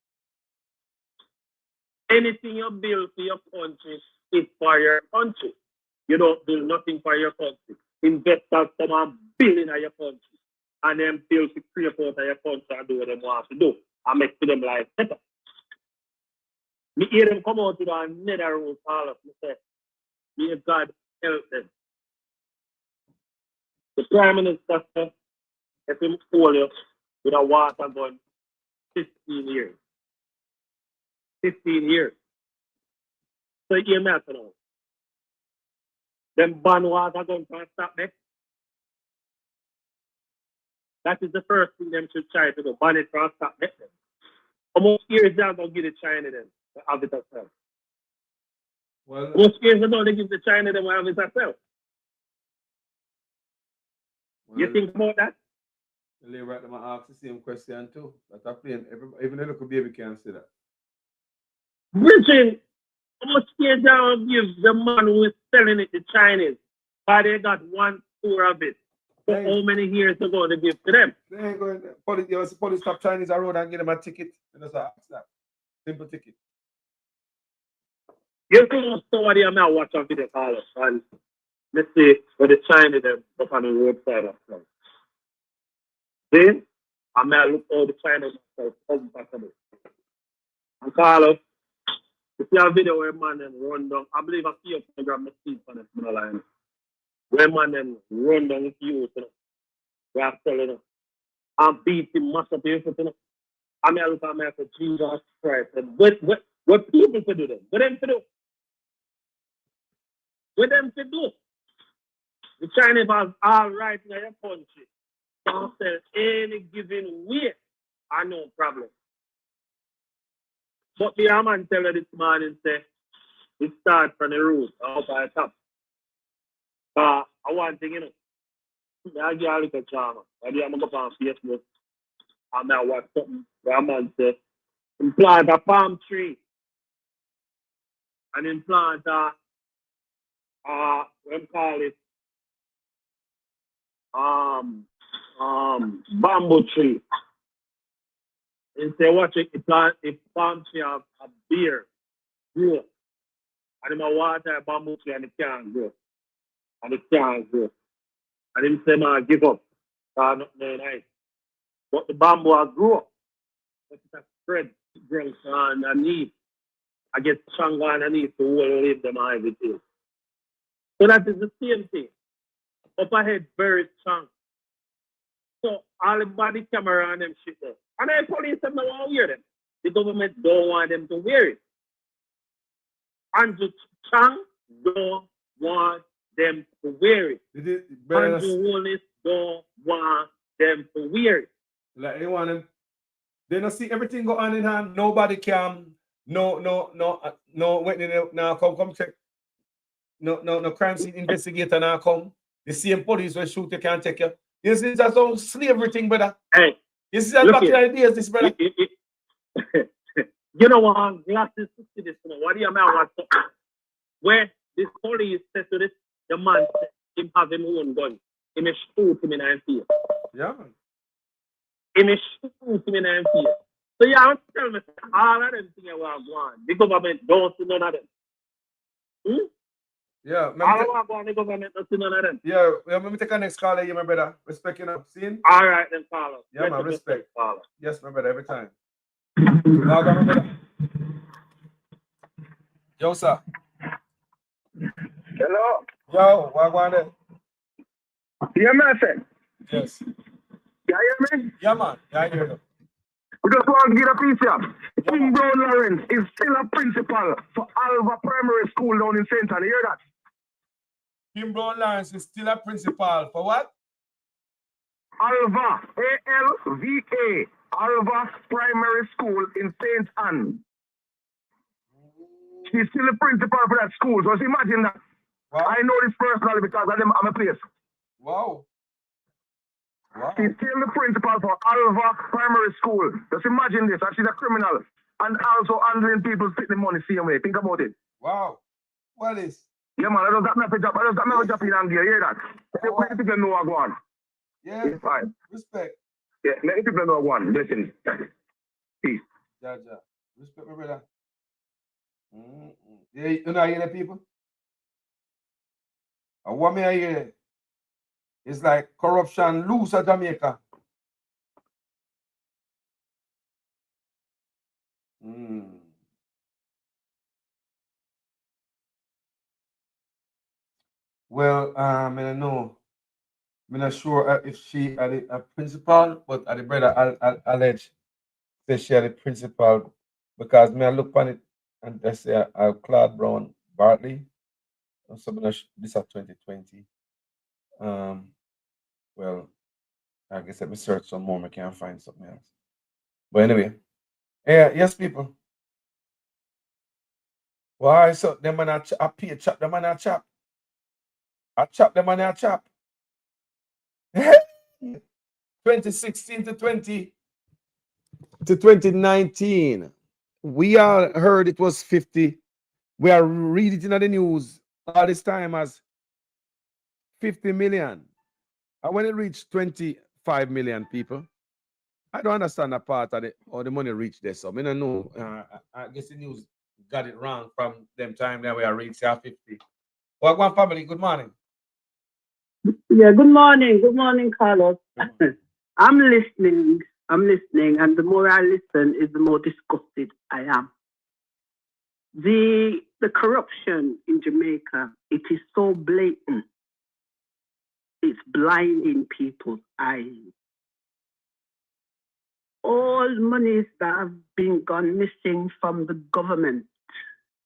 Anything you build for your country is for your country. You don't build nothing for your country. Investors come and build in your country. And then build to create out of your country and do what they want to do. And make them life better. Me hear them come out to the another room, all of me say, may God help them. The Prime Minister said, if him hold you with a water gun 15 years. 15 years. So you hear me out now. Them ban water gun can't stop me. That is the first thing them should try to do. Ban it can't stop me. How much years they are going to give the China them to have it yourself? Well, how much years they don't give the China them to have it yourself? Well, you think about that? The labor at them ask the same question too. But I plain, even a little baby can say that. Bridget, how much years they don't give the man who is selling it to Chinese? Why they got 1 tour of it? So how many years they going to give to them? They ain't going to police stop Chinese on road and give them a ticket. And that's that. Simple ticket. You know somebody I'm not watching video call us and let's see where the Chinese them up on the roadside of them. Then I may look all the Chinese possible. And call us. You see a video where man then run down. I believe I see a program of Steve on the line. Where man then run down with you, we are telling them. And beat him, mash up him, I may look at me and say, Jesus Christ. What people to do then? What them to do? What them to do? The Chinese has all right in your country. Don't sell any given way. I no problem. But the man tell her this morning say, it starts from the root, out by the top. I want thing, you know. I get a little charm. I am going to go on Facebook. I'm going to watch something. Where a man says, plant a palm tree. And then plant what do you call it? Bamboo tree. And say, watch it, plant a palm tree of a beer grow. And then I water a bamboo tree and it can't grow. And it can't grow. And then say, man, give up. Not very nice. But the bamboo will grow. But it spread growth underneath. I get stronger underneath to hold live them and everything. So that is the same thing. Up ahead, very strong. So all the body camera and them shit there. And the police them don't want to wear them. The government don't want them to wear it. Andrew Chang don't want them to wear it. Andrew Wallace don't want them to wear it. Like they want them. They don't see everything go on in hand. Nobody can. No. Now come check. No crime scene investigator now come. The same police will shoot you, can't take you. This is just all slavery thing, brother. Hey, this is back in ideas, this brother. You know what? Glasses to see this. What do you mean? What's up? Where this police said to this, the man said him have him own gun. He may shoot him in the face. Yeah. He may shoot him in the face. So you have to tell me all of them things are going. The government don't see none of them. Yeah, all of them, the government don't see none of them. Yeah, let me take a next call here, my brother. Respect you know. See? All right, then, Carlos. Yeah, man, respect. Carlos. Yes, my brother, every time. Now, my brother. Yo, sir. Hello. Yo, what going on? Yeah, man, sir. Yes. You hear me? Yeah, man. Yeah, I hear you. We just want to get a piece here. King Brown Lawrence is still a principal for Alva Primary School down in St. Anne. You hear that? Kim Brown Lawrence is still a principal for what? Alva, A-L-V-A, Alva Primary School in St. Anne. She's still a principal for that school. So just imagine that. Wow. I know this personally because I'm a place. Wow. Wow. She's still the principal for Alva Primary School. Just imagine this. And she's a criminal. And also handling people split the money same way. Think about it. Wow. What is? Yeah, man. I just got nothing job. I just got nothing job in Angola. You hear that? Let the people know what I want. Yeah. It's fine. Respect. Yeah, let the people know what I want. Listen. Peace. Yeah. Respect, my brother. Yeah, you know, hear the people? And what me I hear? It's like corruption loose at Jamaica. Well, I don't know. I'm not sure if she a principal, but the brother allege say she had a principal because me I look on it and they say Claude Brown Bartley. So this is 2020. Well, I guess let me search some more. I can't find something else. But anyway, yeah, yes, people. Why so them man I pay chop them man I chop. I chop them man I chop. 2016 to 2019. We all heard it was 50. We are reading in the news all this time as 50 million. And when it reached 25 million people, I don't understand that part of it, or the money reached there. So I don't know. I guess the news got it wrong from them time that we are reached 50. Well, one family, good morning. Yeah, good morning. Good morning, Carlos. I'm listening, and the more I listen, is the more disgusted I am. The corruption in Jamaica, it is so blatant. It's blinding people's eyes. All monies that have been gone missing from the government,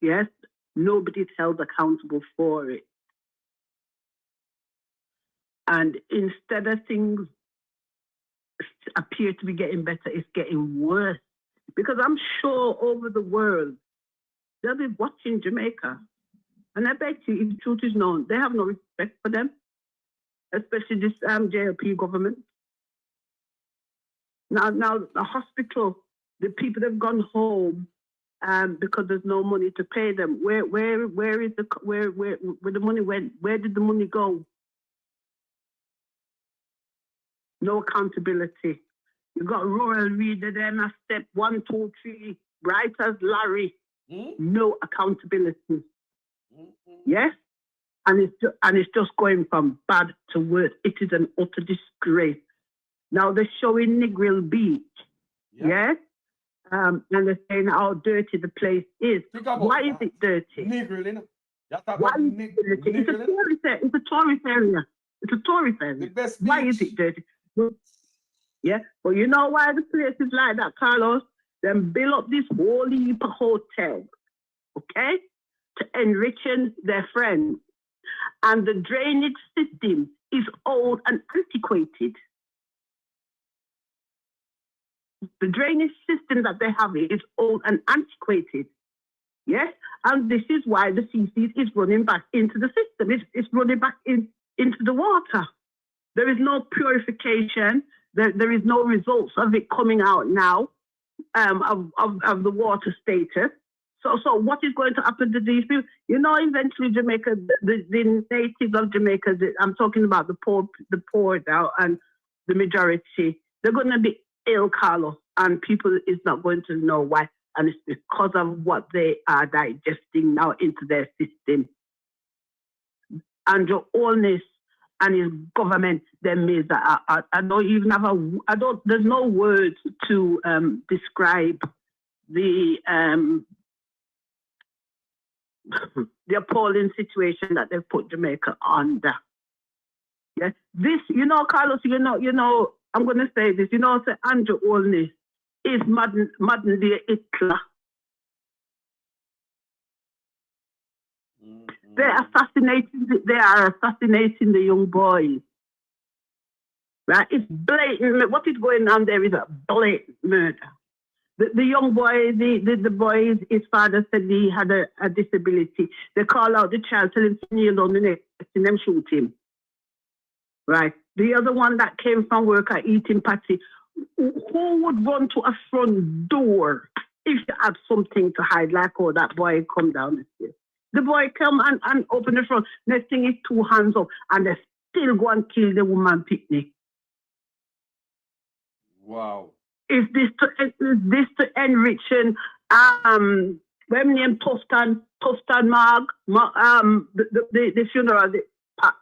yes, nobody's held accountable for it. And instead of things appear to be getting better, it's getting worse. Because I'm sure over the world, they'll be watching Jamaica And I bet you, if the truth is known, they have no respect for them, especially this JLP government. Now the hospital, the people have gone home because there's no money to pay them. Where the money went? Where did the money go? No accountability. You got rural reader them a step 1, 2, 3, right as Larry. No accountability. Yes? And it's just going from bad to worse. It is an utter disgrace. Now they're showing Negril Beach. Yes? And they're saying how dirty the place is. Why is it dirty? Negril, you know? Why is it dirty? It's a tourist area. It's a tourist area. Why is it dirty? Yeah, but you know why the place is like that, Carlos? Them build up this whole heap of hotel, okay, to enriching their friends. And the drainage system is old and antiquated. The drainage system that they have is old and antiquated. Yes, and this is why the feces is running back into the system. It's running back into the water. There is no purification. There is no results of it coming out now of the water status. So what is going to happen to these people? You know, eventually Jamaica, the natives of Jamaica, I'm talking about the poor now and the majority, they're going to be ill, Carlos, and people is not going to know why. And it's because of what they are digesting now into their system. And your illness and his government, them is I don't even have there's no words to describe the appalling situation that they've put Jamaica under. Yeah, this, you know, Carlos, you know, I'm going to say this, you know, say Andrew Olney is modern day Hitler. They are assassinating the young boys. Right? It's blatant. What is going on there is a blatant murder. The young boy, the boy, his father said he had a disability. They call out the child, tell him to kneel down the next and them shoot him. Right? The other one that came from work at eating patty, who would run to a front door if you had something to hide, like, oh, that boy come down the stairs? The boy come and open the front. Next thing is 2 hands up, and they still go and kill the woman picnic. Wow. Is this to enriching when name Tufton Mark the funeral, the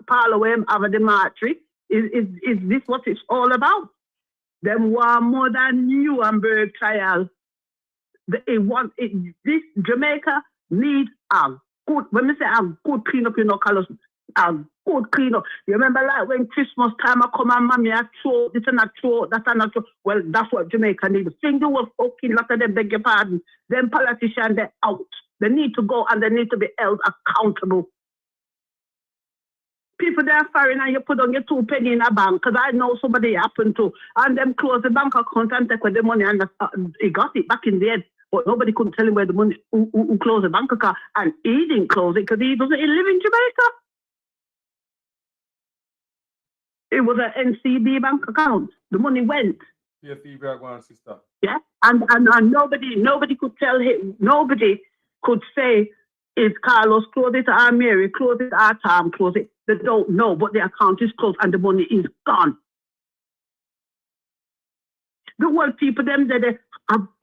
parlor where have the martyr? Is this what it's all about? Them want more than Nuremberg trial. This Jamaica needs good, when we say good clean up, you know, Carlos, good clean up. You remember like when Christmas time I come and mommy I throw this and I throw that and I throw. Well, that's what Jamaica needs. Finger was fucking lot of them, beg your pardon. Them politicians, they're out. They need to go and they need to be held accountable. People they are foreign and you put on your 2 penny in a bank, because I know somebody happened to, and them close the bank account and take away the money and he got it back in the end. But nobody couldn't tell him where the money, who closed the bank account, and he didn't close it because he live in Jamaica. It was an NCB bank account. The money went. Yes, sister. Yeah, and nobody could tell him. Nobody could say, is Carlos close it or Mary close it or Tom close it? They don't know, but the account is closed and the money is gone. The world people, them, they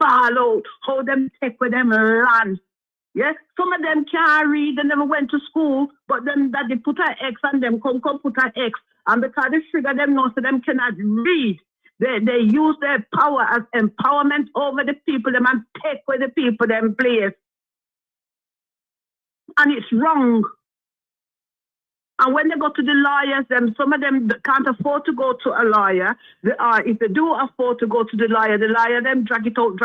ball out, how them take with them land. Yes, some of them can't read, they never went to school, but then that they put an X and them come put an X. And because they figure them know, so them cannot read. They use their power as empowerment over the people, them, and take with the people, them place. And it's wrong. And when they go to the lawyers, some of them can't afford to go to a lawyer. If they do afford to go to the lawyer them drag it out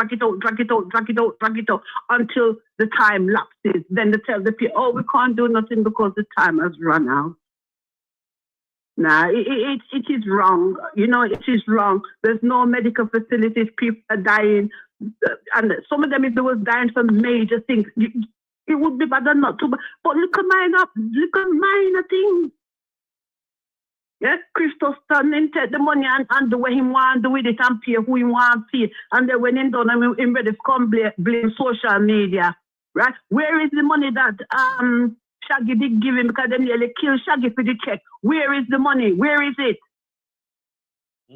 until the time lapses. Then they tell the people, oh, we can't do nothing because the time has run out. Nah, it is wrong. You know, it is wrong. There's no medical facilities. People are dying. And some of them, if they was dying from major things, It would be better not to. But look at minor things. Yes, Christos turning take the money and do what he want to do with it and pay who he want to pay. And then when he done, him ready to come blame social media. Right? Where is the money that Shaggy did give him because they nearly killed Shaggy for the check? Where is the money? Where is it?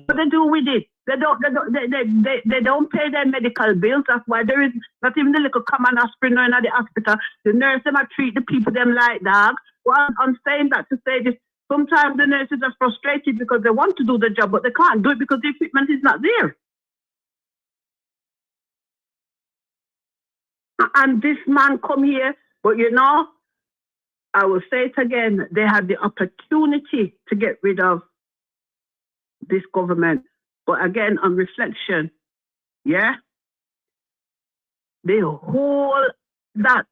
What they do with it? They don't pay their medical bills. That's why there is not even the little common aspirin in the hospital. The nurse them treat the people them like dog. Well, I'm saying that to say this. Sometimes the nurses are frustrated because they want to do the job, but they can't do it because the equipment is not there. And this man come here, but you know, I will say it again, they had the opportunity to get rid of this government. But again, on reflection, yeah, the whole that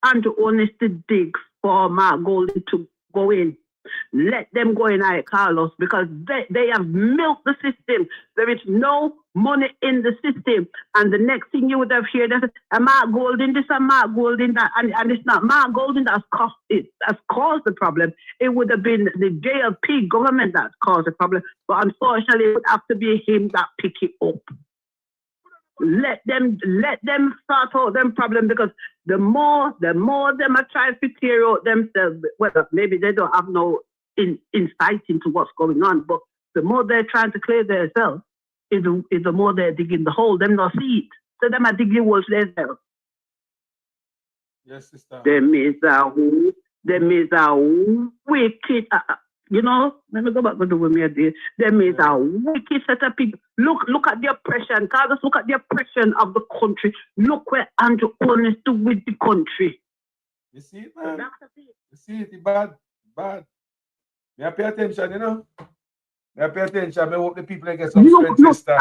Andrew Honesty dig for Mark Golden to go in. Let them go in, Carlos, because they have milked the system. There is no money in the system. And the next thing you would have heard is Mark Golden this and Mark Golden that. And it's not Mark Golden that's caused the problem. It would have been the JLP government that caused the problem. But unfortunately, it would have to be him that pick it up. Let them sort out them problem, because the more them are trying to tear out themselves, well, maybe they don't have no insight into what's going on, but the more they're trying to clear themselves, is the more they're digging the hole. Them not see it. So them are digging holes themselves. Yes, sister. Them is a wicked, you know, let me go back to the women there. Them is a wicked set of people. Look at the oppression. Carlos, look at the oppression of the country. Look where Andrew Honest do with the country. You see it, man? You see it, it's bad. May I pay attention, you know? May I pay attention? May I hope the people get some strength, sister.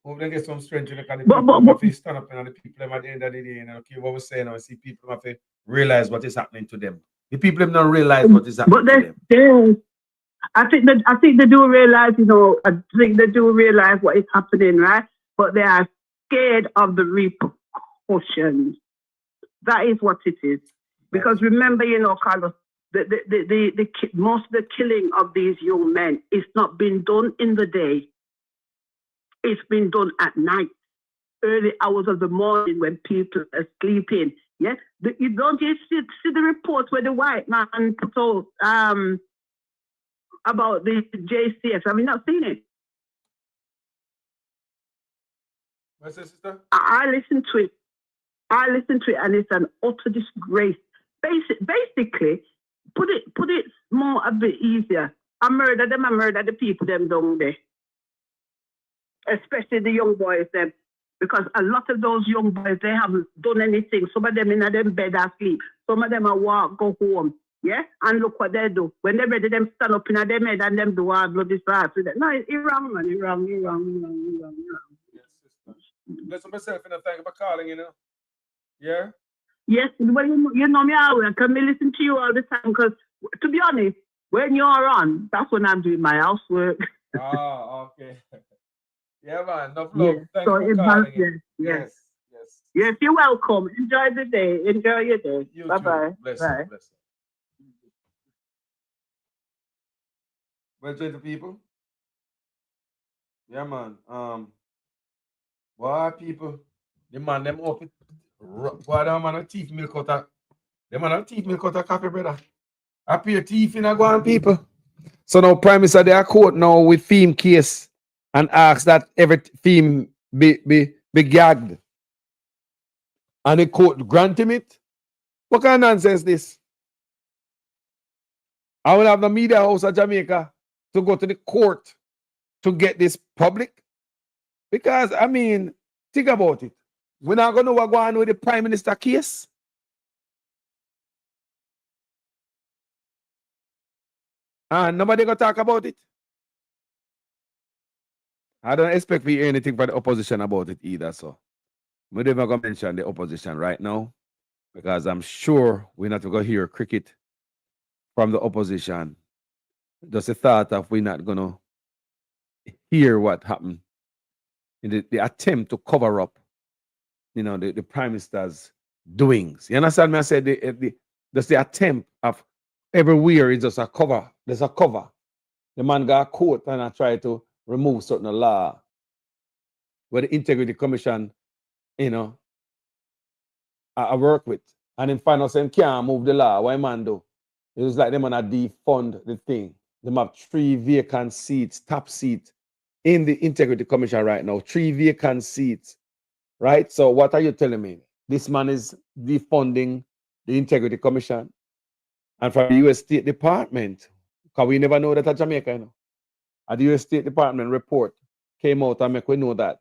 Hope they get some strength, you know, because the people have to stand up and the people at the end of the day, you know, okay, what we're saying, I see people have to realize what is happening to them. The people have not realized what is happening to them. I think they do realize, you know, what is happening, right? But they are scared of the repercussions. That is what it is. Because remember, you know, Carlos, most of the killing of these young men is not being done in the day. It's been done at night, early hours of the morning when people are sleeping. Yeah, you don't see the reports where the white man told about the JCS. Have you not seen it? What's that, sister? I listened to it. And it's an utter disgrace. Basically, put it more a bit easier. I murder the people them down there, especially the young boys them. Because a lot of those young boys, they haven't done anything. Some of them in them bed asleep. Some of them are walk, go home. Yeah? And look what they do. When they're ready, them stand up in their bed and them do all bloody start. No, it's wrong, man. It's wrong. Yes, sister. Bless myself and I thank you for calling, you know. Yeah? Yes, well, you know me always. I can listen to you all the time because, to be honest, when you're on, that's when I'm doing my housework. Okay. Yeah, man. No problem. Yes. Thank you for calling. Yes. Yes, you're welcome. Enjoy the day. Enjoy your day. Bye-bye. Bless Bye. you. Bless you. Well, to the people. Yeah, man. Why people? The man them up it. Why the man a teeth milk out of? The man a teeth milk out of coffee, brother. I pay teeth in a go on people. So now Prime Minister they are court now with theme case and ask that every theme be gagged. And the court grant him it. What kind of nonsense this? I will have the media house of Jamaica to go to the court to get this public. Because, I mean, think about it. We're not going to know what's going on with the Prime Minister case. And nobody going to talk about it. I don't expect we hear anything from the opposition about it either. So, we're never going to mention the opposition right now. Because I'm sure we're not going to hear cricket from the opposition. Just the thought of we're not going to hear what happened in the attempt to cover up, you know, the Prime Minister's doings. You understand me? I said that's the attempt of everywhere is just a cover. There's a cover. The man got a court and I try to remove certain law where the Integrity Commission, I work with. And then find out them can't move the law. Why man do? It was like them gonna defund the thing. Them have 3 vacant seats, top seats in the Integrity Commission right now. 3 vacant seats. Right? So what are you telling me? This man is defunding the Integrity Commission. And from the U.S. State Department, because we never know that at Jamaica, at the U.S. State Department report came out and make we know that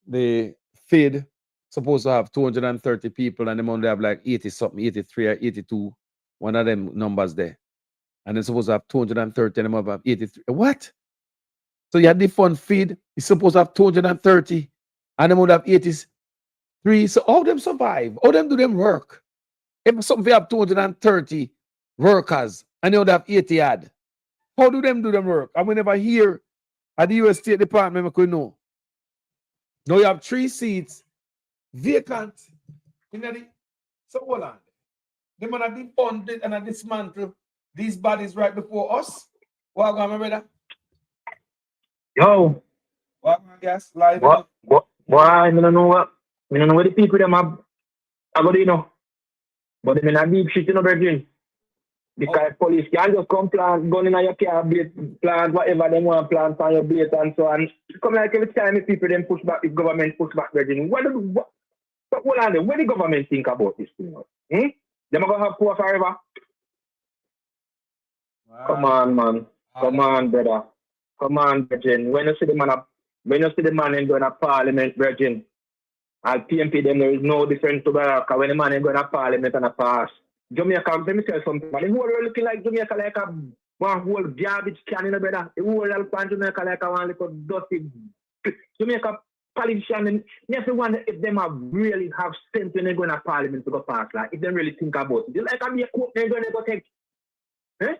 the FID supposed to have 230 people and they only have like 80 something, 83 or 82, one of them numbers there. And they're supposed to have 230 and they have 83. What? So you have defund FID, it's supposed to have 230 and they would have 83. So all them survive, all them do them work. If something we have 230 workers and they would have 80 odd, how do them work? And we never hear at the U.S. State Department, we could know. Now you have 3 seats vacant in the. So hold on. They might have defunded and dismantled these bodies right before us. What going on, my brother? Yo. What gas live? Why? I don't know what. I don't know what the people them have. I got but they not deep shit, Virgin. Because police can't just come plant gun in your car, plant whatever they want to plant on your blade and so on. It's come like every time the people then push back, the government push back, Virgin. What the government think about this thing? They're going to have poor forever? Wow. Come on, man. Come on, brother. Come on, Virgin. When you see the man in going to parliament, Virgin, I'll PMP them, there is no difference to Baraka. When the man is going to parliament and a pass. Jamaica, let me tell you something. The whole world looking like Jamaica like one whole garbage can, brother. The whole world pan Jamaica like one little dusty Jamaica politician. Everyone, if them really have sense when they go to parliament to go pass, like if they really think about it. Just like I'm here, they're going to go take. Eh?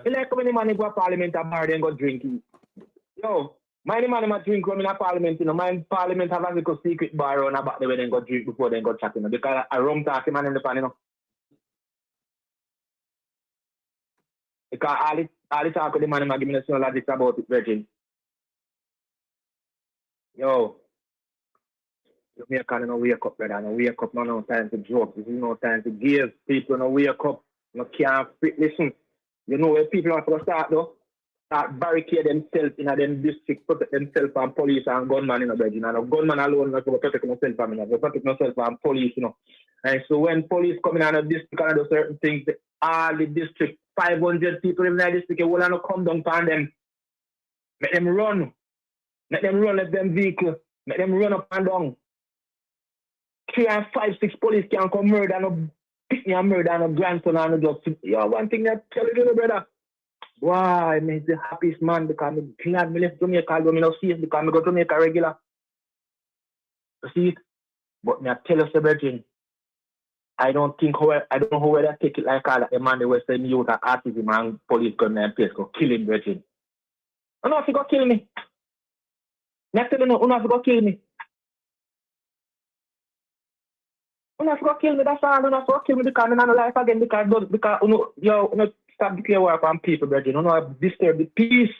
It's like when the man go to parliament and bar, then go drinking. Yo. My man might drink when in a parliament, My parliament have a little secret bar on about the way they go drink before they go chat, Because a rum talking man in the pan, Because all the talk with the man give me the smell logic about it, Virgin. Yo. You can't wake up, brother. No wake up, no time to joke. This is no time to give people no wake up. No can't listen. You know where people are going to start though? Barricade themselves in a them district, protect themselves from police and gunman in a Virgin. And a gunman alone not going to protect themselves from they protect themselves from police, And so when police come in and a district and do certain things, all the district, 500 people in the district, will not come down on them. Make them run. Let them vehicle. Make them run up and down. 3 and 5, 6 police can come murder and pick me and murder and a grandson and just. One thing that tell you, brother. Why, I'm the happiest man because I'm glad I left Jamaica, I don't see it because I go to Jamaica regular. You see it? But I tell us, Virgin, I don't know how they take it like all that the man they were saying youth and autism and police come and place go kill him, Virgin. You know if you go kill me. Next thing you know, you have to go kill me. You have to go kill me, that's all. You have to go kill me because I'm not alive again because you stop declaring war on people, Virgin. You know, disturb the peace.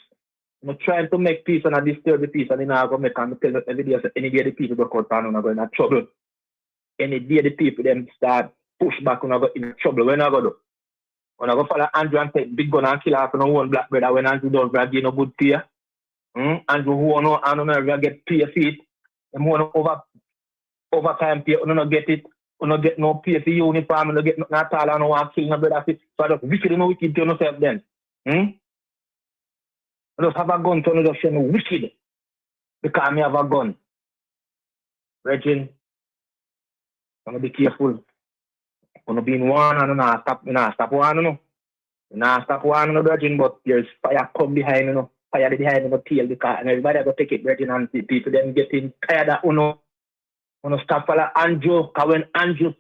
I'm trying to make peace and I disturb the peace and then I'm going to make them tell every day, any day the people go cut down, I'm going to trouble. Any day the people them start push back, I'm going in trouble. When I go do? When I go follow Andrew and take big gun and kill off on one black brother when Andrew don't give no good pay. Andrew who don't get pay feet. Them want overtime pay, you don't get it. You don't get no pay for uniform, you don't get nothing at all, and you want to kill no brother. So I just wicked, wicked to yourself then. You just have a gun, so you just say no wicked. Because I have a gun. Virgin, I'm going to be careful. I'm going to be in one and not stop one, You not stop one, Virgin, but there's fire come behind, Fire behind the tail, because and everybody going to take it, Virgin, and people then getting tired of, stop for Andrew, because when Andrew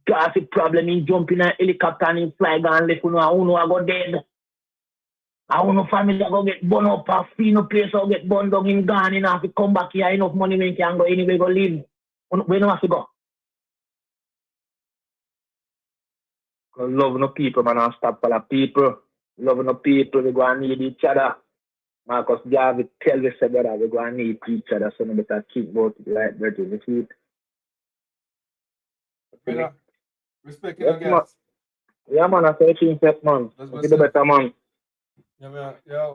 got a problem, he jump in an helicopter and he fly down and left, I go dead. I want no family go get burned up, a free no place or get burned down in gone enough to come back here, enough money when you can go anywhere go live. We don't have to go. Because loving the people, man, and stop for the people. Loving the people, we go and need each other. Marcus Garvey tell us that we go and need each other, so we better keep both like that in the feet. Yeah. Respect Yes, your man. guests. Yeah, man, I say change that, man. Let's Be the better, man. Yeah, man. Yeah.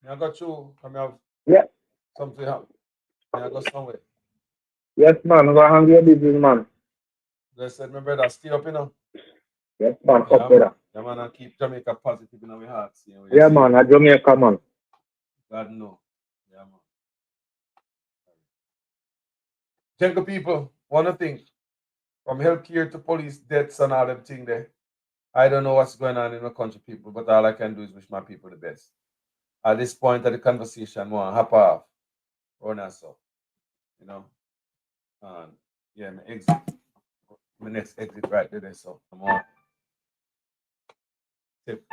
I got you. Come have Yeah. something happen. I go somewhere. Yes, man. Go handle your business, man. Blessed, my brother. Stay up, you know. Yes, man. Yeah, Up man. better. Yeah, man. And keep Jamaica positive in our hearts. You know, Yeah, man. I Jamaica, man. God know. Yeah, man. Jungle people, one thing. From healthcare to police deaths and all them things there. I don't know what's going on in the country, people, but all I can do is wish my people the best. At this point of the conversation, more hop off. Run us up. You know? And yeah, my exit. My next exit right there, so I'm on. Tip.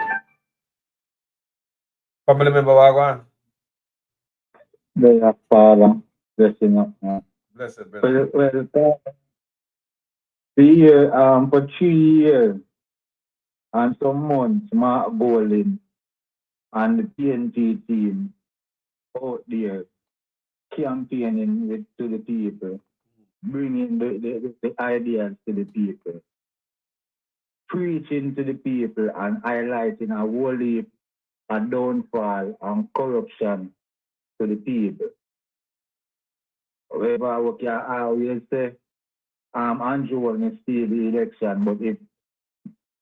Family member, what on? Bless Father, blessing up, man. Blessed, brother. Well, for 3 years and some months, Mark Bowling and the PNT team out there campaigning to the people, bringing the ideas to the people, preaching to the people and highlighting a whole heap of downfall and corruption to the people. However, what can I always say, Andrew will steal the election, but if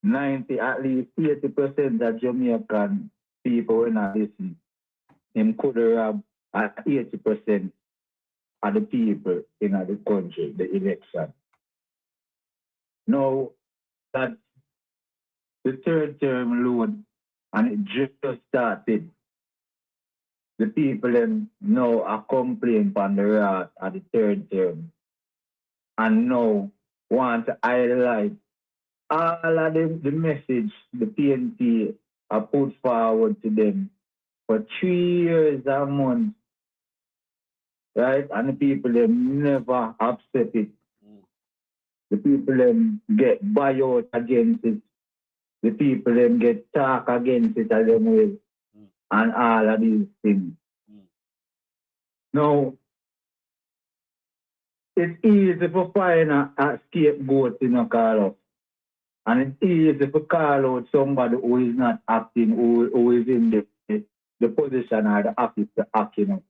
90, at least 80% of Jamaican people when I listen, him could have at 80% of the people in the country, the election. Now that the third term loan and it just started, the people them now are complaining on the wrath of the third term and now want to highlight all of the message the PNP are put forward to them for 3 years and months, right? And the people them never accept it. The people them get buyout against it. The people them get talk against it as them will. And all of these things. Now, it's easy to find a scapegoat in a call out. And it's easy to call out somebody who is not acting, who is in the position or the office to act, you know.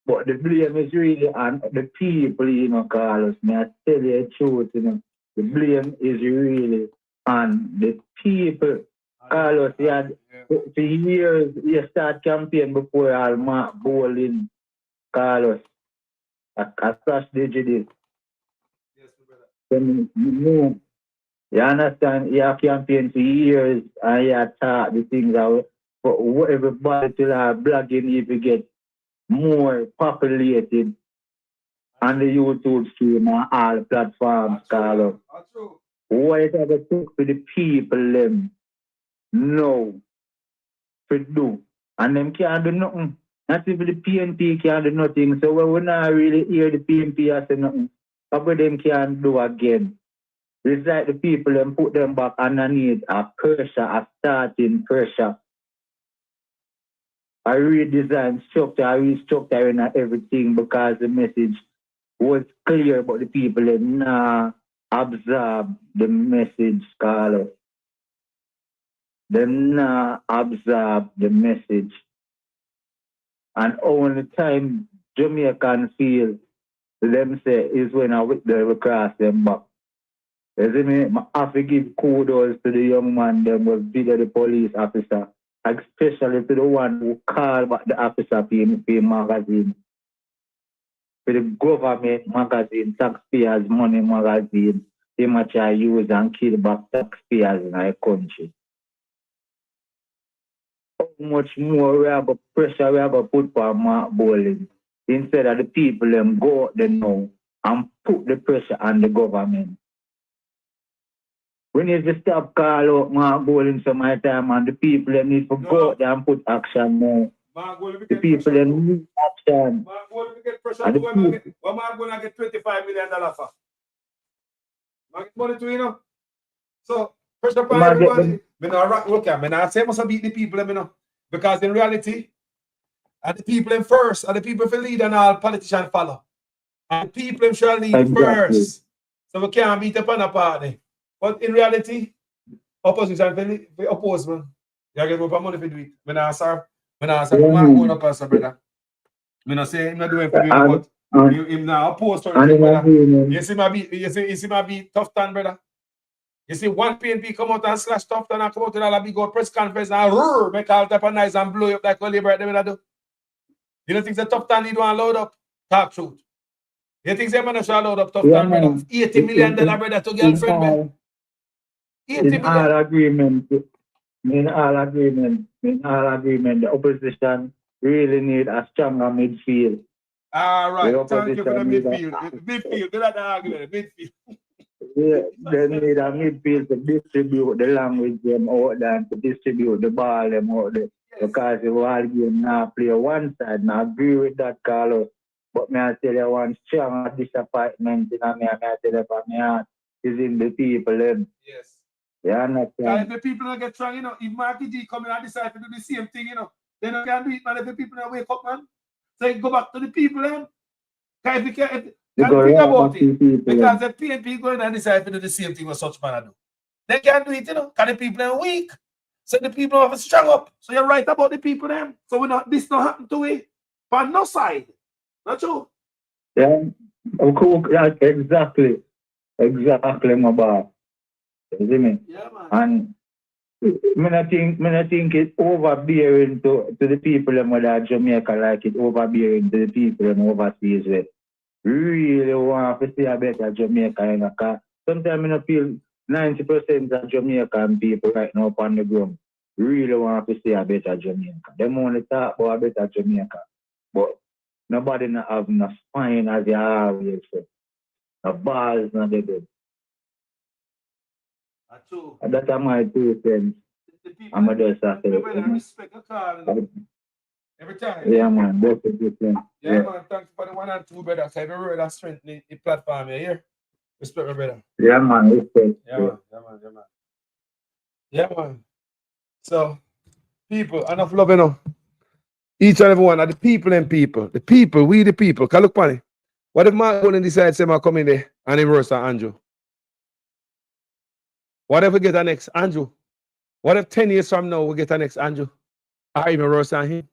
But the blame is really on the people, you know, Carlos. May I tell you the truth, you know. The blame is really on the people. Carlos, you had for years, you start campaign before all Mark Bowling, Carlos. I crashed the Then you know, you understand, you have campaign for years and you talk the things out. For everybody to blogging if you get more populated on the YouTube stream and all platforms, Carlos. Whatever took for the people them know to do. And them can't do nothing. Not even the PNP can't do nothing. So when we not really hear the PNP say nothing, what them can do again? It's like the people them put them back underneath a pressure, a starting pressure. A redesign structure, a restructuring of everything because the message was clear, but the people them not absorb the message, Carlos. Them not absorb the message. And only time Jamaican feel them say is when I with them cross them back. You see me? I have to give kudos to the young man them was bigger the police officer, especially to the one who called back the officer for magazine. For the government magazine, taxpayers money magazine, they much I use and kill back taxpayers in our country. How much more we have a pressure we have a put for Mark Bowling instead of the people them go out there now and put the pressure on the government. We need to stop call out Mark Bowling some of the time and the people them need to go out there and put action more. The people them need action. And the people, What man going to get $25 million for? Man get money to, you know. So, pressure upon everybody. I say must beat the people, you know. Because in reality, and the people in first, and the people for lead and all politicians follow. And the people shall lead first. So we can't beat up on a party. But in reality, opposition for oppose, man. You get more money for do it. When I serve, I'm going up as a brother. I not say I'm not doing for doing, but him now oppose to it, brother. You see my be tough time, brother. You see one PNP come out and slash tough time and come out to a big old press conference and roar, make all type of noise and blow up like all liberate them do. You don't think the tough time need one load up? Talk truth. You think the man shall load up tough time, brother? $80 million, brother, to girlfriend, man. In all agreement, the opposition really need a stronger midfield. All right, thank you for the midfield. Midfield, we're not arguing, midfield. Yeah, they need a midfield to distribute the language them out there and to distribute the ball them out there. Because the ball game now play one side, and I agree with that, Carlos. But me I tell you one strong disappointment in me, I tell you from my heart is in the people them. Yes. Yeah, not if the people don't get strong, you know, if Marky G come in and decide to do the same thing, you know, they don't can do it, man. If the people don't wake up, man. So you go back to the people, then. If you can't, think about it. Because the PNP going and decide to do the same thing what such man do. They can't do it, you know, because the people are weak. So the people have to strong up. So you're right about the people, then. So this don't happen to it. But no side. Not true. Yeah, exactly. Exactly, my boy. You see me? Yeah, man. And I think it's overbearing to the people in Jamaica, like it's overbearing to the people in overseas with. Really want to see a better Jamaica, you know, because sometimes I feel 90% of Jamaican people right now on the ground really want to see a better Jamaica. They want to talk about a better Jamaica, but nobody not have no spine as they always say. The balls not the good. And that's my 2 cents. I'm just after respect a call every time. Yeah, man. That's a good thing. Yeah, man. Thanks for the 1 and 2, brother. So every word that strengthen the platform here. Respect my brother. Yeah, man. Respect. Yeah, man. Yeah, man. So, people, enough love, you know. Each and every one of the people and people. The people, we the people. Can look funny. What if Mark Golden decides to say, come in there and him roast Andrew? What if we get our next Andrew? What if 10 years from now we get our next Andrew? Or even roast on him?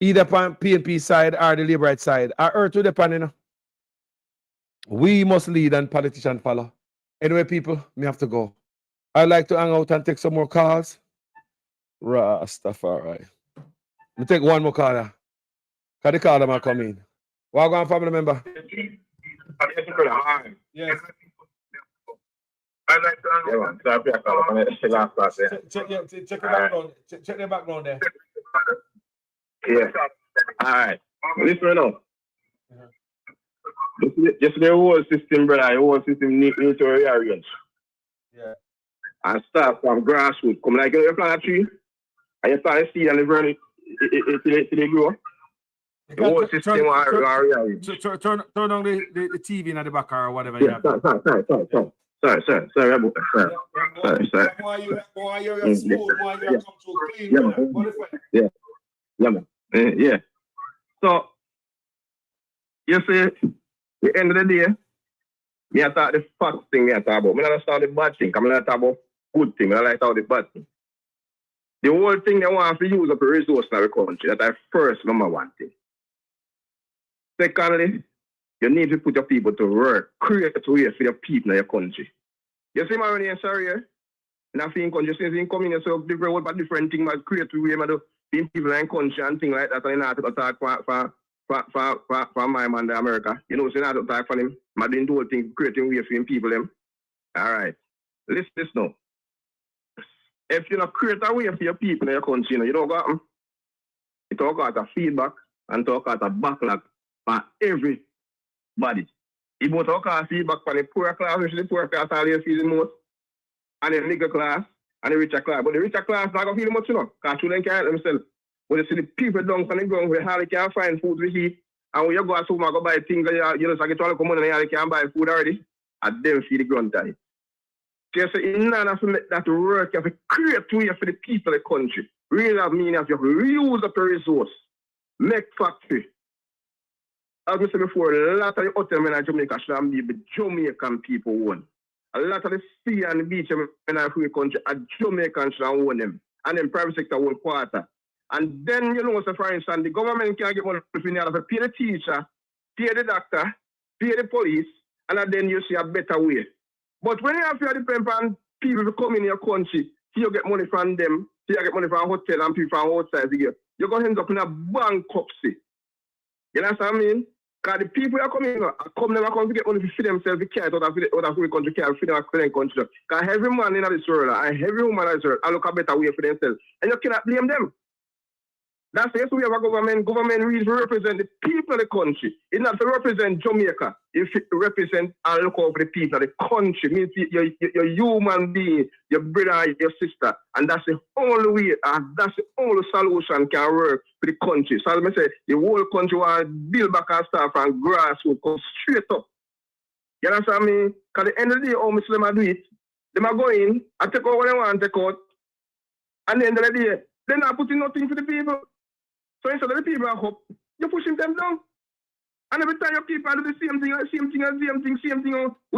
Either on PNP side or the Labour side. Or earth to the pan, you know. We must lead and politicians follow. Anyway, people, me have to go. I'd like to hang out and take some more calls. Rastafari. Me take one more call. Because the caller might come in. Welcome, family member. Yes. I'd like to hang out. Check the background. Check the background there. Yeah. All right. Listen now. Just the whole system, brother. The whole system need to rearrange. Yeah. And start from grassroots. Come like you plant a tree, and you plant a seed and you burn it till they grow. The whole system rearrange. Turn on the TV in the back or whatever. Yeah, sorry. Yeah. So, you see, the end of the day, me I thought the first thing me I talk about. Me not start the bad thing, I'm not talk about good thing, I like talk the bad thing. The whole thing they want to use up a resource in the country, that's the first number one thing. Secondly, you need to put your people to work, create a way for your people in your country. You see my running in Syria? And I think country since in coming so different things, but create a way to people in country and things like that, and not to talk for my man in America. You know, so not to talk for him. I didn't do a thing, creating way for him people them. All right. Listen now. If you not create a way for your people in your country, you don't got them. You talk about a feedback and talk about a backlog for everybody. You both talk about feedback for the poor class, which the poor class always feel the most, and the middle class and the richer class. But the richer class not going to feel the most, you know, because children can't help themselves. When you see the people down on the ground where hardly can find food to eat, and when you go to supermarket go buy things, you know, so get all the money and you can buy food already, and then feed the ground time. So you say, in order to make that work, you have to create way for the people of the country. Really have meaning, you have to reuse up the resource, make factory. As I said before, a lot of the hotel in Jamaica should be the Jamaican people own. A lot of the sea and the beach in our free country are Jamaicans should own them. And then private sector one quarter. And then, you know, so for instance, the government can get money between the other, pay the teacher, pay the doctor, pay the police, and then you see a better way. But when you have to depend on people to come in your country, you get money from them, you get money from a hotel and people from outside, you're going to end up in a bankruptcy. You know what I mean? Because the people are coming, never come to get money to feed themselves, they can't, out of the country, can't feed them country. Because every man in this world, and every woman in this world, look a better way for themselves. And you cannot blame them. That's the way we have a government. Government really represent the people of the country. It's not to represent Jamaica. It represent and look over the people of the country. Means you're human being, your brother, your sister. And that's the only way, and that's the only solution can work for the country. So as I say, the whole country want to build back and start from grassroots, come straight up. You know what I mean? Because at the end of the day, all Muslims do it. They might go in and take out what they want to take out. And then the end of the day, they're not putting nothing for the people. So instead of the people are up, you're pushing them down. And every time your people do the same thing, where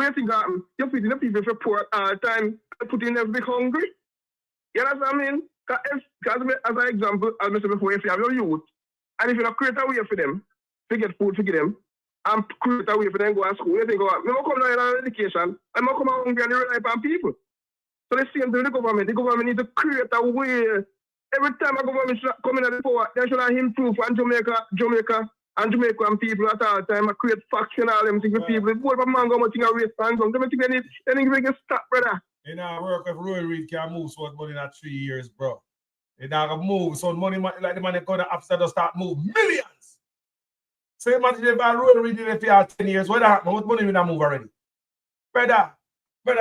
you think you're putting the people for poor all the time, putting them big hungry. You know what I mean? As an example, as I said before, if you have your youth, and if you don't create a way for them to get food to give them, and create a way for them to go to school, you think, I'm going to come down in education, I'm going to come out hungry and rely upon people. So the same thing with the government needs to create a way. Every time a government come in at the power, they should have improve on Jamaica and Jamaican people at all time. I create faction all them things with people. Both of man go much in a race and some. They think they can stop, brother. In our work, if Royal Reed can move so much money in 3 years, bro. They not move so money like the money going to after they start move millions. So imagine if I Royal Reed did it for 10 years, what happened? What money will not move already? Brother,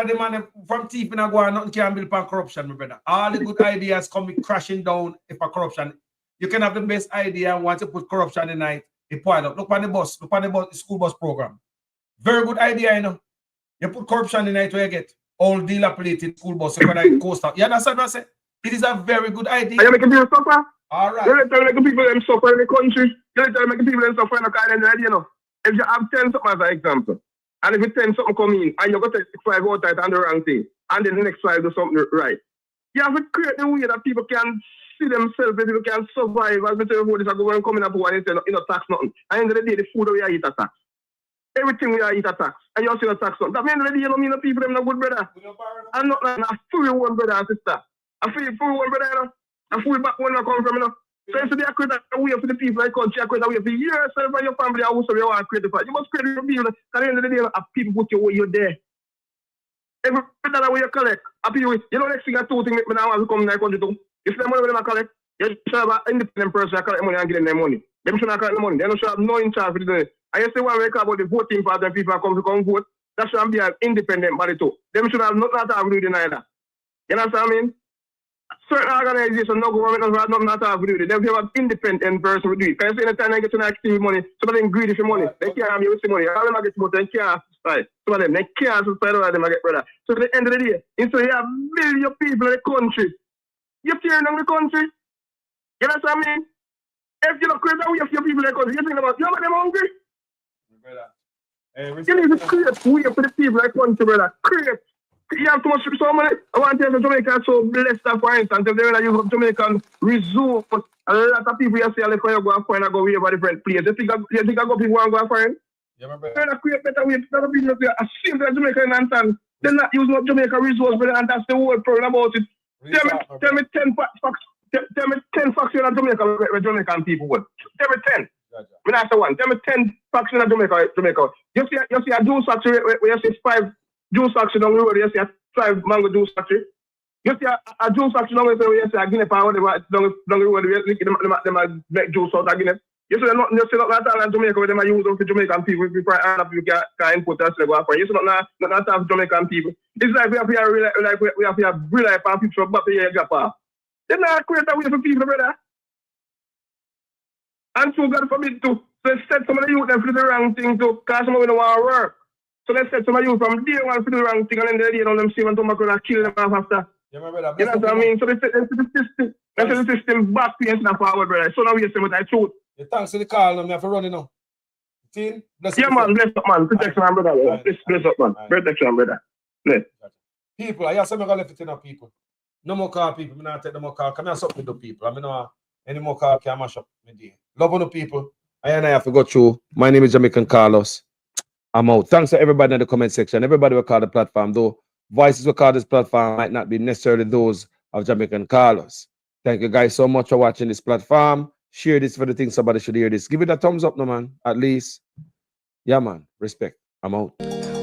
the man from Teep in Agua, nothing can build upon corruption, my brother. All the good ideas come crashing down if a corruption. You can have the best idea and once you put corruption in it, it point up. Look on the bus, the school bus program. Very good idea, you know. You put corruption in it where you get all dilapidated school bus, you're gonna coast out. You understand what I say? It is a very good idea. Are you making people suffer? All right. You're telling making people them suffer in the country. You're telling making people them suffer in the country, you know. If you have 10 something as an example. And if you 10 something come in, and you're going to take 5 out and the wrong thing, and then the next 5 do something right. You have to create the way that people can see themselves, that people can survive. As we say before, this is going coming up and say, you know, tax nothing. At the end of the day, the food we are eat a tax. Everything we are eat a tax. And you also a tax nothing. At the end of the day, you don't mean the people them not good, brother. And not like a full one brother and sister. A full one brother, you know. A full back one I come from, you know. So instead of create a way for the people in the country, create a way for yourself and your family, and also you want to create the fact. You must create the people. At the end of the day, people put you where you're there. Every dollar where you collect, you know, next thing I two things I want to come in the country too. If the money they collect, you should have an independent person that collect money and give them their money. They should not collect the money. They should have no in charge for the. And you say one way about the voting part and people come vote, that should be an independent body too. They should have nothing to have with it either. You know what I mean? Certain organizations, no government does not have to have to do it. They have an independent person to do it. Because anytime they get an active money, some of them greedy for money. They can't have you with the money. All of them get money, they can't subscribe. Some of them, they can't subscribe, all of them get brother. So at the end of the day, instead you have million people in the country, you're tearing down the country. You know what I mean? If you don't create a way for your people in the country, you're thinking about, you know them hungry? You need to create a way for the people in the country, brother. Create. You have too much so money. I want to tell you Jamaica is so blessed that for instance, if they want to use Jamaican resource, a lot of people you see like you go and find and go away over different places. You think I go people want to go and find? Yeah, they're not create better ways. Other people assume that Jamaica in Anton. They're not using up Jamaica resource, but and that's the whole problem about it. Tell me 10 facts. Tell me 10 facts in Jamaica where Jamaican people would. Tell me 10. When I say one, tell me 10 facts in Jamaica. You see a juice factory where you see 5 juice factory down the road, you see a 5 mango juice factory. You see a juice factory down the road, you see a Guinea power down the road, they make juice out of Guinea. You see nothing at all in Jamaica where they use them for Jamaican people before other people can input us to go for. You see nothing at all for Jamaican people. It's like we have to rely upon people but the year gap off. They not create a way for people, brother. And so God forbid too. So they set some of the youth them for the wrong thing too, because some of them don't want to work. So they set some of the youth from day one for the wrong thing, and then they don't them see when tomorrow and kill them off after. Yeah, my brother. You know what I mean? So they set them to the system. They set the system back to instead of forward, brother. So now we say what I truth. Yeah, thanks for the call, man. I have to run it now. Team, bless Yeah, man, bless up, man. Protection, man, brother. Bless up, man. Protection, brother. Bless. People, I have some left it in our people. No more call people. I'm not take no more call. Come here, something to people. I mean, no any more call can mash up my day. Love on the people. I have to go through. My name is Jamaican Carlos. I'm out. Thanks to everybody in the comment section. Everybody will call the platform, though voices will call this platform might not be necessarily those of Jamaican Carlos. Thank you guys so much for watching this platform. Share this for the thing somebody should hear this. Give it a thumbs up, no man. At least. Yeah, man. Respect. I'm out.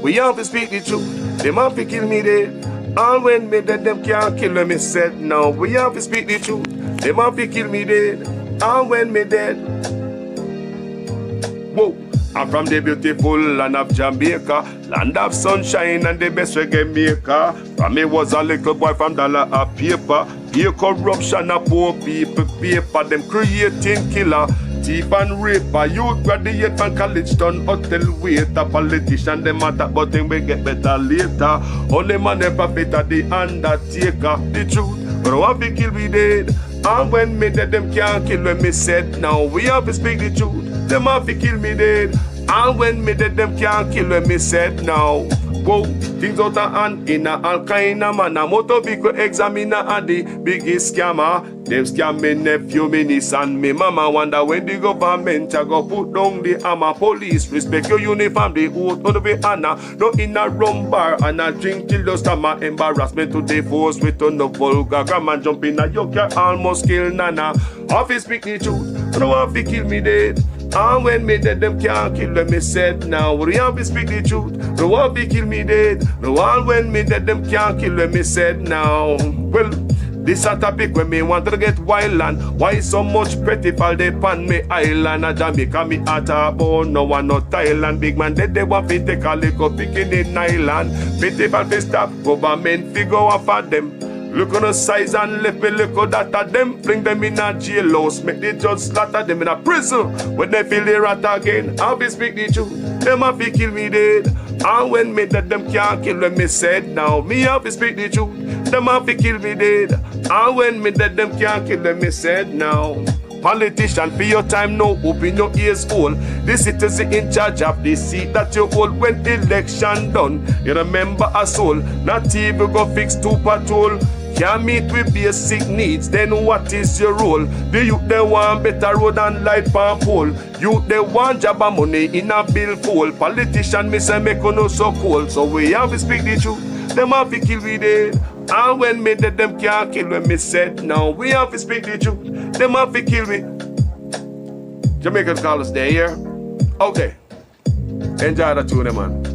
We have to speak the truth. Them have to kill me dead. All when me dead, them can't kill me said. No, we have to speak the truth. Them have to kill me dead. All when me dead. Whoa. I'm from the beautiful land of Jamaica, land of sunshine and the best reggae maker. From me was a little boy from dollar a paper. Here corruption of poor people paper. Them creating killer, thief and raper. Youth graduate from college done hotel waiter. Politician them matter but them will get better later. Only man never better the undertaker. The truth, but I want to kill me dead. And when me dead, them can't kill when me said. Now we have to speak the truth. Them have to kill me dead. And when me dead, them can't kill when me said. Now, whoa, things out of hand in a all kind of man. A motor vehicle examiner and the biggest scammer. Them scam me nephew, me niece and me mama. Wonder when the government a go put down the hammer. Police respect your uniform, the oath on the way Anna. No in a rum bar and a drink till the stomach. Embarrassment to the force with no vulgar grammar. Jump in a yoke, almost kill Nana. Office speak the truth, no one fi kill me dead. And when me dead, them can't kill when me said. Now we have to speak the truth, no one fi kill me dead. No one when me dead, them can't kill when me said. Now, well, this a topic when me want to get wild and why so much pretty fall they pan me island. A Jamaica me at a bone, no one no Thailand. Big man dead, they want to take a little picking in island. Pity for the stop, government figure off at them. Look on the size and left me look at that of them. Bring them in a jailhouse, make the judge slaughter them in a prison. When they feel the rat again, I'll be speak the truth. Them have to kill me dead. And when me dead, them can't kill when me said. Now me have to speak the truth. Them have to kill me dead. And when me dead, them can't kill when me said. Now politician, for your time now, open your ears all. The citizen in charge of the seat that you hold when election done. You remember a soul, not even go fix to patrol. Can't meet with basic needs, then what is your role? The youth they want better road and light palm pole. Youth they want job and money in a bill full. Politician me say make no so cold. So we have to speak the truth. Them have to kill we dead. And when me dead, them can't kill when me said. Now we have to speak the truth. Them have to kill me. Jamaican Carlos, they here. Okay. Enjoy the tune, man.